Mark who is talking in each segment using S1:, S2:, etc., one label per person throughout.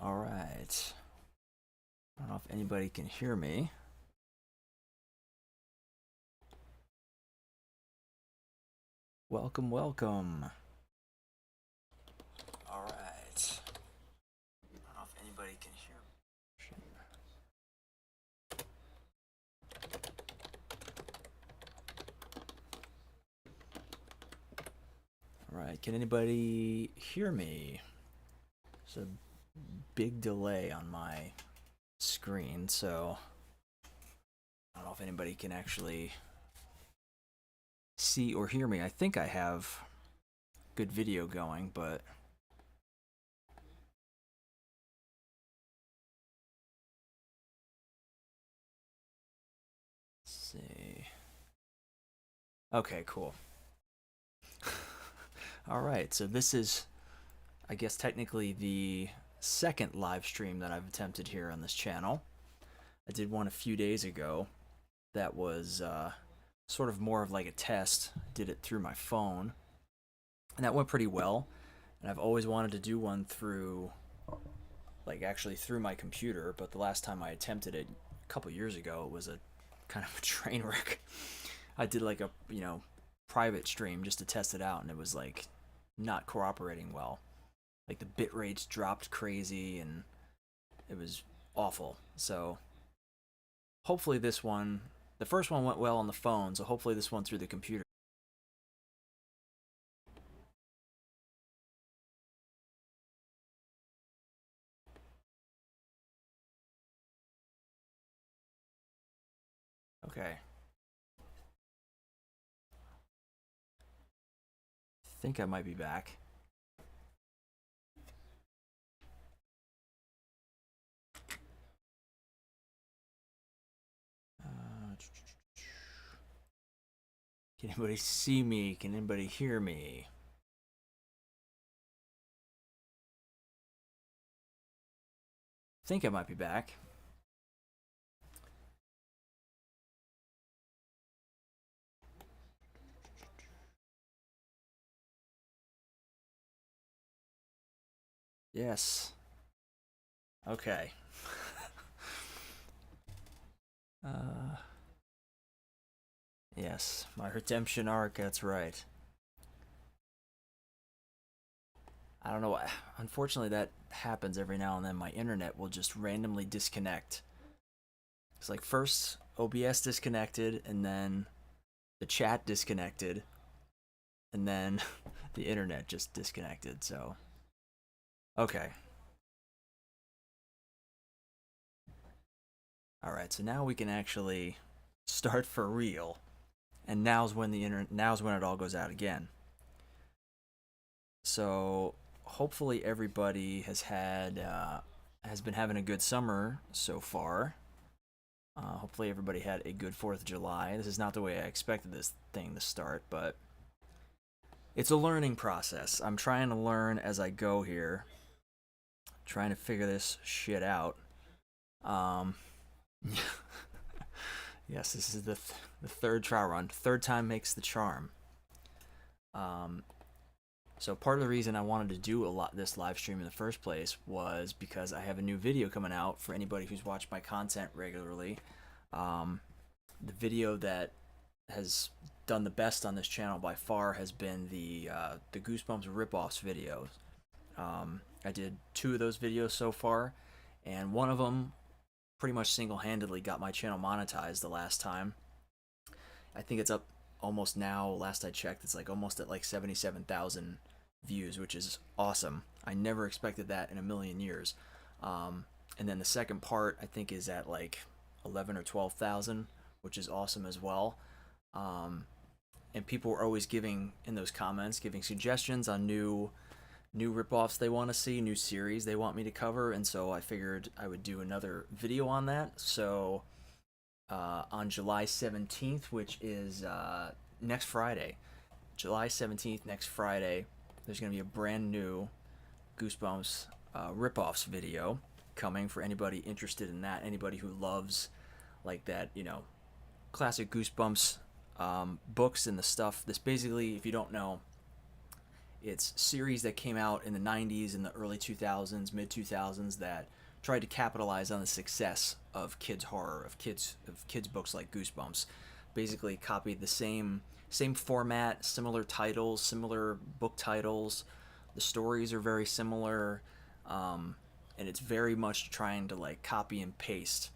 S1: All right. I don't know if anybody can hear me. Welcome, welcome. All right. I don't know if anybody can hear me. All right. Can anybody hear me? There's a big delay on my screen, so I don't know if anybody can actually see or hear me. I think I have good video going, but let's see. Okay, cool. All right, so this is, I guess, technically the second live stream that I've attempted here on this channel. I did one a few days ago that was sort of more of like a test. I did it through my phone, and that went pretty well. And I've always wanted to do one through, like, actually through my computer, but the last time I attempted it a couple years ago, it was a kind of a train wreck. I did like a, private stream just to test it out, and it was like not cooperating well. Like the bit rates dropped crazy, and it was awful. So hopefully this one, the first one went well on the phone, so hopefully this one through the computer. Okay. I think I might be back. Can anybody see me? Can anybody hear me? I think I might be back. Yes. Okay. uh, yes, my redemption arc, that's right. I don't know why. Unfortunately, that happens every now and then. My internet will just randomly disconnect. It's like first OBS disconnected, and then the chat disconnected, and then the internet just disconnected. So, okay. All right, so now we can actually start for real. And now's when it all goes out again. So, hopefully everybody has been having a good summer so far. Hopefully everybody had a good 4th of July. This is not the way I expected this thing to start, but it's a learning process. I'm trying to learn as I go here, trying to figure this shit out. Um, yes, this is the third trial run. Third time makes the charm. So part of the reason I wanted to do this live stream in the first place was because I have a new video coming out for anybody who's watched my content regularly. The video that has done the best on this channel by far has been the Goosebumps Rip-Offs videos. I did 2 of those videos so far, and one of them pretty much single-handedly got my channel monetized the last time. I think it's up almost now. Last I checked, it's like almost at like 77,000 views, which is awesome. I never expected that in a million years. And then the second part, I think, is at like 11 or 12,000, which is awesome as well. And people were always giving in those comments, giving suggestions on new rip-offs they want to see, new series they want me to cover, and so I figured I would do another video on that. So on July 17th, which is next Friday, July 17th, next Friday, there's going to be a brand new Goosebumps rip-offs video coming for anybody interested in that, anybody who loves like that, classic Goosebumps books and the stuff. This basically, if you don't know, It's series that came out in the 90s and the early 2000s, mid 2000s that tried to capitalize on the success of kids horror, of kids books like Goosebumps. Basically copied the same format, similar titles, similar book titles. The stories are very similar, and it's very much trying to like copy and paste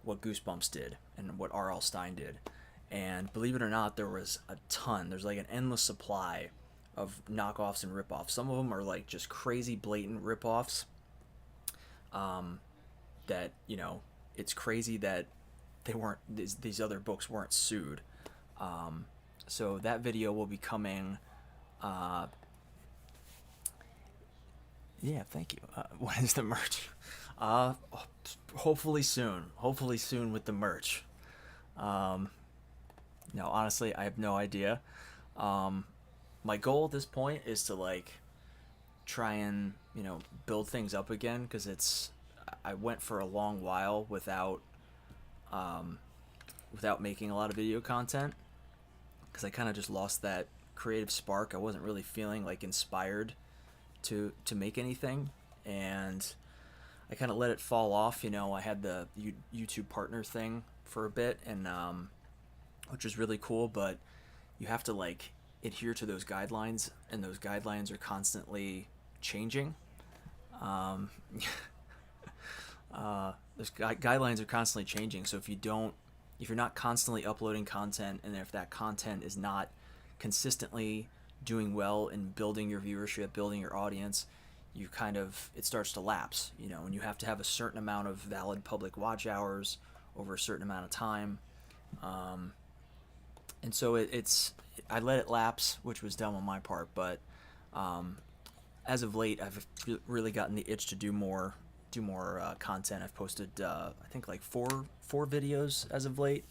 S1: what Goosebumps did and what R.L. Stine did. And believe it or not, there was a ton. There's like an endless supply of knockoffs and ripoffs. Some of them are like just crazy blatant ripoffs. That it's crazy that they weren't these other books weren't sued. So that video will be coming. Yeah, thank you. When is the merch? Hopefully soon. Hopefully soon with the merch. No, honestly, I have no idea. My goal at this point is to like try and build things up again, because I went for a long while without making a lot of video content, because I kind of just lost that creative spark. I wasn't really feeling like inspired to make anything, and I kind of let it fall off. I had the YouTube partner thing for a bit, and which was really cool, but you have to like adhere to those guidelines, and those guidelines are constantly changing. Um, those guidelines are constantly changing, so if you're not constantly uploading content, and if that content is not consistently doing well in building your viewership, building your audience, it starts to lapse, and you have to have a certain amount of valid public watch hours over a certain amount of time. And so I let it lapse, which was dumb on my part, but as of late, I've really gotten the itch to do more content. I've posted I think like four videos as of late,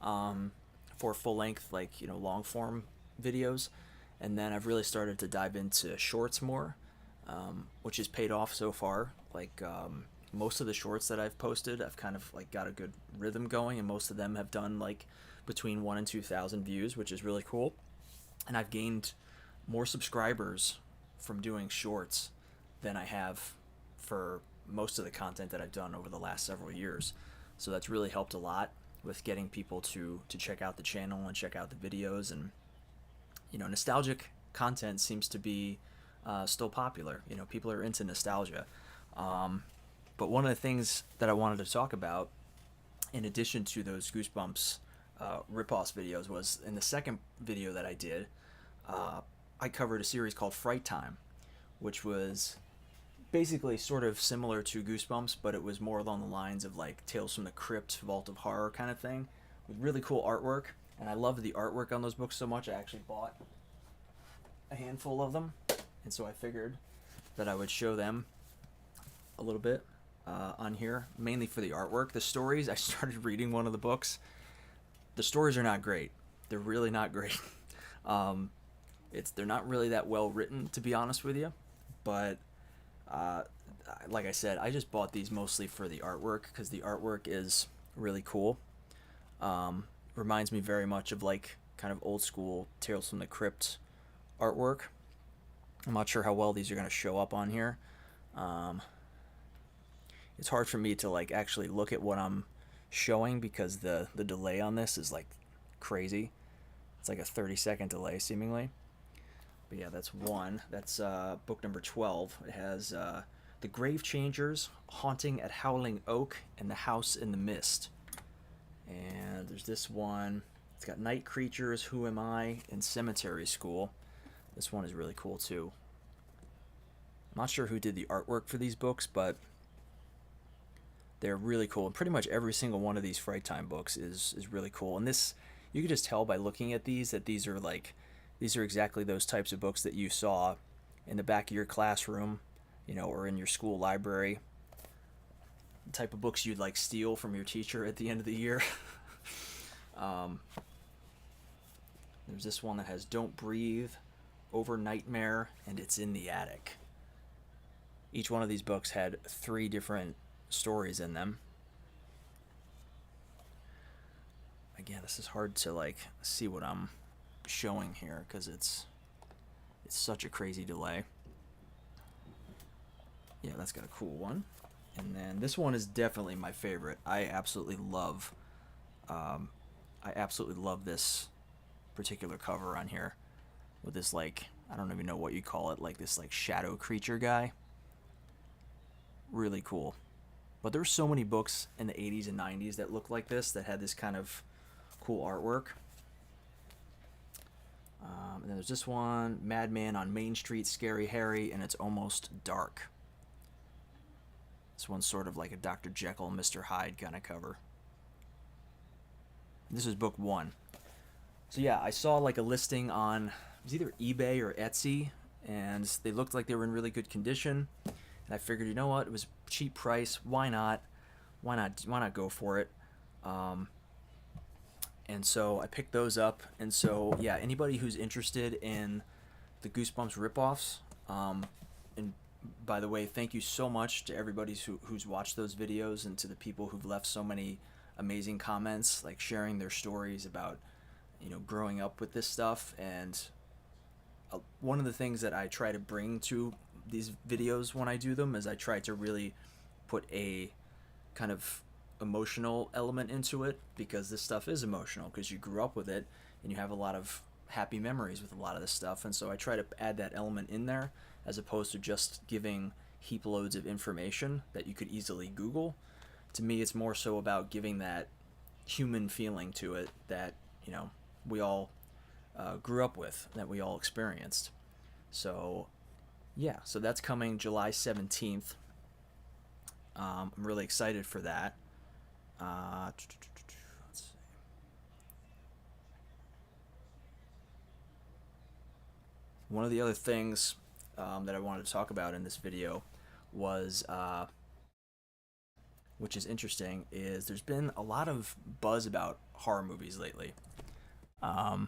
S1: for full length, like long form videos, and then I've really started to dive into shorts more, which has paid off so far. Like most of the shorts that I've posted, I've kind of like got a good rhythm going, and most of them have done like between 1,000 and 2,000 views, which is really cool. And I've gained more subscribers from doing shorts than I have for most of the content that I've done over the last several years. So that's really helped a lot with getting people to check out the channel and check out the videos. And nostalgic content seems to be still popular. People are into nostalgia. But one of the things that I wanted to talk about, in addition to those Goosebumps rip-offs videos, was in the second video that I did, I covered a series called Fright Time, which was basically sort of similar to Goosebumps, but it was more along the lines of like Tales from the Crypt, Vault of Horror kind of thing, with really cool artwork. And I loved the artwork on those books so much, I actually bought a handful of them, and so I figured that I would show them a little bit on here, mainly for the artwork. The stories, I started reading one of the books. The stories are not great. They're really not great. They're not really that well written, to be honest with you. But like I said, I just bought these mostly for the artwork, because the artwork is really cool. Reminds me very much of like kind of old school Tales from the Crypt artwork. I'm not sure how well these are going to show up on here. It's hard for me to like actually look at what I'm showing, because the delay on this is like crazy. It's like a 30-second delay seemingly. But yeah, that's one. That's book number 12. It has The Grave Changers, Haunting at Howling Oak, and The House in the Mist. And there's this one. It's got Night Creatures, Who Am I, and Cemetery School. This one is really cool too. I'm not sure who did the artwork for these books, but they're really cool. And pretty much every single one of these Fright Time books is really cool. And this, you can just tell by looking at these that these are exactly those types of books that you saw in the back of your classroom, or in your school library. The type of books you'd like steal from your teacher at the end of the year. There's this one that has Don't Breathe, Over Nightmare, and It's in the Attic. Each one of these books had 3 different stories in them. Again, this is hard to like see what I'm showing here, because it's It's such a crazy delay. Yeah, that's got a cool one. And then this one is definitely my favorite. Um, I absolutely love this particular cover on here with this like I don't even know what you call it, like this like shadow creature guy. Really cool. But there were so many books in the 80s and 90s that looked like this that had this kind of cool artwork. And then there's this one, Madman on Main Street, Scary Harry, and it's almost dark. This one's sort of like a Dr. Jekyll, Mr. Hyde kind of cover. This is book one. So yeah, I saw like a listing on it was either eBay or Etsy, and they looked like they were in really good condition. And I figured, you know what, it was a cheap price. Why not? Why not? Why not go for it? Um, and so I picked those up. And so yeah, anybody who's interested in the Goosebumps rip-offs, and by the way, thank you so much to everybody who's watched those videos and to the people who've left so many amazing comments, like sharing their stories about growing up with this stuff. And one of the things that I try to bring to these videos when I do them is I try to really put a kind of emotional element into it, because this stuff is emotional because you grew up with it and you have a lot of happy memories with a lot of this stuff. And so I try to add that element in there as opposed to just giving heap loads of information that you could easily Google. To me, it's more so about giving that human feeling to it that we all grew up with, that we all experienced. So yeah, so that's coming July 17th. I'm really excited for that. Let's see. One of the other things that I wanted to talk about in this video was, which is interesting, is there's been a lot of buzz about horror movies lately. Um,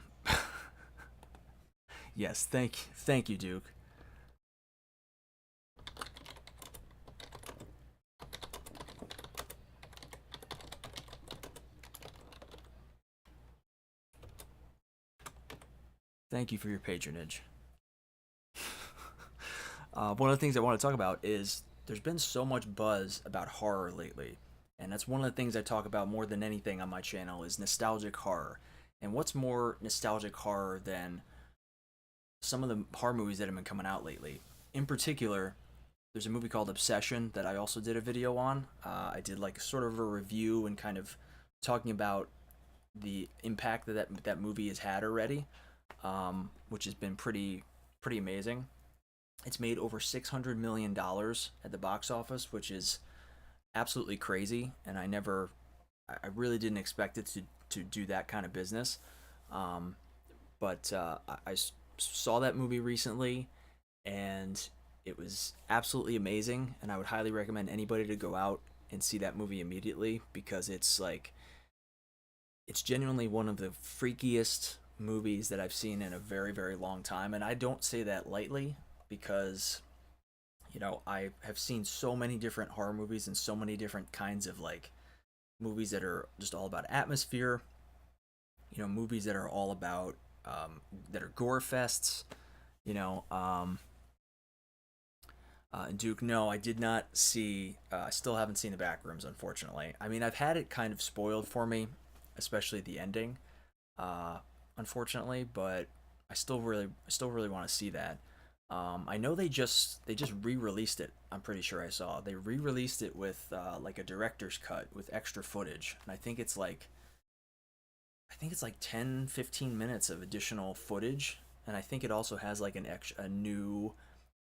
S1: yes, thank you, Duke. Thank you for your patronage. One of the things I want to talk about is there's been so much buzz about horror lately, and that's one of the things I talk about more than anything on my channel is nostalgic horror. And what's more nostalgic horror than some of the horror movies that have been coming out lately? In particular, there's a movie called Obsession that I also did a video on. I did like sort of a review and kind of talking about the impact that movie has had already, which has been pretty amazing. It's made over $600 million at the box office, which is absolutely crazy. And I really didn't expect it to do that kind of business. Um, but I saw that movie recently, and it was absolutely amazing. And I would highly recommend anybody to go out and see that movie immediately, because it's genuinely one of the freakiest movies that I've seen in a very, very long time. And I don't say that lightly, because I have seen so many different horror movies and so many different kinds of like movies that are just all about atmosphere, movies that are all about that are gore fests, you know. Duke, no, I did not see. I still haven't seen the back rooms, unfortunately. I mean, I've had it kind of spoiled for me, especially the ending, uh, unfortunately. But I still really want to see that. I know they just re-released it. I'm pretty sure I saw they re-released it with like a director's cut with extra footage, and I think it's like 10, 15 minutes of additional footage, and I think it also has like a new.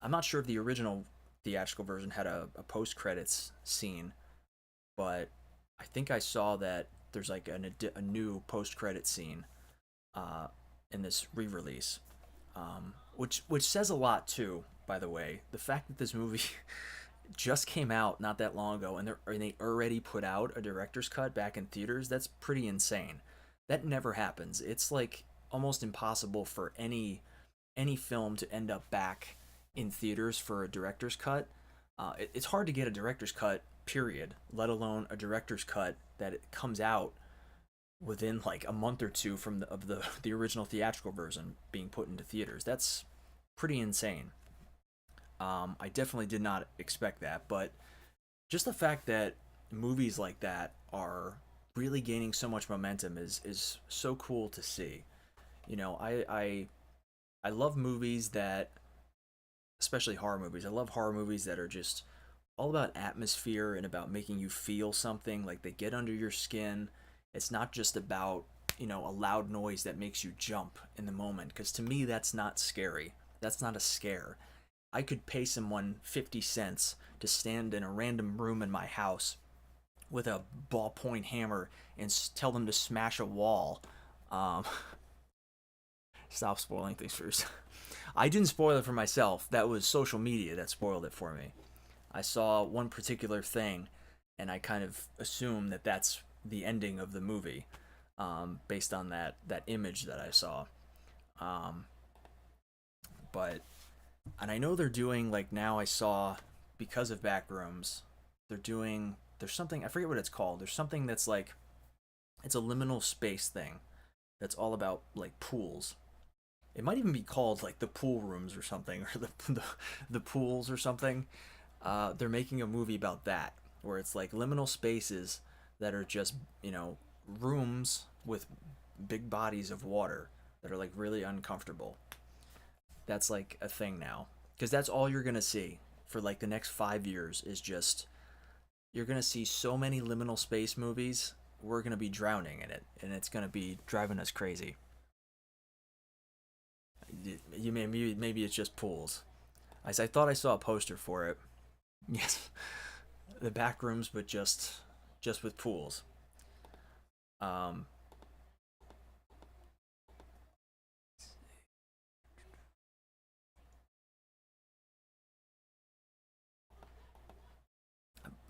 S1: I'm not sure if the original theatrical version had a post credits scene, but I think I saw that there's like a new post credit scene uh, in this re-release, which says a lot too. By the way, the fact that this movie just came out not that long ago, and they already put out a director's cut back in theaters, that's pretty insane. That never happens. It's like almost impossible for any film to end up back in theaters for a director's cut. It's hard to get a director's cut, period, let alone a director's cut that it comes out within like a month or two from the original theatrical version being put into theaters. pretty insane. I definitely did not expect that, but just the fact that movies like that are really gaining so much momentum is so cool to see. You know, I love movies that, especially horror movies. I love horror movies that are just all about atmosphere and about making you feel something, like they get under your skin. It's not just about, a loud noise that makes you jump in the moment, because to me that's not scary. That's not a scare. I could pay someone 50 cents to stand in a random room in my house with a ballpoint hammer and tell them to smash a wall. Um, Stop spoiling things for yourself. I didn't spoil it for myself. That was social media that spoiled it for me. I saw one particular thing, and I kind of assumed that that's the ending of the movie, based on that image that I saw. Um, but and I know they're doing, like, now I saw, because of Backrooms, there's something, I forget what it's called. There's something that's like, it's a liminal space thing that's all about like pools. It might even be called like the pool rooms or something, or the pools or something. They're making a movie about that, where it's like liminal spaces that are just, rooms with big bodies of water that are like really uncomfortable. That's like a thing now, because that's all you're gonna see for like the next 5 years is just, you're gonna see so many liminal space movies. We're gonna be drowning in it, and it's gonna be driving us crazy. You maybe it's just pools. I thought I saw a poster for it. Yes, the back rooms, but just with pools. Um,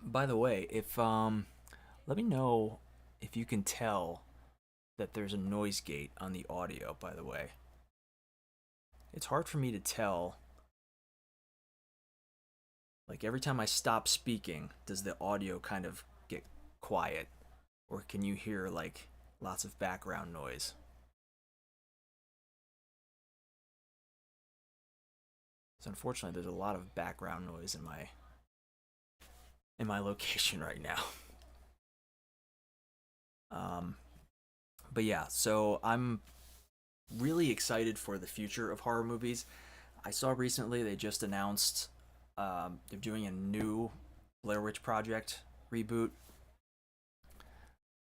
S1: by the way, if let me know if you can tell that there's a noise gate on the audio. By the way, it's hard for me to tell. Like every time I stop speaking, does the audio kind of get quiet, or can you hear like lots of background noise? So unfortunately, there's a lot of background noise in my location right now. Um, but yeah, so I'm really excited for the future of horror movies. I saw recently they just announced, they're doing a new Blair Witch Project reboot.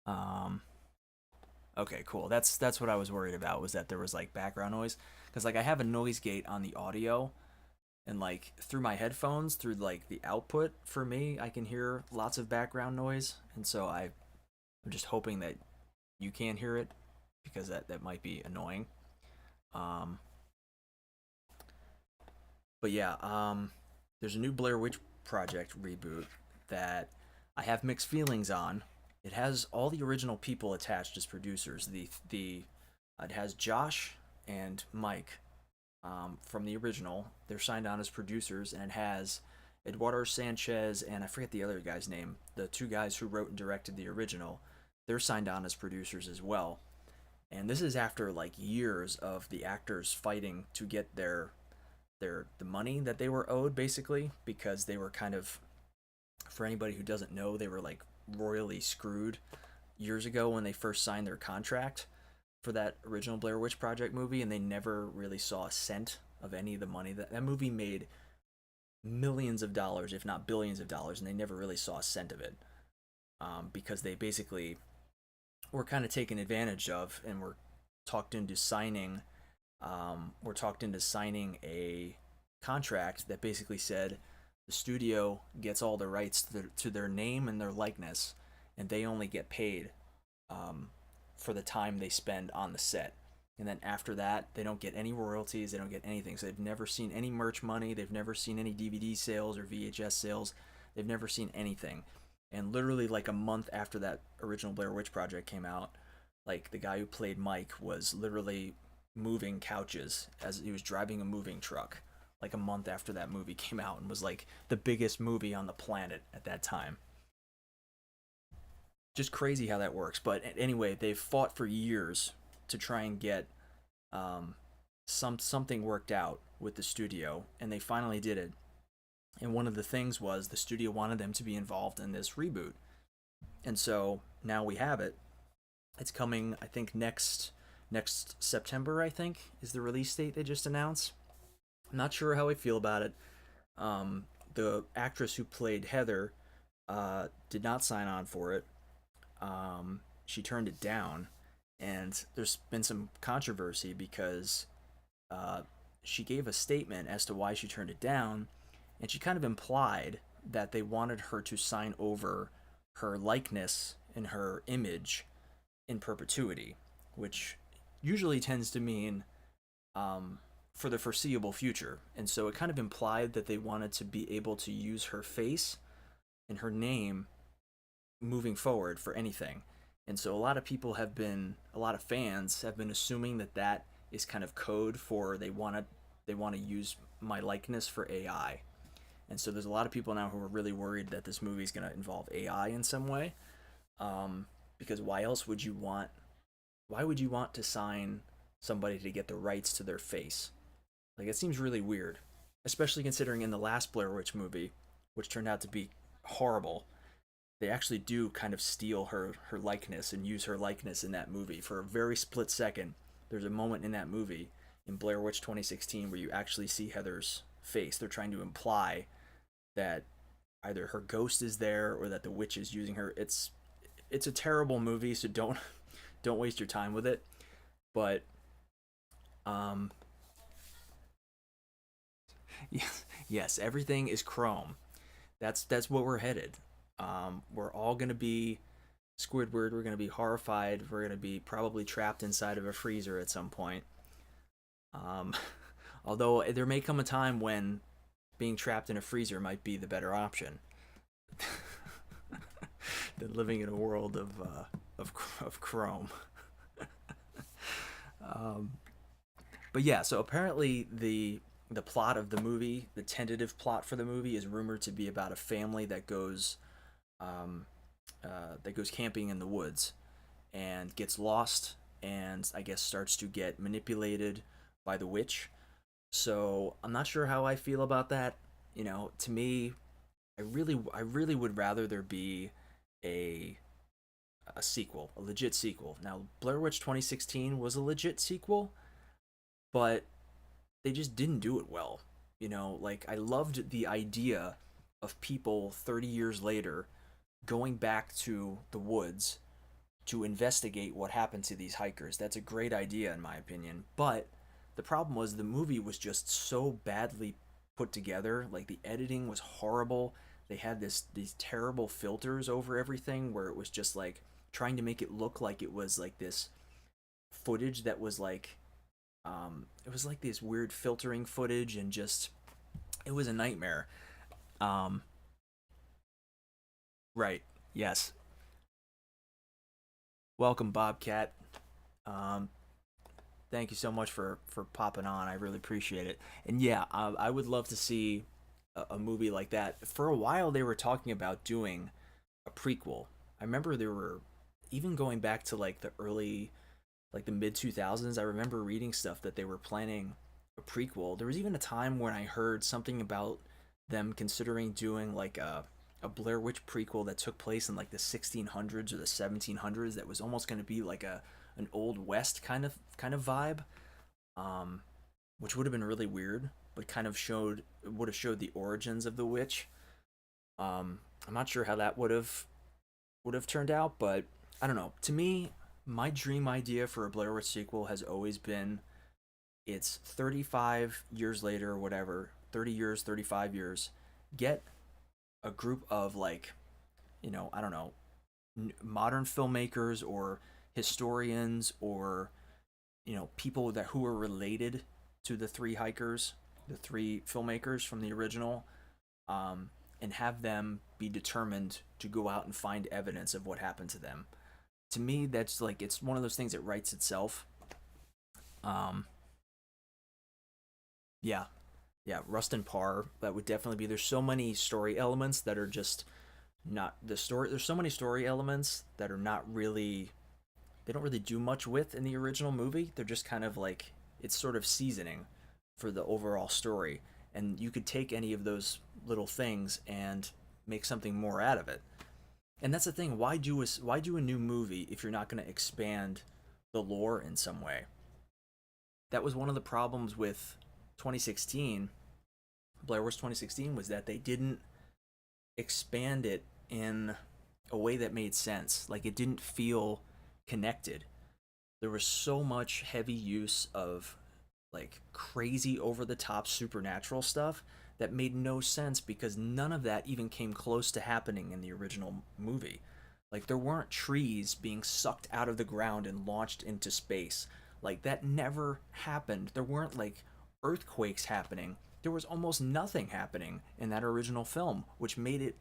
S1: Um, okay, cool. That's what I was worried about, was that there was like background noise, because like I have a noise gate on the audio, and like through my headphones, through like the output for me, I can hear lots of background noise, and so I'm just hoping that you can hear it, because that might be annoying. Um, but yeah, there's a new Blair Witch Project reboot that I have mixed feelings on. It has all the original people attached as producers. The It has Josh and Mike, from the original. They're signed on as producers, and it has Eduardo Sanchez and I forget the other guy's name. The two guys who wrote and directed the original, they're signed on as producers as well. And this is after like years of the actors fighting to get the money that they were owed, basically, because they were kind of, for anybody who doesn't know, they were like royally screwed years ago when they first signed their contract for that original Blair Witch Project movie, and they never really saw a cent of any of the money. That movie made millions of dollars, if not billions of dollars, and they never really saw a cent of it, because they basically were kind of taken advantage of, and were talked into signing. Were talked into signing a contract that basically said the studio gets all the rights to their name and their likeness, and they only get paid, um, for the time they spend on the set. And then after that, they don't get any royalties. They don't get anything. So they've never seen any merch money. They've never seen any DVD sales or VHS sales. They've never seen anything. And literally, like a month after that original Blair Witch Project came out, like the guy who played Mike was literally moving couches as he was driving a moving truck, like a month after that movie came out, and was like the biggest movie on the planet at that time. Just crazy how that works. But anyway, they've fought for years to try and get, um, something worked out with the studio, and they finally did it. And one of the things was the studio wanted them to be involved in this reboot, and so now we have it. It's coming, I think, next September. I think is the release date they just announced. I'm not sure how I feel about it. The actress who played Heather did not sign on for it. She turned it down, and there's been some controversy because uh, she gave a statement as to why she turned it down, and she kind of implied that they wanted her to sign over her likeness and her image in perpetuity, which usually tends to mean for the foreseeable future. And so it kind of implied that they wanted to be able to use her face and her name moving forward for anything. And so a lot of fans have been assuming that that is kind of code for they want to use my likeness for AI. And so there's a lot of people now who are really worried that this movie is going to involve AI in some way. Because why would you want to sign somebody to get the rights to their face? Like, it seems really weird, especially considering in the last Blair Witch movie, which turned out to be horrible, they actually do kind of steal her likeness and use her likeness in that movie for a very split second. There's a moment in that movie in Blair Witch 2016 where you actually see Heather's face. They're trying to imply that either her ghost is there or that the witch is using her. It's a terrible movie, so don't waste your time with it. But um yes, everything is chrome. That's what we're headed. We're all gonna be Squidward. We're gonna be horrified. We're gonna be probably trapped inside of a freezer at some point. Um, Although there may come a time when being trapped in a freezer might be the better option than living in a world of chrome. Um, but yeah, so apparently the plot of the movie, the tentative plot for the movie, is rumored to be about a family um, that goes camping in the woods and gets lost, and I guess starts to get manipulated by the witch. So I'm not sure how I feel about that. You know, to me, I really would rather there be a a sequel, a legit sequel. Now, Blair Witch 2016 was a legit sequel, but they just didn't do it well. You know, like, I loved the idea of people 30 years later going back to the woods to investigate what happened to these hikers. That's a great idea, in my opinion. But the problem was the movie was just so badly put together. Like, the editing was horrible. They had these terrible filters over everything where it was just like trying to make it look like it was like this footage that was like it was like this weird filtering footage, and just it was a nightmare. Um right. Yes. Welcome, Bobcat. Um Thank you so much for popping on. I really appreciate it. And yeah, I would love to see a movie like that. For a while, they were talking about doing a prequel. I remember there were even going back to like the mid 2000s. I remember reading stuff that they were planning a prequel. There was even a time when I heard something about them considering doing like a Blair Witch prequel that took place in like the 1600s or the 1700s. That was almost going to be like a an old west kind of vibe, um, which would have been really weird, but kind of showed would have showed the origins of the witch. I'm not sure how that would have turned out, but I don't know. To me, my dream idea for a Blair Witch sequel has always been it's 35 years later or whatever, 30 years, 35 years, get a group of like, I don't know, modern filmmakers or historians or people that who are related to the three hikers, the three filmmakers from the original, and have them be determined to go out and find evidence of what happened to them. To me, that's like it's one of those things that writes itself. Um, yeah, yeah, Rust and Parr. That would definitely be. There's so many story elements that are just not the story. There's so many story elements that are not really they don't really do much with in the original movie. They're just kind of like it's sort of seasoning for the overall story. And you could take any of those little things and make something more out of it. And that's the thing. Why do a new movie if you're not going to expand the lore in some way? That was one of the problems with 2016, Blair Witch 2016, was that they didn't expand it in a way that made sense. Like, it didn't feel connected. There was so much heavy use of like crazy over the top supernatural stuff that made no sense because none of that even came close to happening in the original movie. Like, there weren't trees being sucked out of the ground and launched into space. Like, that never happened. There weren't like earthquakes happening. There was almost nothing happening in that original film, which made it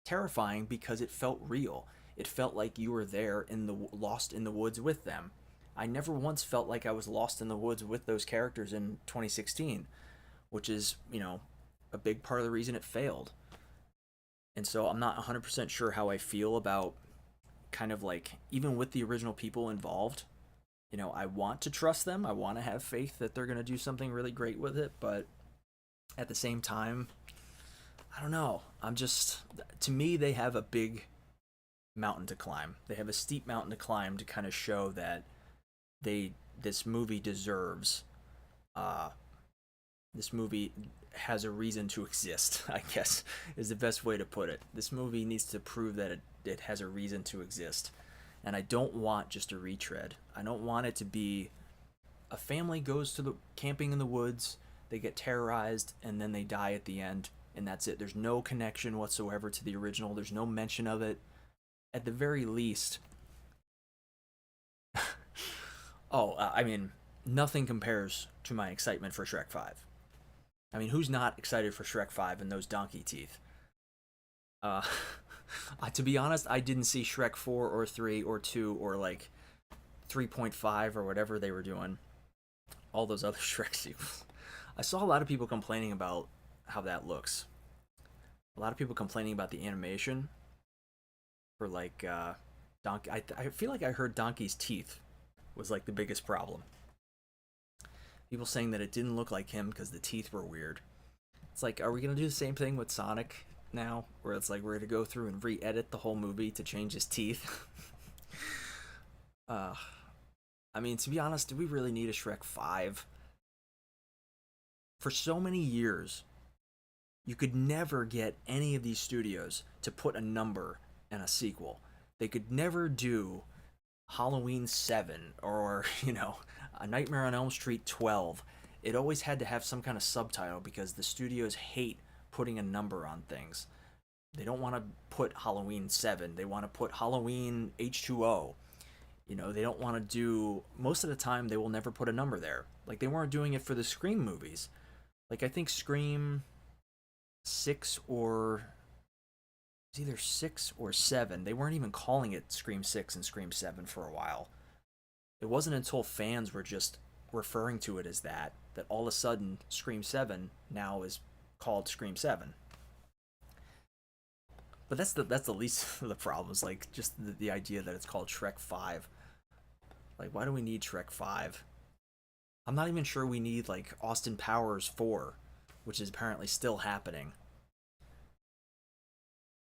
S1: terrifying because it felt real. It felt like you were there in the lost in the woods with them. I never once felt like I was lost in the woods with those characters in 2016, which is, a big part of the reason it failed. And so I'm not 100% sure how I feel about kind of like, even with the original people involved, I want to trust them. I want to have faith that they're going to do something really great with it. But at the same time, I don't know. To me, they have a big mountain to climb. They have a steep mountain to climb to kind of show that this movie deserves, this movie has a reason to exist, I guess, is the best way to put it. This movie needs to prove that it has a reason to exist. And I don't want just a retread. I don't want it to be a family goes to the camping in the woods, they get terrorized, and then they die at the end, and that's it. There's no connection whatsoever to the original. There's no mention of it. At the very least, nothing compares to my excitement for Shrek 5. I mean, who's not excited for Shrek 5 and those donkey teeth? Uh, to be honest, I didn't see Shrek 4 or 3 or 2 or like 3.5 or whatever they were doing. All those other Shrek sequels. I saw a lot of people complaining about how that looks. A lot of people complaining about the animation for like Donkey. I feel like I heard Donkey's teeth was like the biggest problem. People saying that it didn't look like him because the teeth were weird. It's like, are we gonna do the same thing with Sonic now, where it's like we're gonna go through and re-edit the whole movie to change his teeth? To be honest, do we really need a Shrek 5? For so many years, you could never get any of these studios to put a number in a sequel. They could never do Halloween 7 or, A Nightmare on Elm Street 12. It always had to have some kind of subtitle because the studios hate putting a number on things. They don't want to put Halloween 7. They want to put Halloween H2O. They don't want to do... Most of the time, they will never put a number there. Like, they weren't doing it for the Scream movies. Like, I think Scream 6 or... It was either 6 or 7. They weren't even calling it Scream 6 and Scream 7 for a while. It wasn't until fans were just referring to it as that all of a sudden Scream 7 now is called Scream 7. But that's the least of the problems. Like, just the idea that it's called Shrek 5. Like, why do we need Shrek 5? I'm not even sure we need, like, Austin Powers 4, which is apparently still happening.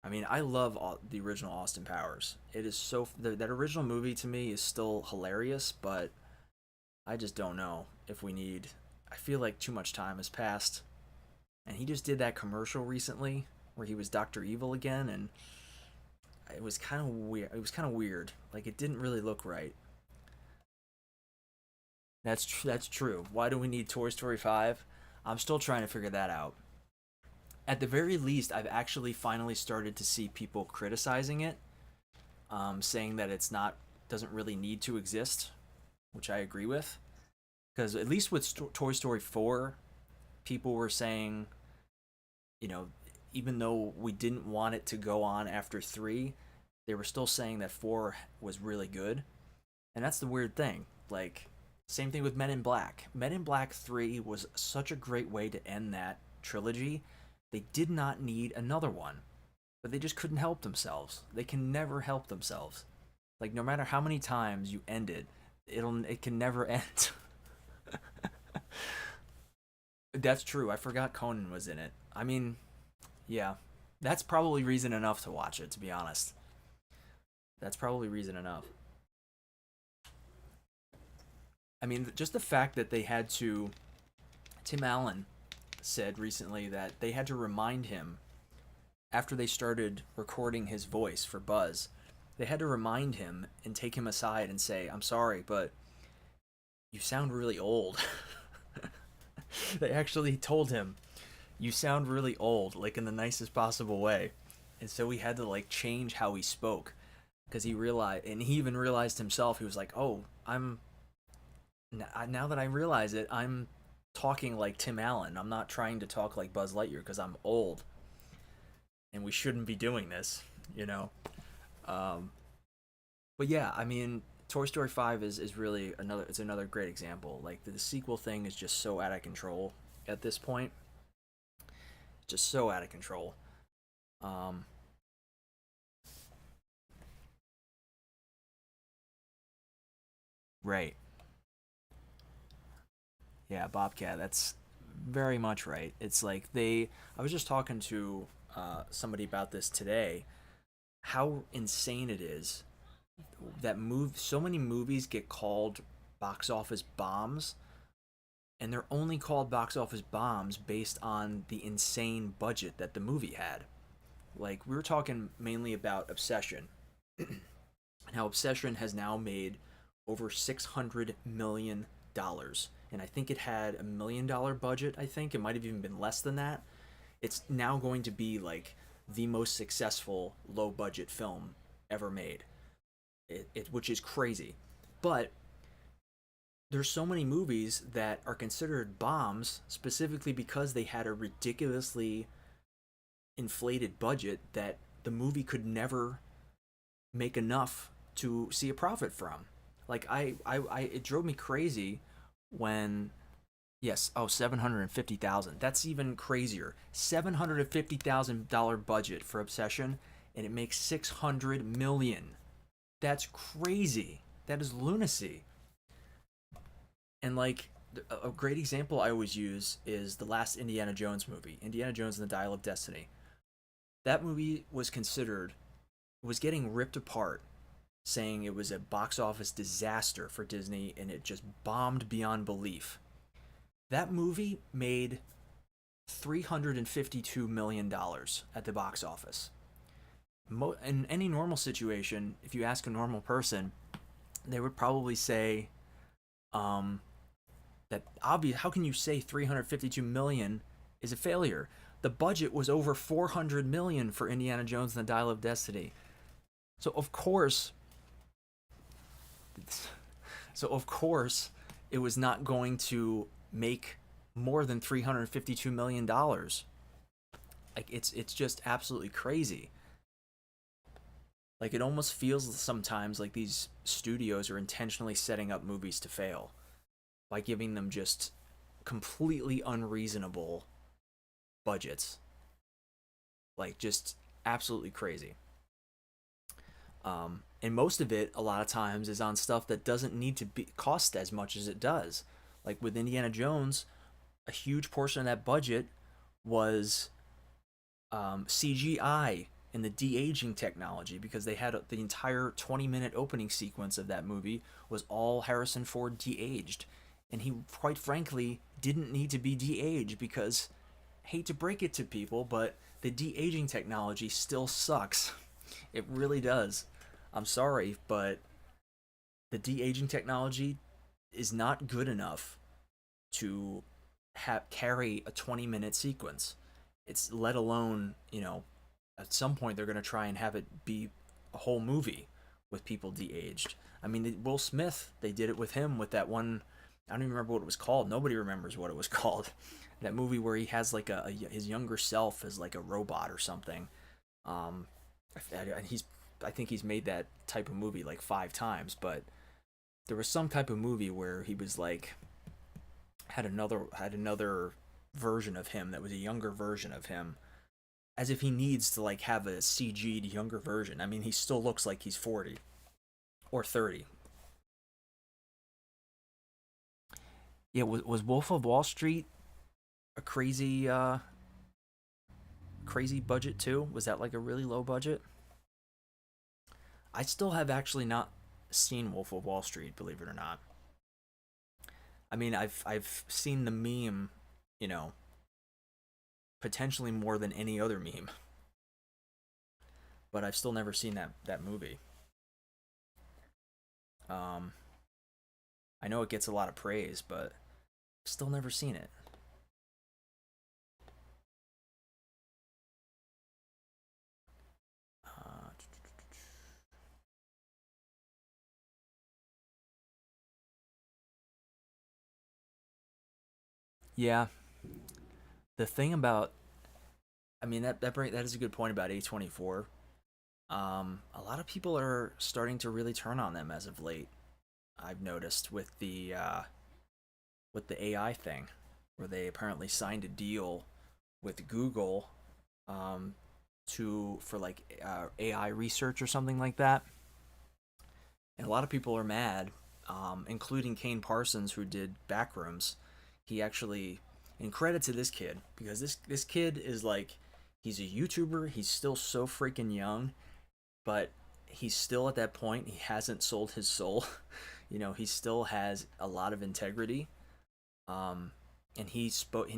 S1: I mean, I love the original Austin Powers. It is so... That original movie, to me, is still hilarious, but I just don't know if we need... I feel like too much time has passed. And he just did that commercial recently where he was Dr. Evil again, and it was kind of weird. It was kind of weird. Like, it didn't really look right. That's true. Why do we need Toy Story 5? I'm still trying to figure that out. At the very least, I've actually finally started to see people criticizing it, saying that doesn't really need to exist, which I agree with. Because at least with Toy Story 4, people were saying, even though we didn't want it to go on after 3, they were still saying that 4 was really good. And that's the weird thing. Like, same thing with Men in Black. Men in Black 3 was such a great way to end that trilogy. They did not need another one. But they just couldn't help themselves. They can never help themselves. Like, no matter how many times you end it, it can never end. That's true. I forgot Conan was in it. I mean, yeah, that's probably reason enough to watch it. To be honest, that's probably reason enough. I mean, just the fact that they had to. Tim Allen said recently that they had to remind him after they started recording his voice for Buzz. They had to remind him and take him aside and say, "I'm sorry, but you sound really old." They actually told him, "You sound really old," like in the nicest possible way. And so he had to like change how he spoke because he realized, and he even realized himself. He was like, "Oh, I'm now that I realize it, I'm talking like Tim Allen. I'm not trying to talk like Buzz Lightyear because I'm old, and we shouldn't be doing this." You know. Um, but yeah, I mean, Toy Story 5 is really another. It's another great example. Like the sequel thing is just so out of control at this point. Just so out of control. Um, right. Yeah, Bobcat. That's very much right. It's like they. I was just talking to somebody about this today. How insane it is that so many movies get called box office bombs, and they're only called box office bombs based on the insane budget that the movie had. Like we were talking mainly about Obsession, and how Obsession has now made over $600 million, and I think it had $1 million budget. I think it might have even been less than that. It's now going to be like the most successful low budget film ever made. Which is crazy. But there's so many movies that are considered bombs specifically because they had a ridiculously inflated budget that the movie could never make enough to see a profit from. Like it drove me crazy when yes, oh, 750,000. That's even crazier. $750,000 budget for Obsession, and it makes 600 million. That's crazy. That is lunacy. And like a great example I always use is the last Indiana Jones movie, Indiana Jones and the Dial of Destiny. That movie was getting ripped apart, saying it was a box office disaster for Disney and it just bombed beyond belief. That movie made $352 million at the box office. In any normal situation, if you ask a normal person, they would probably say um, that obvious. How can you say 352 million is a failure? The budget was over 400 million for Indiana Jones and the Dial of Destiny. So of course, so of course, it was not going to make more than 352 million dollars. Like it's just absolutely crazy. Like it almost feels sometimes like these studios are intentionally setting up movies to fail by giving them just completely unreasonable budgets. Like just absolutely crazy. And most of it, a lot of times, is on stuff that doesn't need to be cost as much as it does. Like with Indiana Jones, a huge portion of that budget was CGI and the de-aging technology because they had the entire 20-minute opening sequence of that movie was all Harrison Ford de-aged, and he quite frankly didn't need to be de-aged because hate to break it to people, but the de-aging technology still sucks. It really does. I'm sorry, but the de-aging technology is not good enough to carry a 20-minute sequence. It's let alone, at some point they're going to try and have it be a whole movie with people de-aged. I mean, Will Smith, they did it with him with that one. I don't even remember what it was called. Nobody remembers what it was called. That movie where he has like his younger self as like a robot or something. Um, I think he's made that type of movie like 5 times, but there was some type of movie where he was like had another version of him that was a younger version of him, as if he needs to like have a CG'd younger version. I mean, he still looks like he's 40 or 30. Yeah, was Wolf of Wall Street a crazy budget too? Was that like a really low budget? I still have actually not seen Wolf of Wall Street, believe it or not. I mean, I've seen the meme, you know, potentially more than any other meme, but I've still never seen that movie. Um, I know it gets a lot of praise, but still never seen it. Uh, yeah, the thing about, I mean, that is a good point about A24. A lot of people are starting to really turn on them as of late. I've noticed with the AI thing, where they apparently signed a deal with Google, um, to for like AI research or something like that. And a lot of people are mad, including Kane Parsons, who did Backrooms. He actually, and credit to this kid, because this kid is like, he's a YouTuber. He's still so freaking young, but he's still at that point. He hasn't sold his soul. He still has a lot of integrity. Um, and he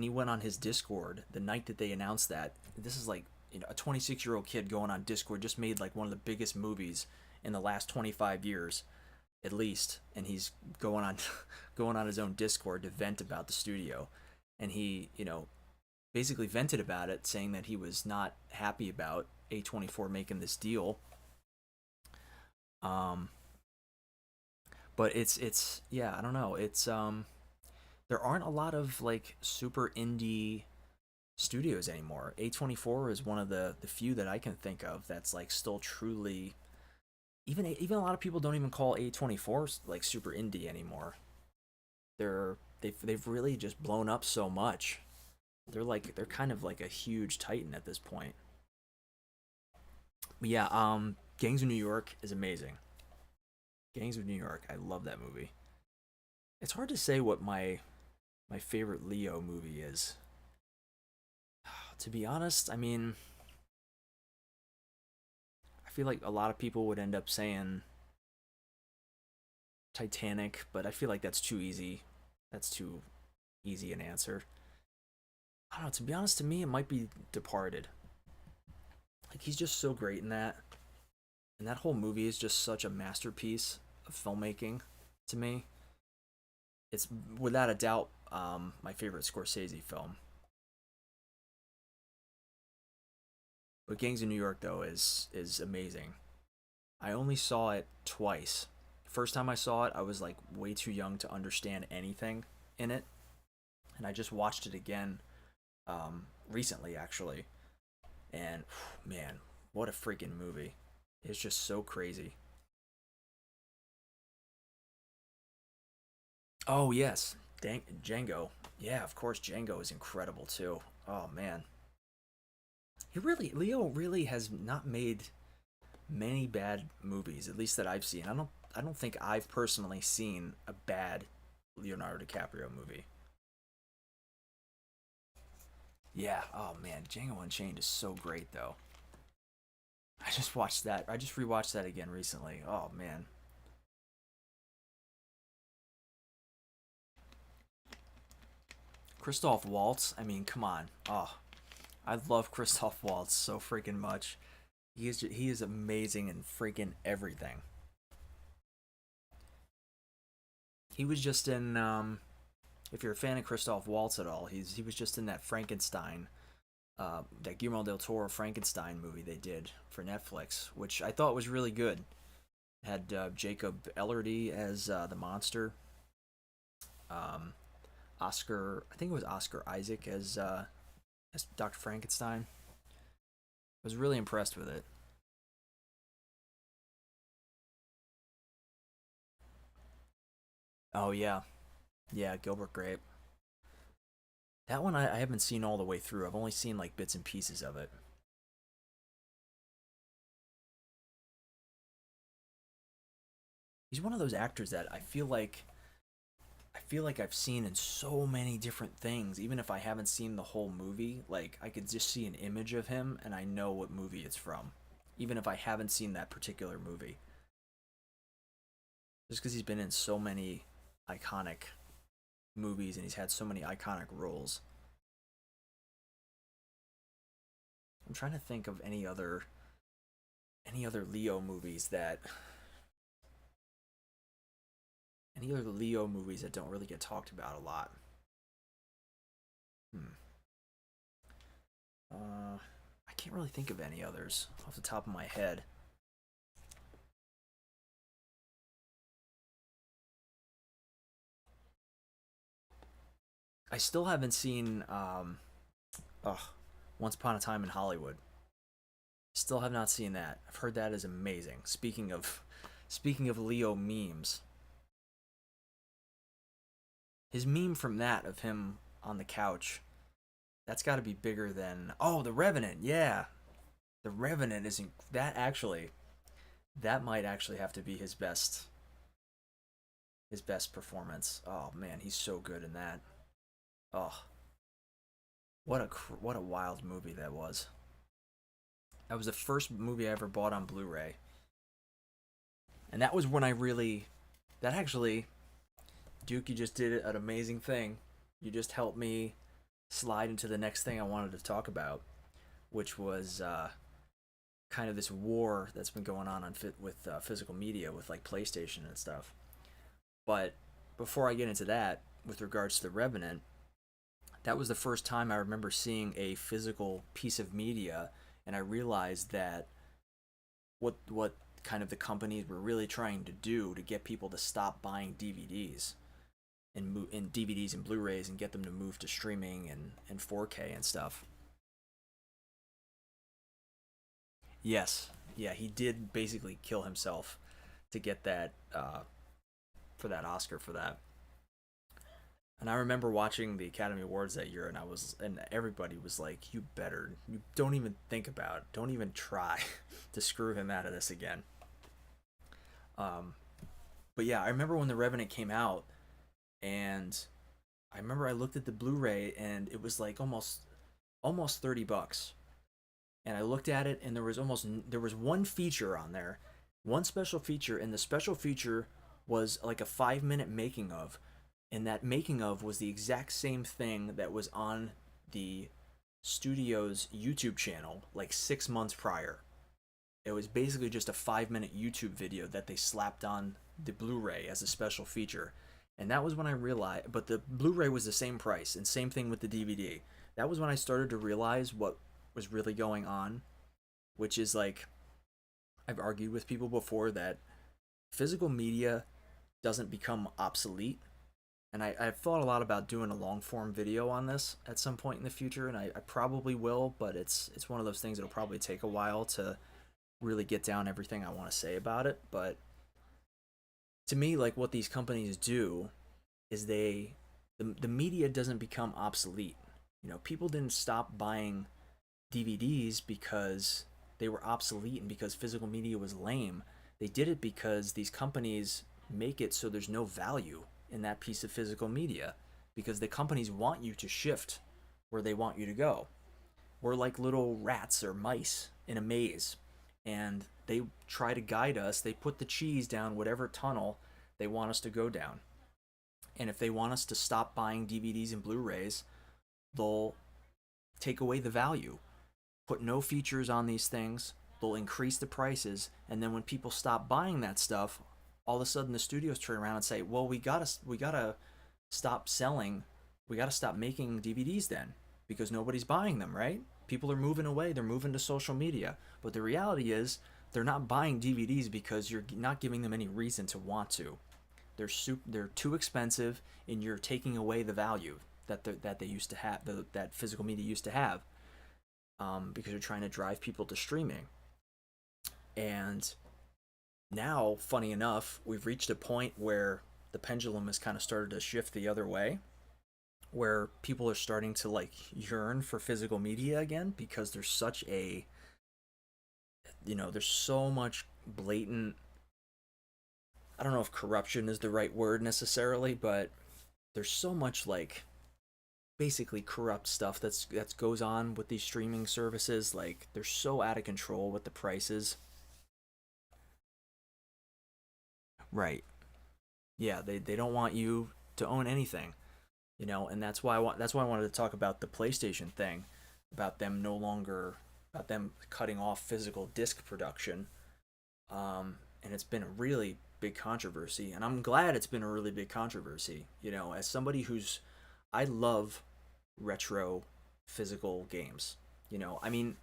S1: went on his Discord the night that they announced that. This is like, a 26-year-old kid going on Discord just made like one of the biggest movies in the last 25 years at least, and he's going on going on his own Discord to vent about the studio. And he, basically vented about it, saying that he was not happy about A24 making this deal. Um, but it's yeah, I don't know. There aren't a lot of like super indie studios anymore. A24 is one of the few that I can think of that's like still truly, even a lot of people don't even call A24 like super indie anymore. They've really just blown up so much. They're kind of like a huge titan at this point. But yeah, Gangs of New York is amazing. Gangs of New York, I love that movie. It's hard to say what my favorite Leo movie is. To be honest, I mean, I feel like a lot of people would end up saying Titanic, but I feel like that's too easy. That's too easy an answer. I don't know. To be honest, to me, it might be Departed. Like, he's just so great in that, and that whole movie is just such a masterpiece of filmmaking to me. It's without a doubt, my favorite Scorsese film. But Gangs of New York though is amazing. I only saw it twice. First time I saw it, I was like way too young to understand anything in it, and I just watched it again, recently actually. And man, what a freaking movie! It's just so crazy. Oh yes, Django. Yeah, of course, Django is incredible too. Oh man, Leo really has not made many bad movies, at least that I've seen. I don't think I've personally seen a bad Leonardo DiCaprio movie. Yeah. Oh man, Django Unchained is so great though. I just watched that. I just rewatched that again recently. Oh man. Christoph Waltz. I mean, come on. Oh, I love Christoph Waltz so freaking much. He is amazing in freaking everything. He was just in, if you're a fan of Christoph Waltz at all, he was just in that Frankenstein, that Guillermo del Toro Frankenstein movie they did for Netflix, which I thought was really good. It had Jacob Ellerdy as the monster. Um, I think it was Oscar Isaac as Dr. Frankenstein. I was really impressed with it. Oh yeah, yeah, Gilbert Grape. That one I haven't seen all the way through. I've only seen like bits and pieces of it. He's one of those actors that I feel like I've seen in so many different things. Even if I haven't seen the whole movie, like I could just see an image of him and I know what movie it's from, even if I haven't seen that particular movie. Just because he's been in so many iconic movies and he's had so many iconic roles. I'm trying to think of any other Leo movies that any other Leo movies that don't really get talked about a lot. Hmm. I can't really think of any others off the top of my head. I still haven't seen ugh, Once Upon a Time in Hollywood. Still have not seen that. I've heard that is amazing. Speaking of Leo memes, his meme from that of him on the couch, that's got to be bigger than The Revenant. Yeah, The Revenant isn't that actually. That might actually have to be his best performance. Oh man, he's so good in that. Oh, what a wild movie that was. That was the first movie I ever bought on Blu-ray, and that was when I really that actually Duke, you just did an amazing thing. You just helped me slide into the next thing I wanted to talk about, which was kind of this war that's been going on with physical media, with like PlayStation and stuff. But before I get into that, with regards to the Revenant, that was the first time I remember seeing a physical piece of media, and I realized that what kind of the companies were really trying to do to get people to stop buying DVDs and DVDs and Blu-rays and get them to move to streaming and 4K and stuff. Yes, yeah, he did basically kill himself to get that for that Oscar for that. And I remember watching the Academy Awards that year, and everybody was like, you don't even think about it, don't even try to screw him out of this again." Um, but yeah, I remember when The Revenant came out, and I remember I looked at the Blu-ray, and it was like almost $30, and I looked at it, and there was one feature on there, one special feature, and the special feature was like a 5-minute making of, and that making of was the exact same thing that was on the studio's YouTube channel like 6 months prior. It was basically just a 5-minute YouTube video that they slapped on the Blu-ray as a special feature. And that was when I realized, but the Blu-ray was the same price, and same thing with the DVD. That was when I started to realize what was really going on, which is like, I've argued with people before that physical media doesn't become obsolete. And I've thought a lot about doing a long form video on this at some point in the future, and I probably will, but it's one of those things that'll probably take a while to really get down everything I want to say about it. But to me, like what these companies do is the media doesn't become obsolete. People didn't stop buying DVDs because they were obsolete and because physical media was lame. They did it because these companies make it so there's no value in that piece of physical media, because the companies want you to shift where they want you to go. We're like little rats or mice in a maze, and they try to guide us. They put the cheese down whatever tunnel they want us to go down. And if they want us to stop buying DVDs and Blu-rays, they'll take away the value, put no features on these things, they'll increase the prices, and then when people stop buying that stuff, all of a sudden the studios turn around and say, "Well, we gotta stop selling, we gotta stop making DVDs then, because nobody's buying them, right? People are moving away, they're moving to social media." But the reality is, they're not buying DVDs because you're not giving them any reason to want to. They're too expensive, and you're taking away the value that they used to have, that physical media used to have, because you're trying to drive people to streaming. And now, funny enough, we've reached a point where the pendulum has kind of started to shift the other way, where people are starting to like yearn for physical media again, because there's so much blatant, I don't know if corruption is the right word necessarily, but there's so much like basically corrupt stuff that's goes on with these streaming services. Like they're so out of control with the prices. Right. Yeah, they don't want you to own anything, and that's why I wanted to talk about the PlayStation thing, about them no longer about them cutting off physical disc production. And it's been a really big controversy, and I'm glad it's been a really big controversy. As somebody I love retro physical games. I mean,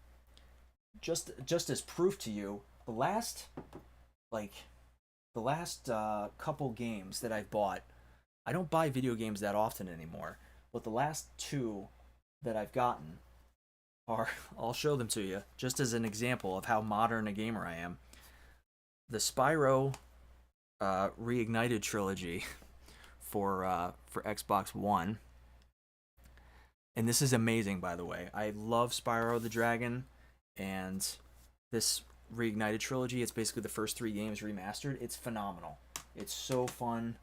S1: just as proof to you, like the last couple games that I've bought, I don't buy video games that often anymore. But the last two that I've gotten are, I'll show them to you just as an example of how modern a gamer I am. The Spyro Reignited trilogy for Xbox One, and this is amazing, by the way. I love Spyro the Dragon, and this Reignited trilogy. It's basically the first three games remastered. It's phenomenal. It's so fun.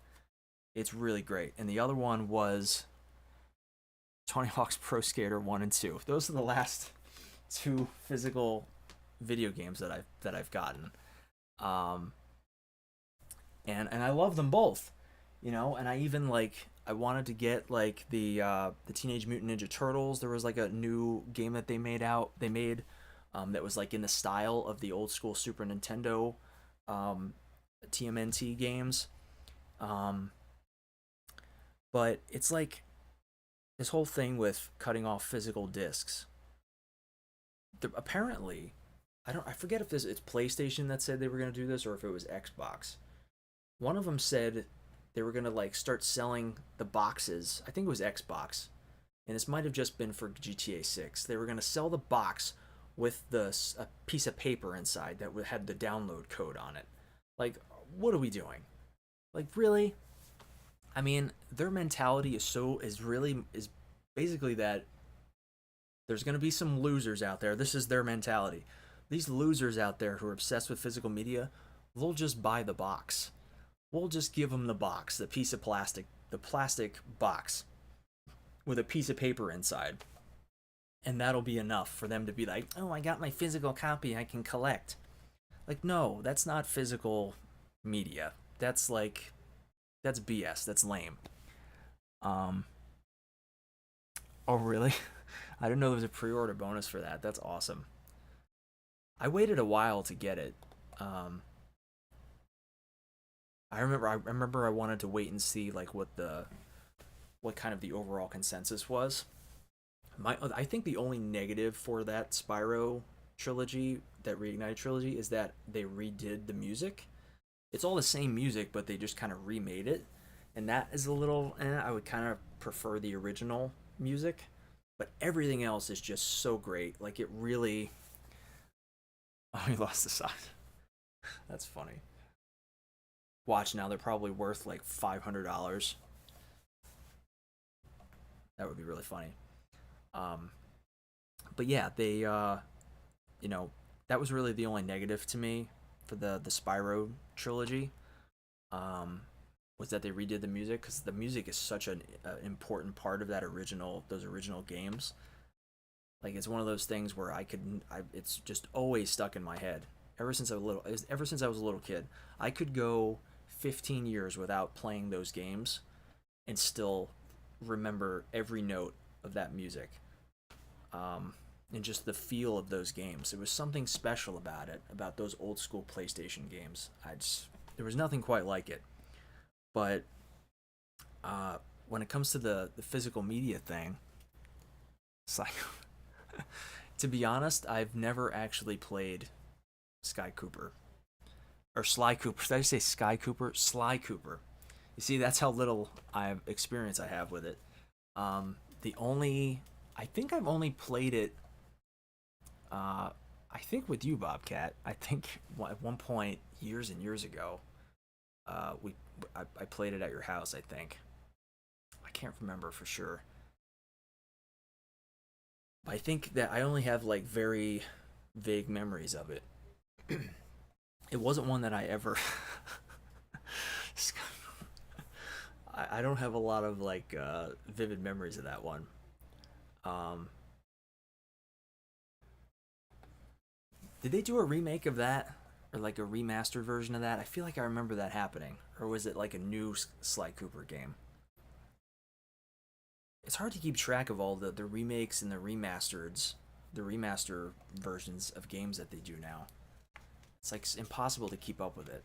S1: It's really great. And the other one was Tony Hawk's Pro Skater 1 and 2. Those are the last two physical video games that I've gotten. And I love them both. And I even I wanted to get like the Teenage Mutant Ninja Turtles. There was like a new game that they made that was like in the style of the old school Super Nintendo TMNT games. But it's like this whole thing with cutting off physical discs. Apparently, I forget if it's PlayStation that said they were going to do this or if it was Xbox. One of them said they were going to start selling the boxes. I think it was Xbox. And this might have just been for GTA 6. They were going to sell the box with a piece of paper inside that had the download code on it. Like, what are we doing? Like, really? I mean, their mentality is basically that there's going to be some losers out there. This is their mentality. These losers out there who are obsessed with physical media, they'll just buy the box. We'll just give them the box, the plastic box with a piece of paper inside. And that'll be enough for them to be like, oh, I got my physical copy I can collect. Like, no, that's not physical media. That's BS. That's lame. Oh, really? I didn't know there was a pre-order bonus for that. That's awesome. I waited a while to get it. I remember I wanted to wait and see what kind of the overall consensus was. I think the only negative for that Spyro trilogy, that Reignited trilogy, is that they redid the music. It's all the same music, but they just kind of remade it, and that is a little. I would kind of prefer the original music, but everything else is just so great. Like it really. Oh, he lost the sign. That's funny. Watch now; they're probably worth like $500. That would be really funny. Um, but yeah, they that was really the only negative to me for the Spyro trilogy. Was that they redid the music, because the music is such an important part of those original games. Like it's one of those things where it's just always stuck in my head ever since I was a little kid. I could go 15 years without playing those games and still remember every note of that music. And just the feel of those games. There was something special about it, about those old school PlayStation games. There was nothing quite like it. But when it comes to the physical media thing, it's like, to be honest, I've never actually played Sky Cooper. Or Sly Cooper. Did I say Sky Cooper? Sly Cooper. You see, that's how little experience I have with it. I think I've only played it, I think with you, Bobcat. I think at one point, years and years ago, I played it at your house, I think. I can't remember for sure. But I think that I only have like very vague memories of it. It wasn't one that I ever I don't have a lot of like vivid memories of that one. Um, did they do a remake of that or like a remastered version of that? I feel like I remember that happening, or was it like a new Sly Cooper game? It's hard to keep track of all the remakes and the remaster versions of games that they do now. It's like impossible to keep up with it.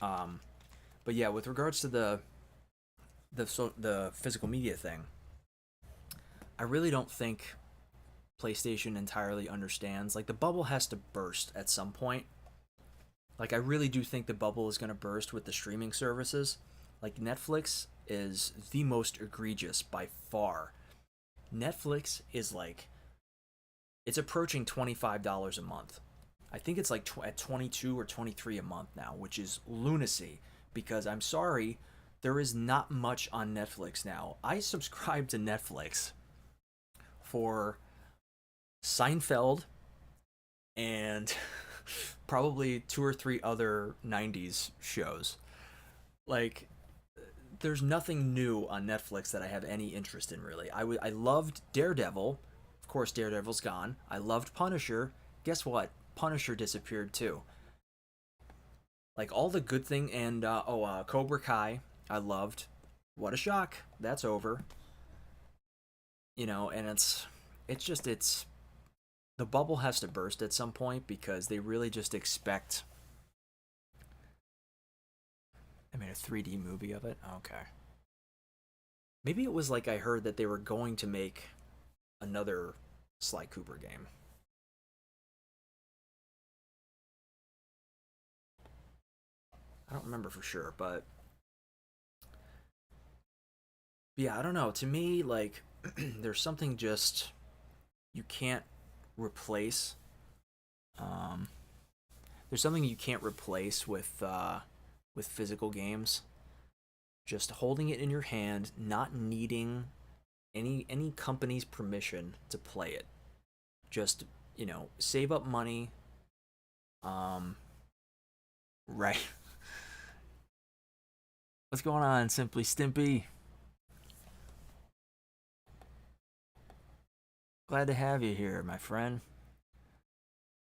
S1: Um, but yeah, with regards to the physical media thing, I really don't think PlayStation entirely understands. Like the bubble has to burst at some point. Like I really do think the bubble is going to burst with the streaming services. Like Netflix is the most egregious by far. Netflix is like it's approaching $25 a month. I think it's like at 22 or 23 a month now, which is lunacy because I'm sorry, there is not much on Netflix now. I subscribe to Netflix for Seinfeld and probably two or three other 90s shows. Like there's nothing new on Netflix that I have any interest in really. I loved Daredevil. Of course Daredevil's gone. I loved Punisher. Guess what? Punisher disappeared too. Like all the good thing and Cobra Kai I loved. What a shock. That's over. And it's the bubble has to burst at some point because they really just expect I made a 3D movie of it. Okay. Maybe it was like I heard that they were going to make another Sly Cooper game. I don't remember for sure, but yeah, I don't know. To me, like, there's something just you can't replace. Um, there's something you can't replace with physical games. Just holding it in your hand, not needing any company's permission to play it. Just save up money. Um, right. What's going on, Simply Stimpy? Glad to have you here, my friend.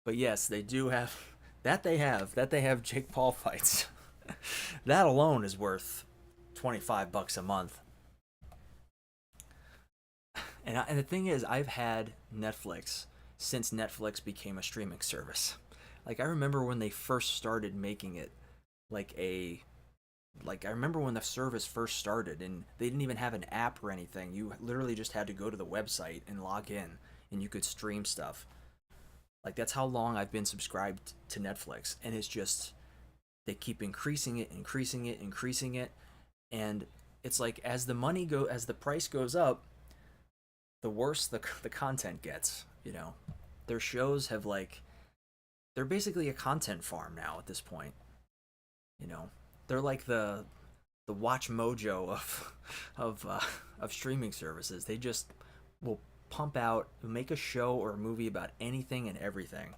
S1: But yes, they do have that they have Jake Paul fights. That alone is worth $25 a month. And the thing is, I've had Netflix since Netflix became a streaming service. Like I remember when they first started making it like a like I remember when the service first started and they didn't even have an app or anything. You literally just had to go to the website and log in and you could stream stuff. Like that's how long I've been subscribed to Netflix and it's just they keep increasing it, increasing it, increasing it and it's like as the price goes up, the worse the content gets. Their shows have like they're basically a content farm now at this point. You know, they're like the Watch Mojo of streaming services. They just will pump out, make a show or a movie about anything and everything,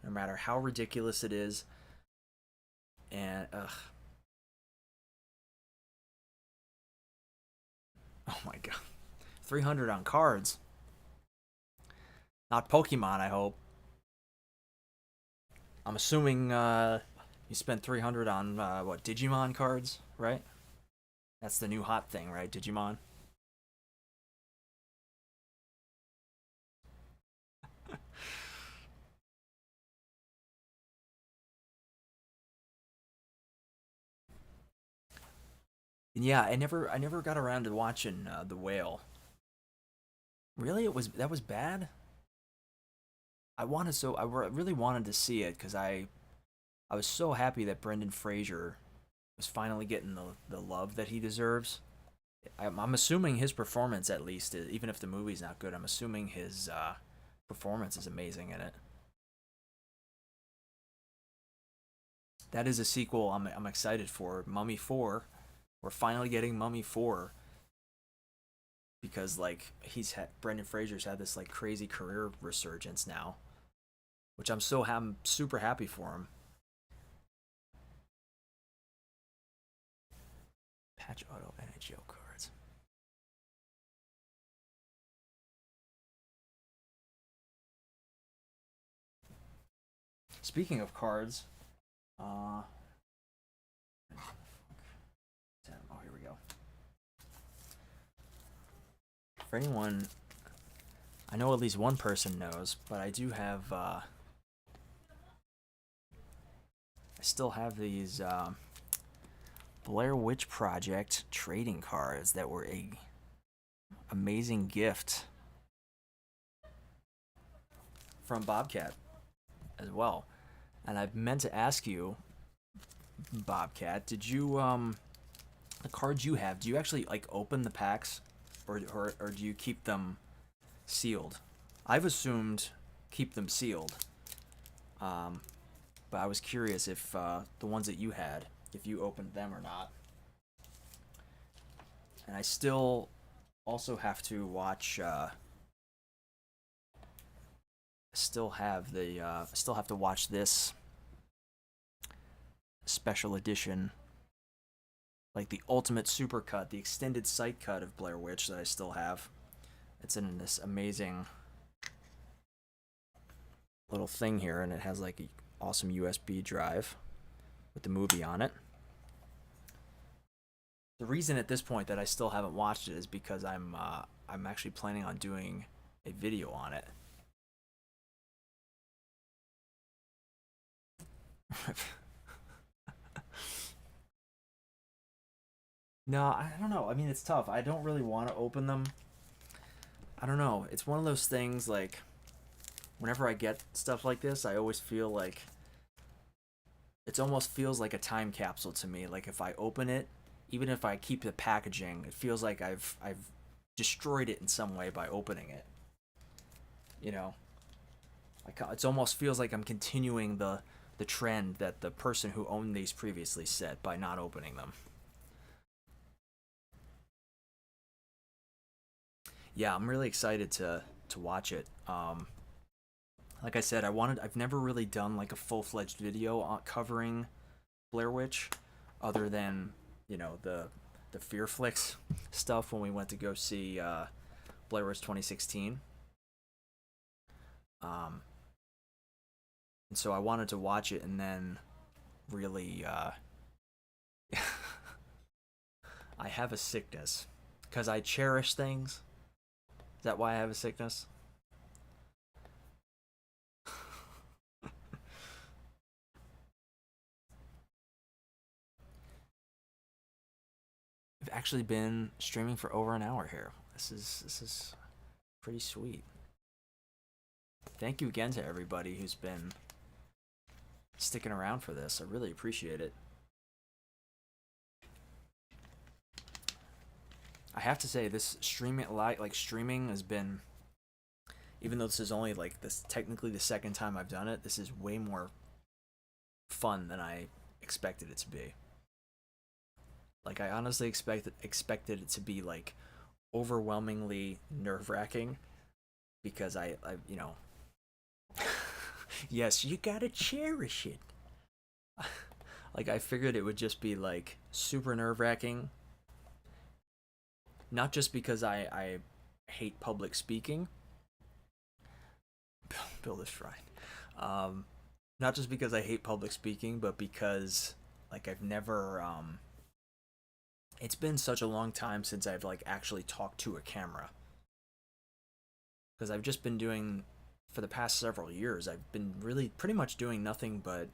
S1: no matter how ridiculous it is. And oh my god, 300 on cards, not Pokemon. I hope. I'm assuming you spent 300 on what Digimon cards, right? That's the new hot thing, right? Digimon. And yeah, I never got around to watching the whale. Really, that was bad. Really wanted to see it because I was so happy that Brendan Fraser was finally getting the love that he deserves. I'm assuming his performance, at least, even if the movie's not good, I'm assuming his performance is amazing in it. That is a sequel I'm excited for. Mummy 4. We're finally getting Mummy 4 because like Brendan Fraser's had this like crazy career resurgence now, which I'm super happy for him. Patch Auto NHL cards. Speaking of cards, oh, here we go. For anyone, I know at least one person knows, but I do have, I still have these Blair Witch Project trading cards that were a amazing gift from Bobcat as well. And I meant to ask you, Bobcat, did you the cards you have, do you actually like open the packs, or do you keep them sealed? I've assumed keep them sealed, but I was curious if the ones that you had, if you opened them or not. And I still also have to watch. Still have to watch this special edition, like the ultimate super cut, the extended sight cut of Blair Witch that I still have. It's in this amazing little thing here, and it has like an awesome USB drive with the movie on it. The reason at this point that I still haven't watched it is because I'm actually planning on doing a video on it. No, I don't know. I mean, it's tough. I don't really want to open them. I don't know. It's one of those things, like, whenever I get stuff like this, I always feel like it almost feels like a time capsule to me. Like, if I open it, even if I keep the packaging, it feels like I've destroyed it in some way by opening it. You know, it almost feels like I'm continuing the trend that the person who owned these previously set by not opening them. Yeah, I'm really excited to watch it. Like I said, I've never really done like a full-fledged video on covering Blair Witch, other than, you know, the Fear Flicks stuff when we went to go see Blair Witch 2016. And so I wanted to watch it and then really I have a sickness because I cherish things. Is that why I have a sickness? I've actually been streaming for over an hour here. This is pretty sweet. Thank you again to everybody who's been sticking around for this. I really appreciate it. I have to say, this streaming has been, even though this is only like this technically the second time I've done it, this is way more fun than I expected it to be. Like, I honestly expected it to be like overwhelmingly nerve-wracking, because I you know, yes, you gotta cherish it. Like, I figured it would just be like super nerve-wracking, not just because I hate public speaking. Build a shrine. Not just because I hate public speaking, but because like I've never it's been such a long time since I've like actually talked to a camera. Because I've just been doing, for the past several years, I've been really pretty much doing nothing but,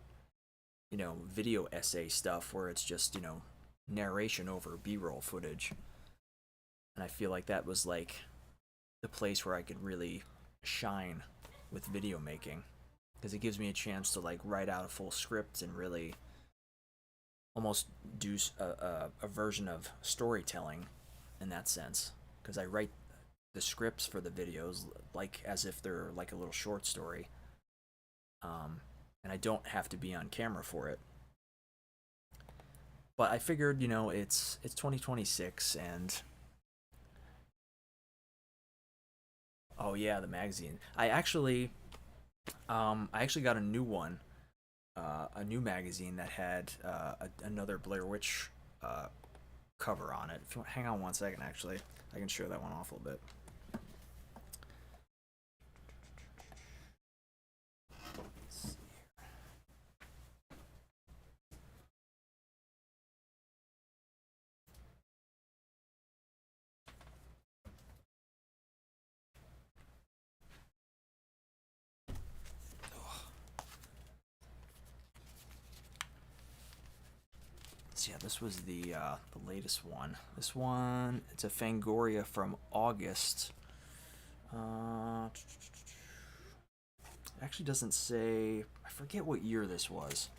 S1: you know, video essay stuff where it's just, you know, narration over B-roll footage. And I feel like that was like the place where I could really shine with video making, because it gives me a chance to like write out a full script and really almost do a version of storytelling in that sense, because I write the scripts for the videos like as if they're like a little short story, and I don't have to be on camera for it. But I figured, you know, it's 2026, and oh yeah, the magazine. I actually got a new one, a new magazine that had another Blair Witch cover on it. If you want, hang on one second, actually. I can show that one off a little bit. So yeah, this was the latest one. This one, it's a Fangoria from August. Actually doesn't say. I forget what year this was.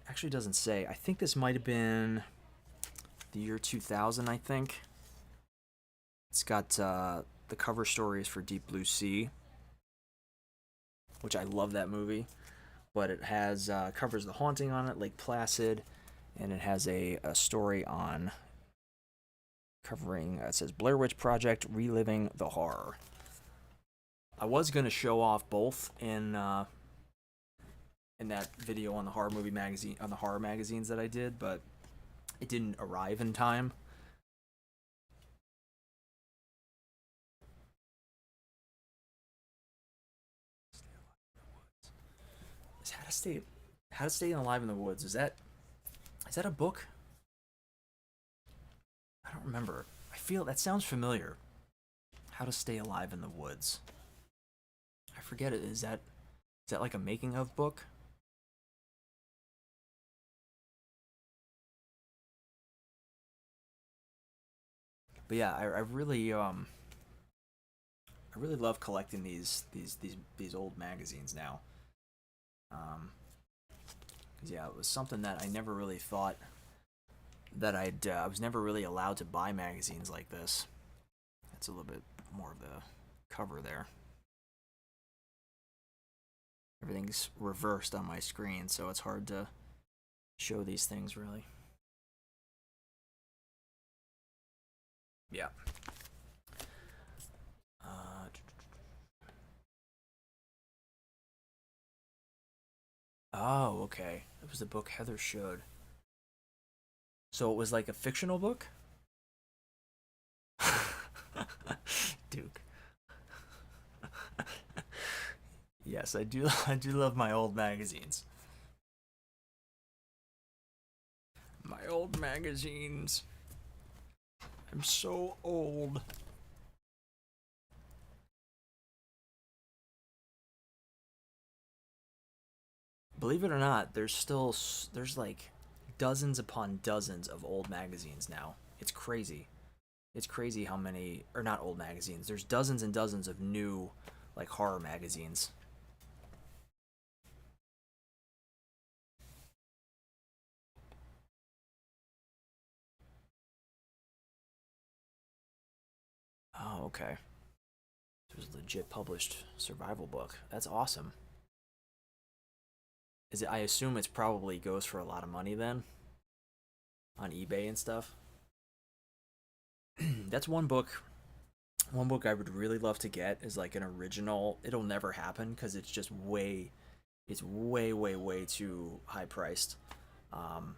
S1: Actually doesn't say. I think this might have been the year 2000. I think it's got the cover stories for Deep Blue Sea, which I love that movie. But it has covers The Haunting on it, Lake Placid, and it has a story on covering. It says Blair Witch Project, reliving the horror. I was gonna show off both in that video on the horror movie magazine, on the horror magazines that I did, but it didn't arrive in time. Is How to Stay Alive in the Woods. Is that a book? I don't remember. I feel that sounds familiar. How to Stay Alive in the Woods. I forget it. Is that like a making of book? But yeah, I really love collecting these old magazines now. Um, 'Cause yeah, it was something that I never really thought that I was never really allowed to buy magazines like this. That's a little bit more of the cover there. Everything's reversed on my screen, so it's hard to show these things really. Yeah. Uh, oh, okay. That was the book Heather showed. So it was like a fictional book? Duke. Yes, I do. I do love my old magazines. My old magazines. I'm so old. Believe it or not, there's like dozens upon dozens of old magazines now. It's crazy. It's crazy how many, or not old magazines. There's dozens and dozens of new like horror magazines. Oh, okay. It was a legit published survival book. That's awesome. Is it? I assume it's probably goes for a lot of money then on eBay and stuff. That's one book. One book I would really love to get is like an original. It'll never happen because it's just way, it's way too high priced. Um,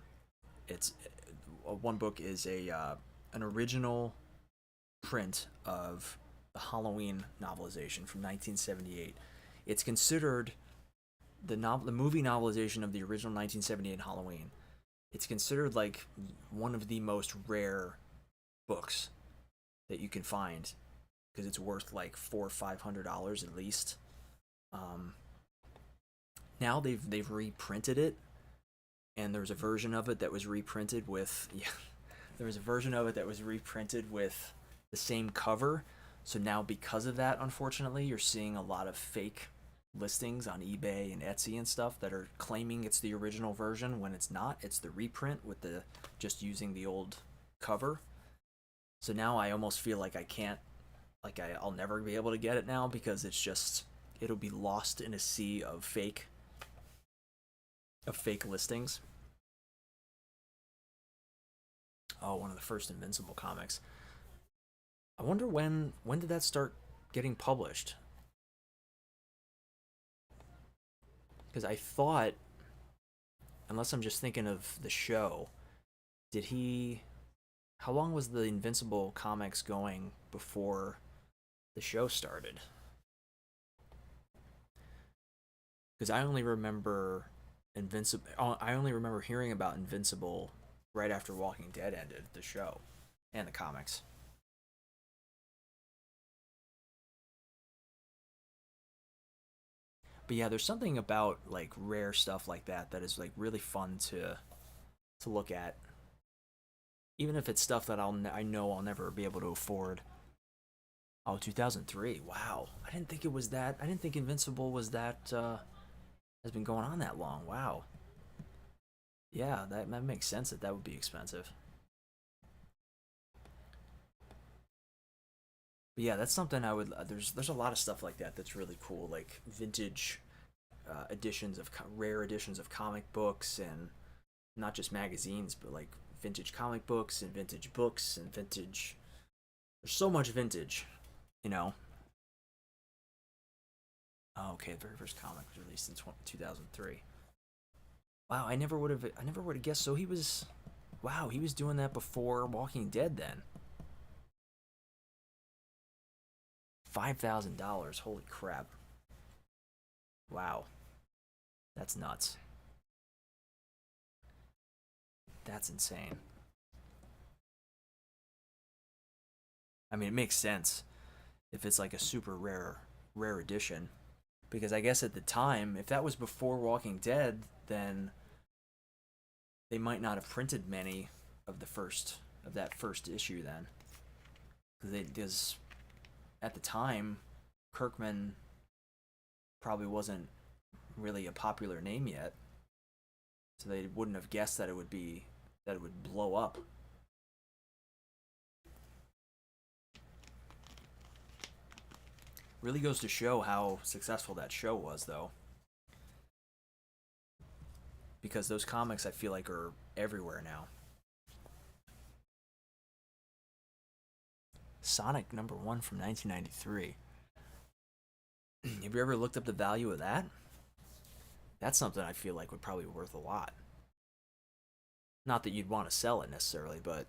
S1: it's one book is a an original print of the Halloween novelization from 1978. It's considered the movie novelization of the original 1978 Halloween. It's considered like one of the most rare books that you can find because it's worth like $400 or $500 at least. Um, Now they've reprinted it, and there's a version of it that was reprinted with yeah, there was a version of it that was reprinted with the same cover. So now because of that, unfortunately, you're seeing a lot of fake listings on eBay and Etsy and stuff that are claiming it's the original version when it's not. It's the reprint with the just using the old cover. So now I almost feel like I can't like I'll never be able to get it now because it's just it'll be lost in a sea of fake listings. Oh, one of the first Invincible comics. I wonder when did that start getting published? Because I thought, unless I'm just thinking of the show, did he? How long was the Invincible comics going before the show started? Because I only remember Invincible. I only remember hearing about Invincible right after Walking Dead ended, the show and the comics. But yeah, there's something about like rare stuff like that that is like really fun to look at, even if it's stuff that I know I'll never be able to afford. Oh, 2003. Wow, I didn't think it was that. I didn't think Invincible was that. Has been going on that long. Wow. Yeah, that makes sense that that would be expensive. But yeah, that's something I would. There's a lot of stuff like that that's really cool, like vintage editions of rare editions of comic books, and not just magazines, but like vintage comic books and vintage books and vintage. There's so much vintage, you know. Oh, okay, the very first comic was released in 2003. Wow, I never would have guessed. So he was, wow, he was doing that before Walking Dead. Then $5,000. Holy crap! Wow, that's nuts. That's insane. I mean, it makes sense if it's like a super rare edition, because I guess at the time, if that was before Walking Dead, then they might not have printed many of the first of that first issue then, because at the time, Kirkman probably wasn't really a popular name yet, so they wouldn't have guessed that it would blow up. Really goes to show how successful that show was, though, because those comics I feel like are everywhere now. Sonic #1 from 1993. Have you ever looked up the value of that? That's something I feel like would probably be worth a lot. Not that you'd want to sell it necessarily, but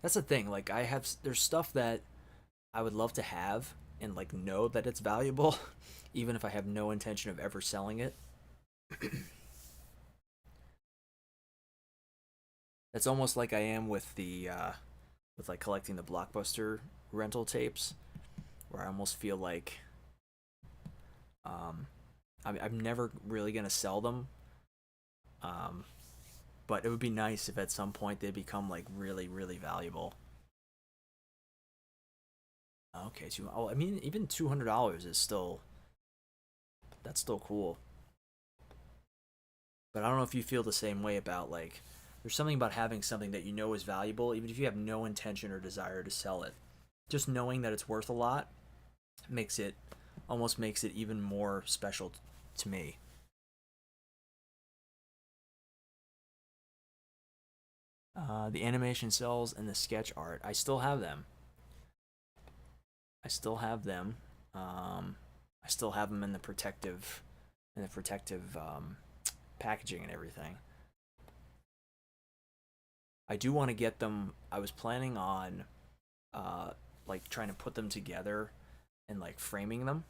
S1: that's the thing. Like there's stuff that I would love to have and like know that it's valuable, even if I have no intention of ever selling it. It's almost like I am with the with like collecting the Blockbuster rental tapes, where I almost feel like um, I'm never really gonna sell them. Um, but it would be nice if at some point they become like really valuable. Okay, so oh, I mean, even $200 is still that's still cool. But I don't know if you feel the same way about like there's something about having something that you know is valuable, even if you have no intention or desire to sell it. Just knowing that it's worth a lot makes it almost makes it even more special to me. The animation cells and the sketch art, I still have them. I still have them. I still have them in the protective packaging and everything. I do want to get them. I was planning on like trying to put them together and like framing them.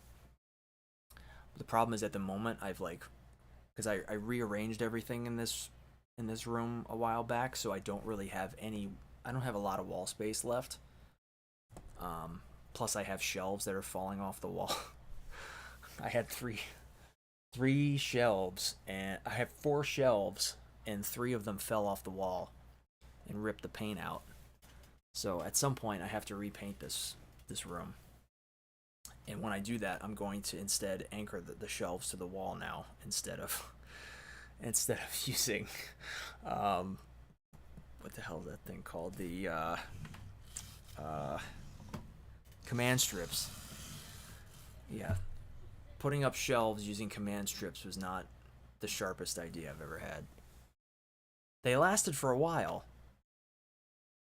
S1: But the problem is at the moment I've like because I rearranged everything in this room a while back, so I don't really have any. I don't have a lot of wall space left. Plus, I have shelves that are falling off the wall. I had three shelves, and I have four shelves, and three of them fell off the wall and ripped the paint out. So at some point, I have to repaint this room. And when I do that, I'm going to instead anchor the shelves to the wall now instead of using um, what the hell is that thing called? The uh, command strips. Yeah, putting up shelves using command strips was not the sharpest idea I've ever had. They lasted for a while,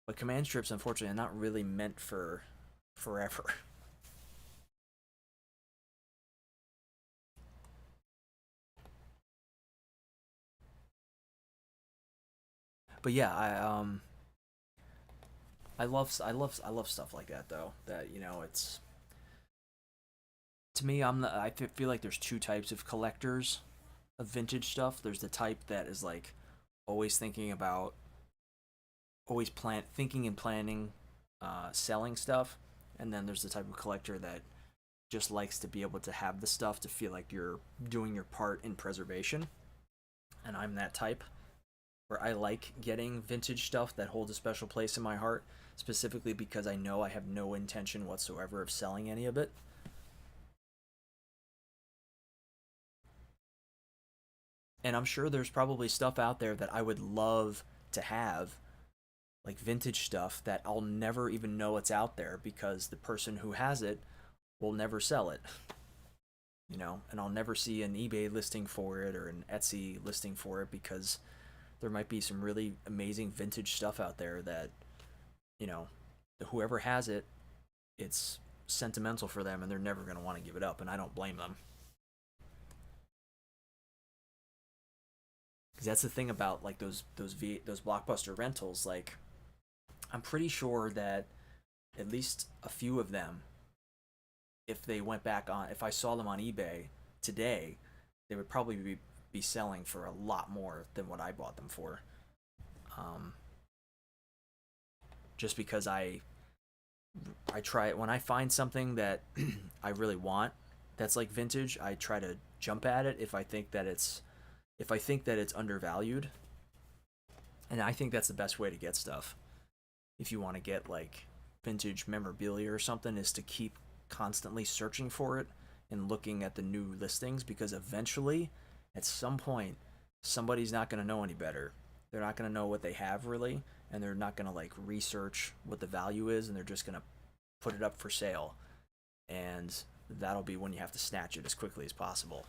S1: but command strips, unfortunately, are not really meant for forever. But yeah, I love stuff like that though. That it's to me, I feel like there's two types of collectors of vintage stuff. There's the type that is like always thinking about, always thinking and planning, selling stuff, and then there's the type of collector that just likes to be able to have the stuff to feel like you're doing your part in preservation. And I'm that type where I like getting vintage stuff that holds a special place in my heart, specifically because I know I have no intention whatsoever of selling any of it. And I'm sure there's probably stuff out there that I would love to have, like vintage stuff that I'll never even know it's out there because the person who has it will never sell it, and I'll never see an eBay listing for it or an Etsy listing for it because there might be some really amazing vintage stuff out there that, you know, whoever has it, it's sentimental for them and they're never going to want to give it up, and I don't blame them. Because that's the thing about like those Blockbuster rentals. Like, I'm pretty sure that at least a few of them, if they went back on, if I saw them on eBay today, they would probably be selling for a lot more than what I bought them for. Um, just because I try it when I find something that I really want that's like vintage, I try to jump at it if I think that it's undervalued. And I think that's the best way to get stuff. If you want to get like vintage memorabilia or something, is to keep constantly searching for it and looking at the new listings, because eventually at some point somebody's not going to know any better. They're not going to know what they have really, and they're not going to like research what the value is, and they're just going to put it up for sale. And that'll be when you have to snatch it as quickly as possible.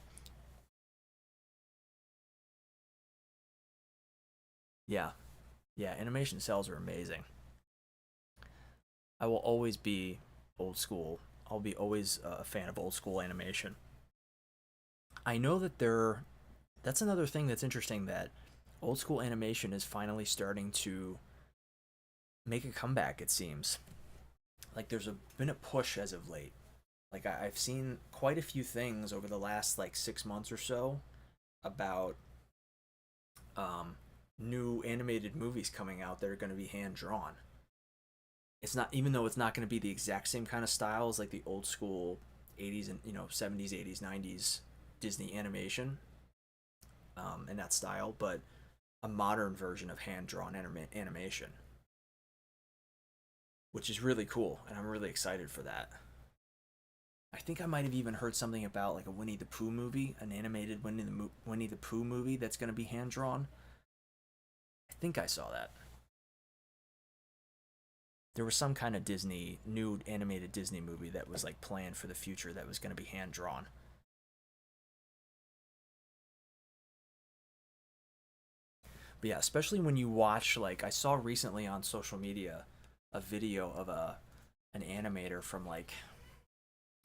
S1: Yeah. Yeah, animation cells are amazing. I will always be old school. I'll be always a fan of old school animation. I know that that's another thing that's interesting, that old school animation is finally starting to make a comeback, it seems. Like been a push as of late. Like I've seen quite a few things over the last like 6 months or so about um, new animated movies coming out that are going to be hand drawn. It's not, even though it's not going to be the exact same kind of style as like the old school 80s and 70s, 80s, 90s Disney animation, in that style, but a modern version of hand drawn animation, which is really cool, and I'm really excited for that. I think I might have even heard something about like a Winnie the Pooh movie, an animated Winnie the Pooh movie that's going to be hand drawn. I think I saw that. There was some kind of Disney new animated Disney movie that was like planned for the future that was going to be hand drawn. But yeah, especially when you watch, like I saw recently on social media a video of a an animator from like,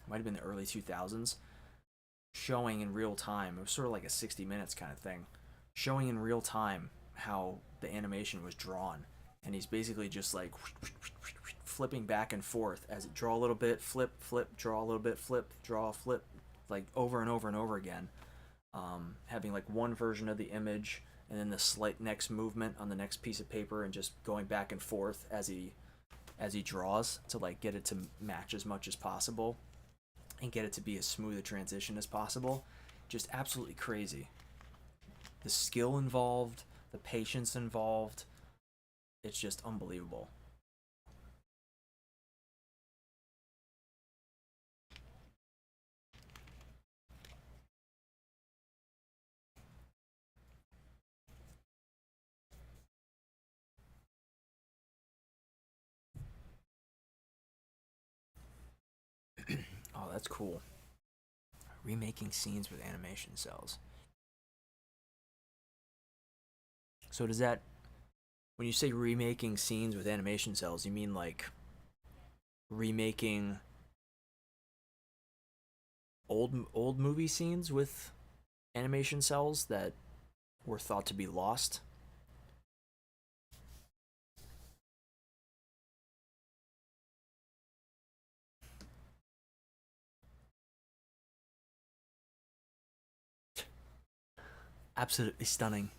S1: might have been the early 2000s, showing in real time. It was sort of like a 60 minutes kind of thing, showing in real time how the animation was drawn. And he's basically just like flipping back and forth as it draw a little bit, flip, flip, draw a little bit, flip, draw, flip, like over and over and over again. Having like one version of the image and then the slight next movement on the next piece of paper, and just going back and forth as he draws to like get it to match as much as possible and get it to be as smooth a transition as possible. Just absolutely crazy. The skill involved, the patience involved, it's just unbelievable. Oh, that's cool. Remaking scenes with animation cells. So does that, when you say remaking scenes with animation cells, you mean like remaking old movie scenes with animation cells that were thought to be lost? Absolutely stunning.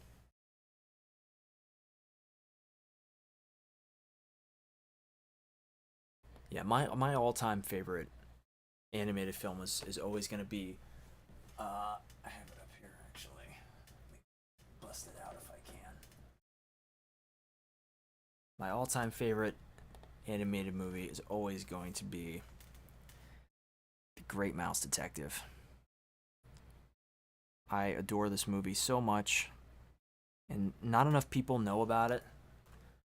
S1: Yeah, my all time favorite animated film is always gonna be. I have it up here actually. Let me bust it out if I can. My all time favorite animated movie is always going to be The Great Mouse Detective. I adore this movie so much, and not enough people know about it.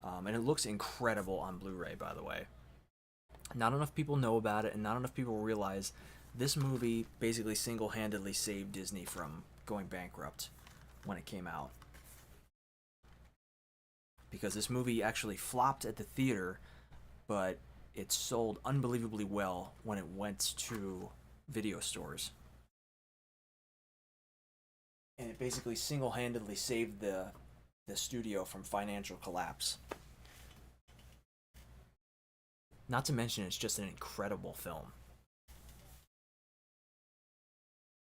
S1: And it looks incredible on Blu-ray, by the way. Not enough people know about it, and not enough people realize this movie basically single-handedly saved Disney from going bankrupt when it came out. Because this movie actually flopped at the theater, but it sold unbelievably well when it went to video stores. And it basically single-handedly saved the studio from financial collapse. Not to mention, it's just an incredible film.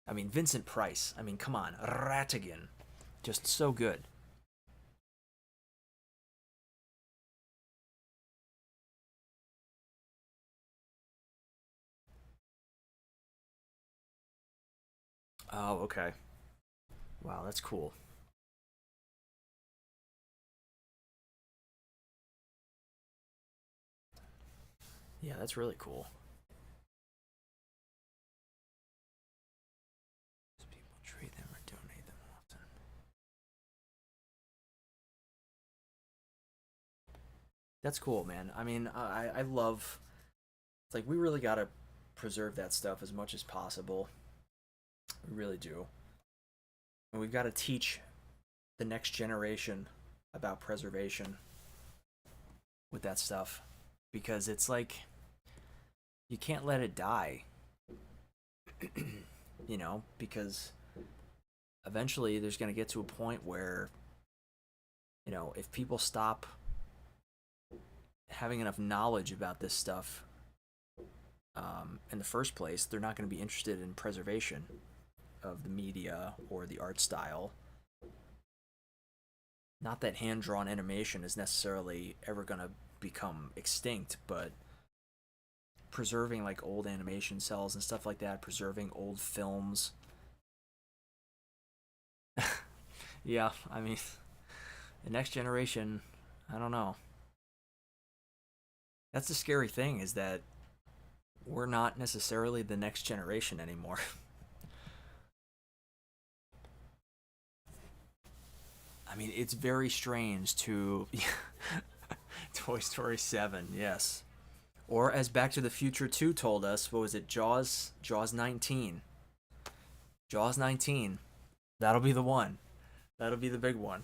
S1: I mean, Vincent Price. I mean, come on, Rattigan, just so good. Oh, okay. Wow, that's cool. Yeah, that's really cool. People trade them or donate them often. That's cool, man. I mean, I love. It's like we really gotta preserve that stuff as much as possible. We really do, and we've got to teach the next generation about preservation with that stuff because it's like you can't let it die, because eventually there's going to get to a point where, if people stop having enough knowledge about this stuff in the first place, they're not going to be interested in preservation of the media or the art style. Not that hand drawn animation is necessarily ever going to become extinct, but preserving like old animation cells and stuff like that, preserving old films. Yeah, I mean, the next generation, I don't know. That's the scary thing is that we're not necessarily the next generation anymore. I mean, it's very strange to Toy Story 7, yes. Or as Back to the Future 2 told us, what was it? Jaws 19. Jaws 19. That'll be the one. That'll be the big one.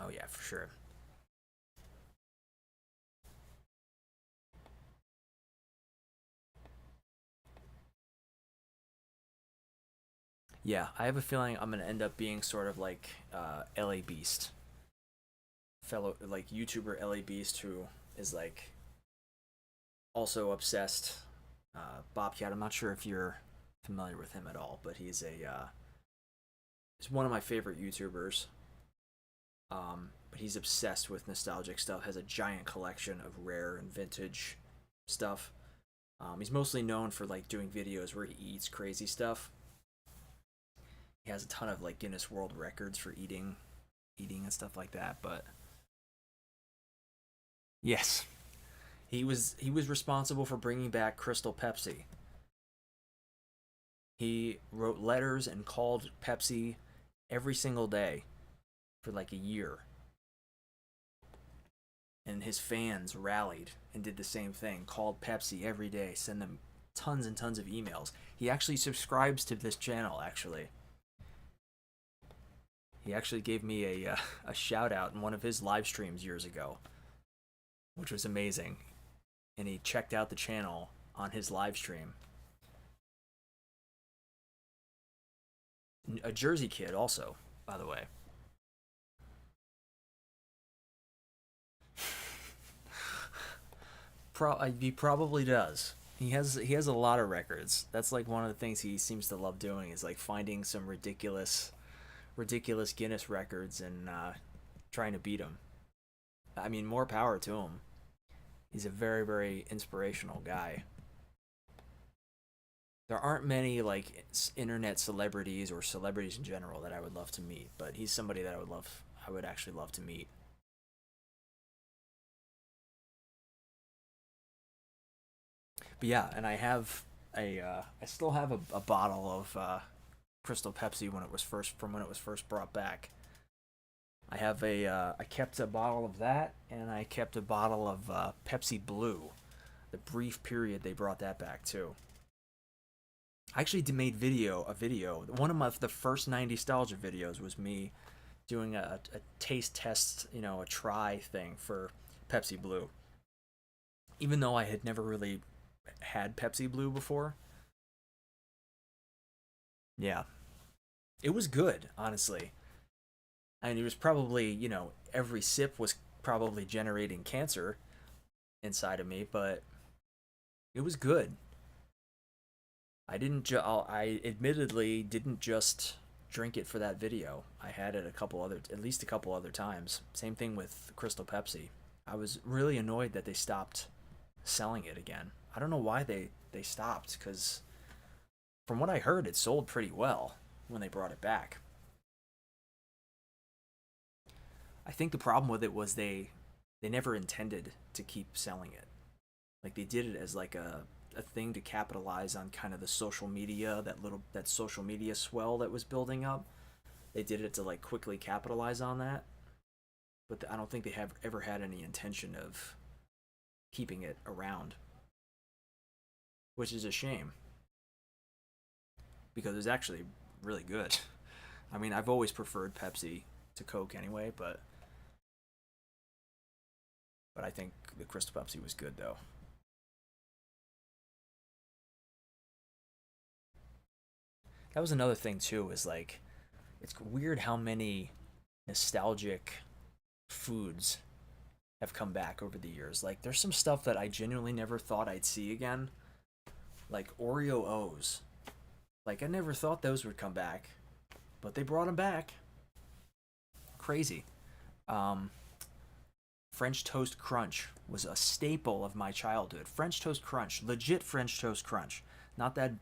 S1: Oh yeah, for sure. Yeah, I have a feeling I'm gonna end up being sort of like LA Beast, fellow like YouTuber LA Beast, who is like also obsessed. Bobcat. I'm not sure if you're familiar with him at all, but he's one of my favorite YouTubers. But he's obsessed with nostalgic stuff. Has a giant collection of rare and vintage stuff. He's mostly known for like doing videos where he eats crazy stuff. He has a ton of like Guinness World Records for eating and stuff like that. But yes, he was responsible for bringing back Crystal Pepsi. He wrote letters and called Pepsi every single day for like a year, and his fans rallied and did the same thing. Called Pepsi every day, send them tons and tons of emails. He actually subscribes to this channel. He actually gave me a shout out in one of his live streams years ago, which was amazing. And he checked out the channel on his live stream. A Jersey kid, also, by the way. He probably does. he has a lot of records. That's like one of the things he seems to love doing is like finding some ridiculous Guinness records and trying to beat them. I mean, more power to him. He's a very inspirational guy. There aren't many like internet celebrities or celebrities in general that I would love to meet, but he's somebody that I would actually love to meet. But yeah, and I still have a bottle of Crystal Pepsi when it was first brought back. I kept a bottle of that, and I kept a bottle of Pepsi Blue. The brief period they brought that back too. I actually made a video. One of the first 90 nostalgia videos was me doing a taste test, a try thing for Pepsi Blue. Even though I had never really had Pepsi Blue before. Yeah, it was good, honestly. I mean, it was probably, every sip was probably generating cancer inside of me, but it was good. I admittedly didn't just drink it for that video. I had it at least a couple other times. Same thing with Crystal Pepsi. I was really annoyed that they stopped selling it again. I don't know why they stopped, because from what I heard, it sold pretty well when they brought it back. I think the problem with it was they never intended to keep selling it. Like they did it as like a thing to capitalize on kind of the social media, that social media swell that was building up. They did it to like quickly capitalize on that, but I don't think they have ever had any intention of keeping it around, which is a shame because it was actually really good. I mean, I've always preferred Pepsi to Coke anyway, but I think the Crystal Pepsi was good though. That was another thing too. Is like it's weird how many nostalgic foods have come back over the years. Like there's some stuff that I genuinely never thought I'd see again, like Oreo O's. Like I never thought those would come back, but they brought them back. Crazy. Um, French Toast Crunch was a staple of my childhood. French Toast Crunch, legit French Toast Crunch, not that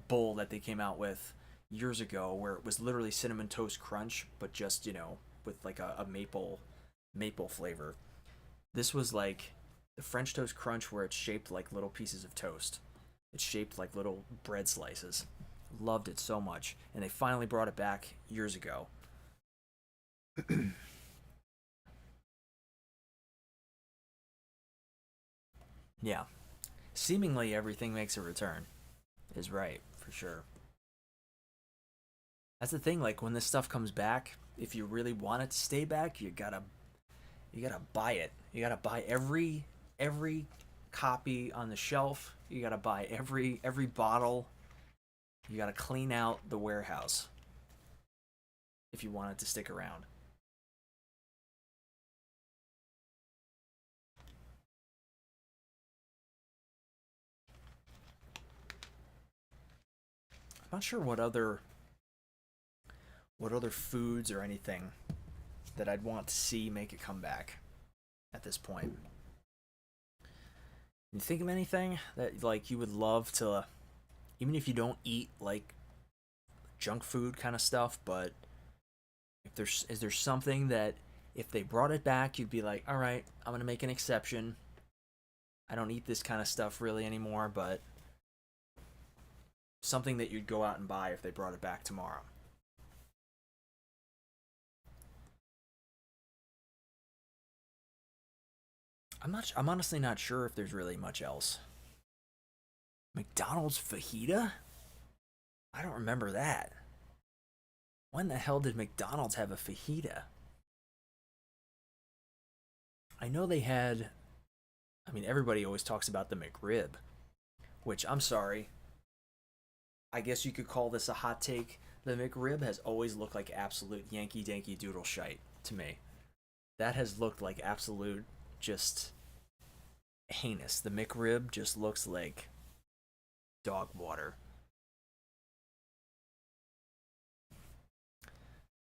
S1: bowl that they came out with years ago where it was literally cinnamon toast crunch, but just with like a maple flavor. This was like the French Toast Crunch where it's shaped like little pieces of toast. It's shaped like little bread slices. Loved it so much, and they finally brought it back years ago. Yeah, seemingly everything makes a return. Is right for sure. That's the thing. Like when this stuff comes back, if you really want it to stay back, you gotta buy it. You gotta buy every copy on the shelf. You gotta buy every bottle. You gotta clean out the warehouse if you want it to stick around. I'm not sure what other foods or anything that I'd want to see make a comeback at this point. You think of anything that like you would love to, even if you don't eat like junk food kind of stuff, but if there's is there something that if they brought it back, you'd be like, all right, I'm gonna make an exception. I don't eat this kind of stuff really anymore, but something that you'd go out and buy if they brought it back tomorrow. I'm honestly not sure if there's really much else. McDonald's fajita? I don't remember that. When the hell did McDonald's have a fajita? I know they had. I mean, everybody always talks about the McRib, which I'm sorry. I guess you could call this a hot take. The McRib has always looked like absolute Yankee Danky Doodle shite to me. That has looked like absolute just heinous. The McRib just looks like dog water.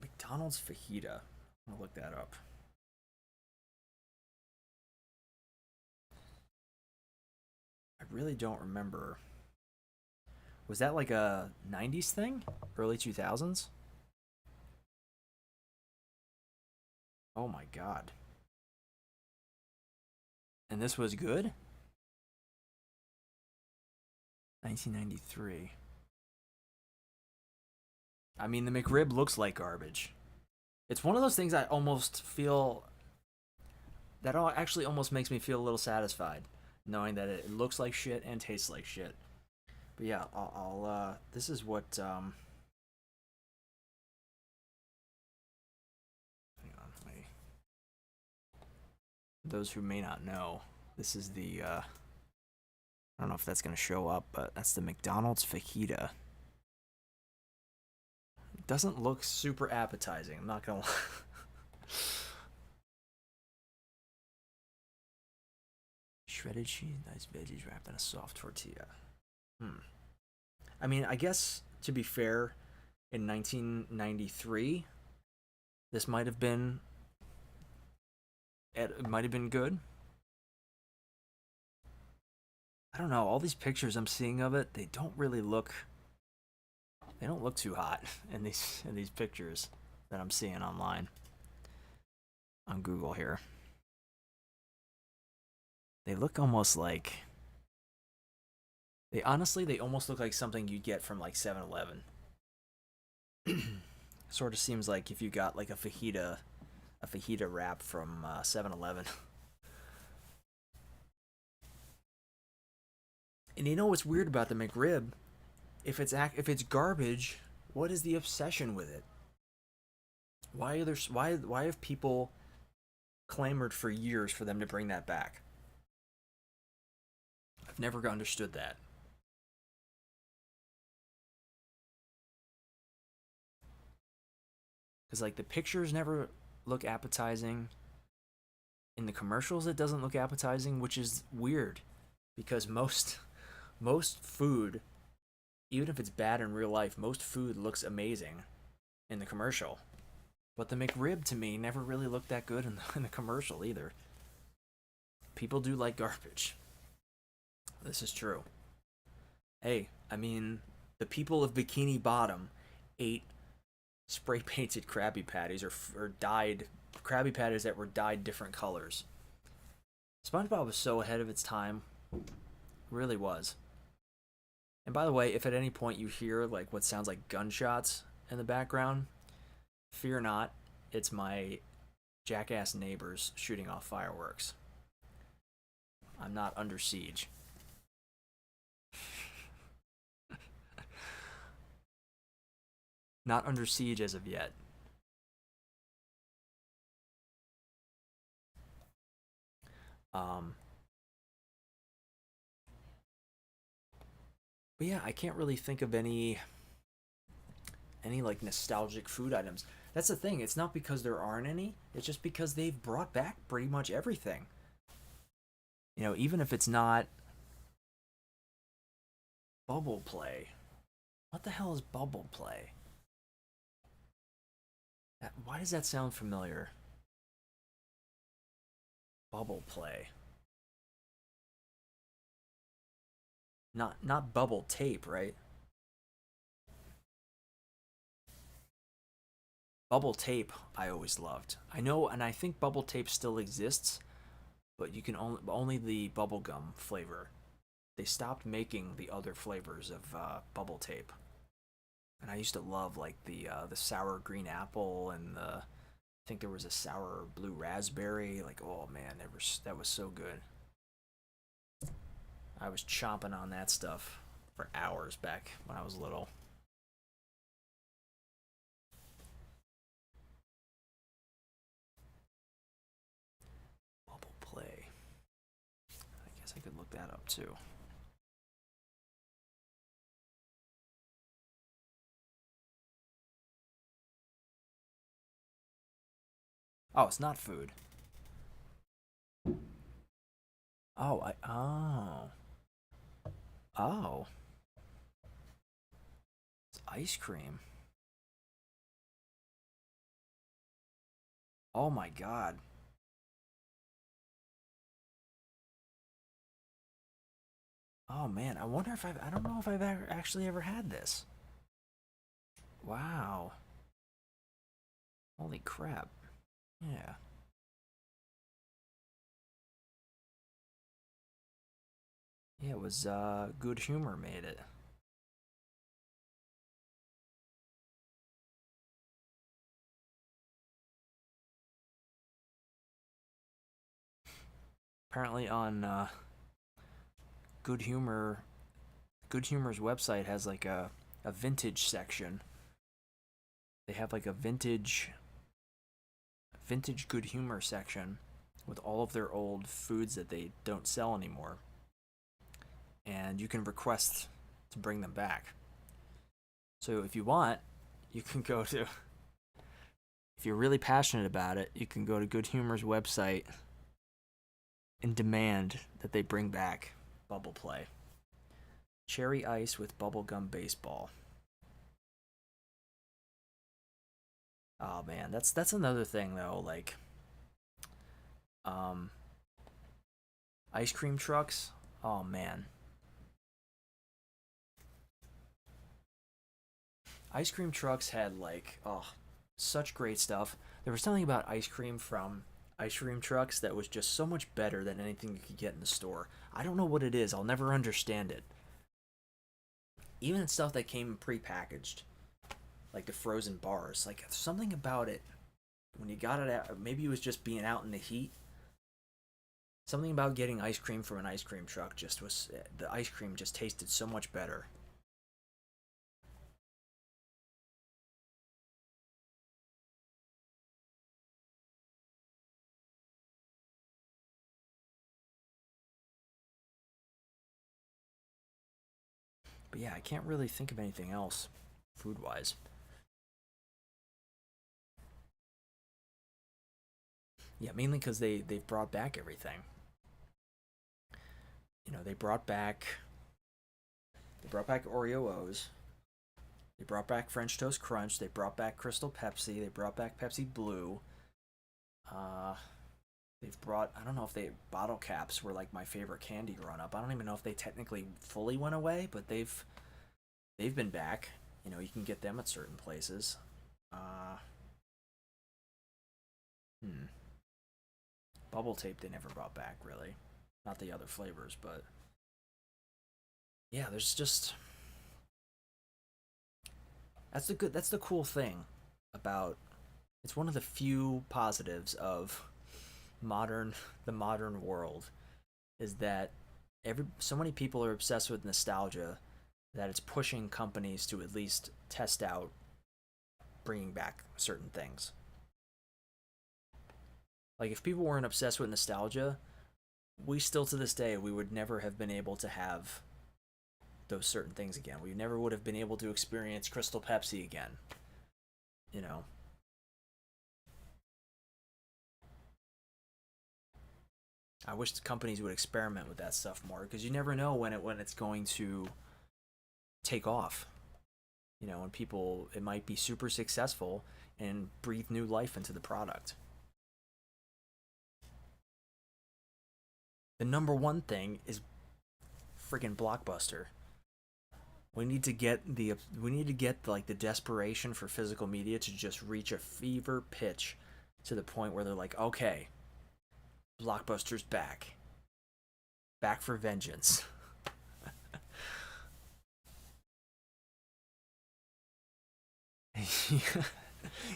S1: McDonald's fajita. I'm gonna look that up. I really don't remember. Was that like a 90s thing? Early 2000s? Oh my god. And this was good? 1993. I mean, the McRib looks like garbage. It's one of those things I almost feel that actually almost makes me feel a little satisfied, knowing that it looks like shit and tastes like shit. But yeah, this is what, hang on, those who may not know, this is the, I don't know if that's going to show up, but that's the McDonald's fajita. It doesn't look super appetizing, I'm not going to lie. Shredded cheese, nice veggies wrapped in a soft tortilla. I mean, I guess to be fair, in 1993, this might have been good. I don't know. All these pictures I'm seeing of it, they don't look too hot in these pictures that I'm seeing online on Google here. They look almost like they almost look like something you'd get from like 7-Eleven. Sort of seems like if you got like a fajita wrap from 7-Eleven. And you know what's weird about the McRib? If it's garbage, what is the obsession with it? Why have people clamored for years for them to bring that back? I've never understood that. Because like the pictures never look appetizing. In the commercials, it doesn't look appetizing, which is weird, because most food, even if it's bad in real life, most food looks amazing in the commercial. But the McRib to me never really looked that good in the commercial either. People do like garbage. This is true. Hey, I mean, the people of Bikini Bottom ate spray painted Krabby Patties or dyed Krabby Patties that were dyed different colors. SpongeBob was so ahead of its time. Really was. And by the way, if at any point you hear like what sounds like gunshots in the background, fear not, it's my jackass neighbors shooting off fireworks. I'm not under siege. Not under siege as of yet. But yeah, I can't really think of any like nostalgic food items. That's the thing. It's not because there aren't any. It's just because they've brought back pretty much everything. You know, even if it's not Bubble Play. What the hell is Bubble Play? Why does that sound familiar? Bubble Play. Not bubble tape, right? Bubble tape I always loved. I know, and I think bubble tape still exists, but you can only the bubblegum flavor. They stopped making the other flavors of bubble tape. And I used to love like the sour green apple and I think there was a sour blue raspberry. Like, oh man, that was so good. I was chomping on that stuff for hours back when I was little. Bubble Play. I guess I could look that up too. Oh, it's not food. Oh. Ice cream. Oh my god. Oh man, I wonder if I don't know if I've actually ever had this. Wow. Holy crap. Yeah. Yeah, it was Good Humor made it. Apparently on Good Humor Good Humor's website has like a vintage section. They have like a vintage Good Humor section with all of their old foods that they don't sell anymore. And you can request to bring them back. So if you want, you can go to if you're really passionate about it, you can go to Good Humor's website and demand that they bring back Bubble Play. Cherry ice with bubblegum baseball. Oh man, that's another thing though, like um ice cream trucks. Oh man. Ice cream trucks had like such great stuff. There was something about ice cream from ice cream trucks that was just so much better than anything you could get in the store. I don't know what it is. I'll never understand it. Even stuff that came prepackaged, like the frozen bars, like something about it when you got it out, maybe it was just being out in the heat. Something about getting ice cream from an ice cream truck just was the ice cream just tasted so much better. But yeah, I can't really think of anything else food wise. Yeah, mainly because they've brought back everything. You know, they brought back Oreo O's. They brought back French Toast Crunch. They brought back Crystal Pepsi. They brought back Pepsi Blue. Uh, they've brought I don't know if they bottle caps were like my favorite candy growing up. I don't even know if they technically fully went away, but they've been back. You know, you can get them at certain places. Uh, hmm. Bubble tape they never brought back really. Not the other flavors, but yeah, there's just that's the cool thing about it's one of the few positives of modern the modern world is that every so many people are obsessed with nostalgia that it's pushing companies to at least test out bringing back certain things. Like if people weren't obsessed with nostalgia, we still to this day we would never have been able to have those certain things again. We never would have been able to experience Crystal Pepsi again. You know, I wish the companies would experiment with that stuff more because you never know when it's going to take off. You know, and people it might be super successful and breathe new life into the product. The number one thing is freaking Blockbuster. We need to get like the desperation for physical media to just reach a fever pitch to the point where they're like, okay, Blockbuster's back, back for vengeance.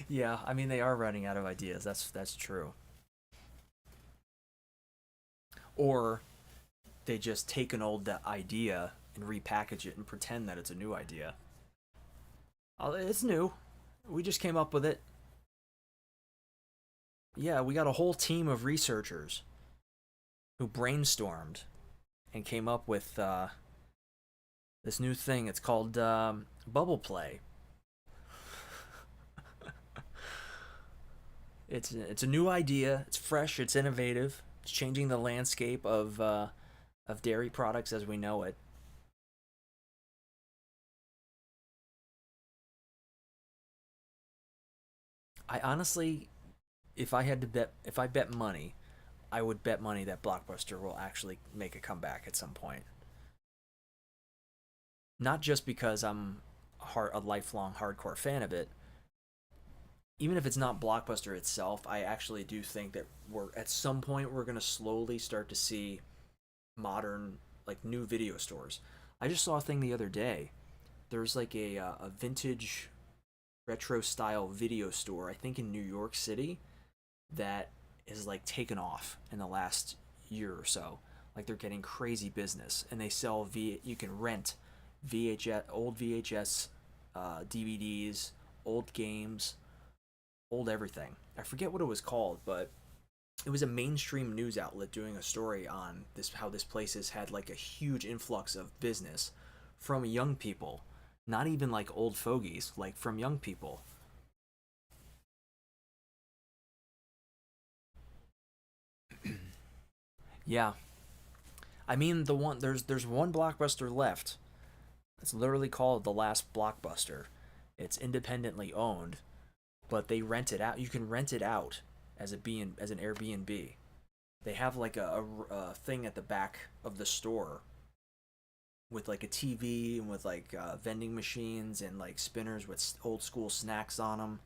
S1: Yeah, I mean they are running out of ideas. That's true. Or they just take an old idea and repackage it and pretend that it's a new idea. Oh, it's new. We just came up with it. Yeah, we got a whole team of researchers who brainstormed and came up with this new thing. It's called Bubble Play. It's a new idea. It's fresh. It's innovative. It's changing the landscape of dairy products as we know it. I honestly, if I bet money, I would bet money that Blockbuster will actually make a comeback at some point. Not just because I'm a lifelong hardcore fan of it. Even if it's not Blockbuster itself, I actually do think that we're at some point we're gonna slowly start to see modern, like, new video stores. I just saw a thing the other day. There's like a vintage retro style video store, I think in New York City, that is like taken off in the last year or so. Like they're getting crazy business, and they sell you can rent VHS, old VHS, DVDs, old games, old everything. I forget what it was called, but it was a mainstream news outlet doing a story on this, how this place has had like a huge influx of business from young people, not even like old fogies, like from young people. Yeah, I mean there's one Blockbuster left. It's literally called the last Blockbuster. It's independently owned, but they rent it out. You can rent it out as as an Airbnb. They have like a thing at the back of the store with like a TV and with like vending machines and like spinners with old school snacks on them,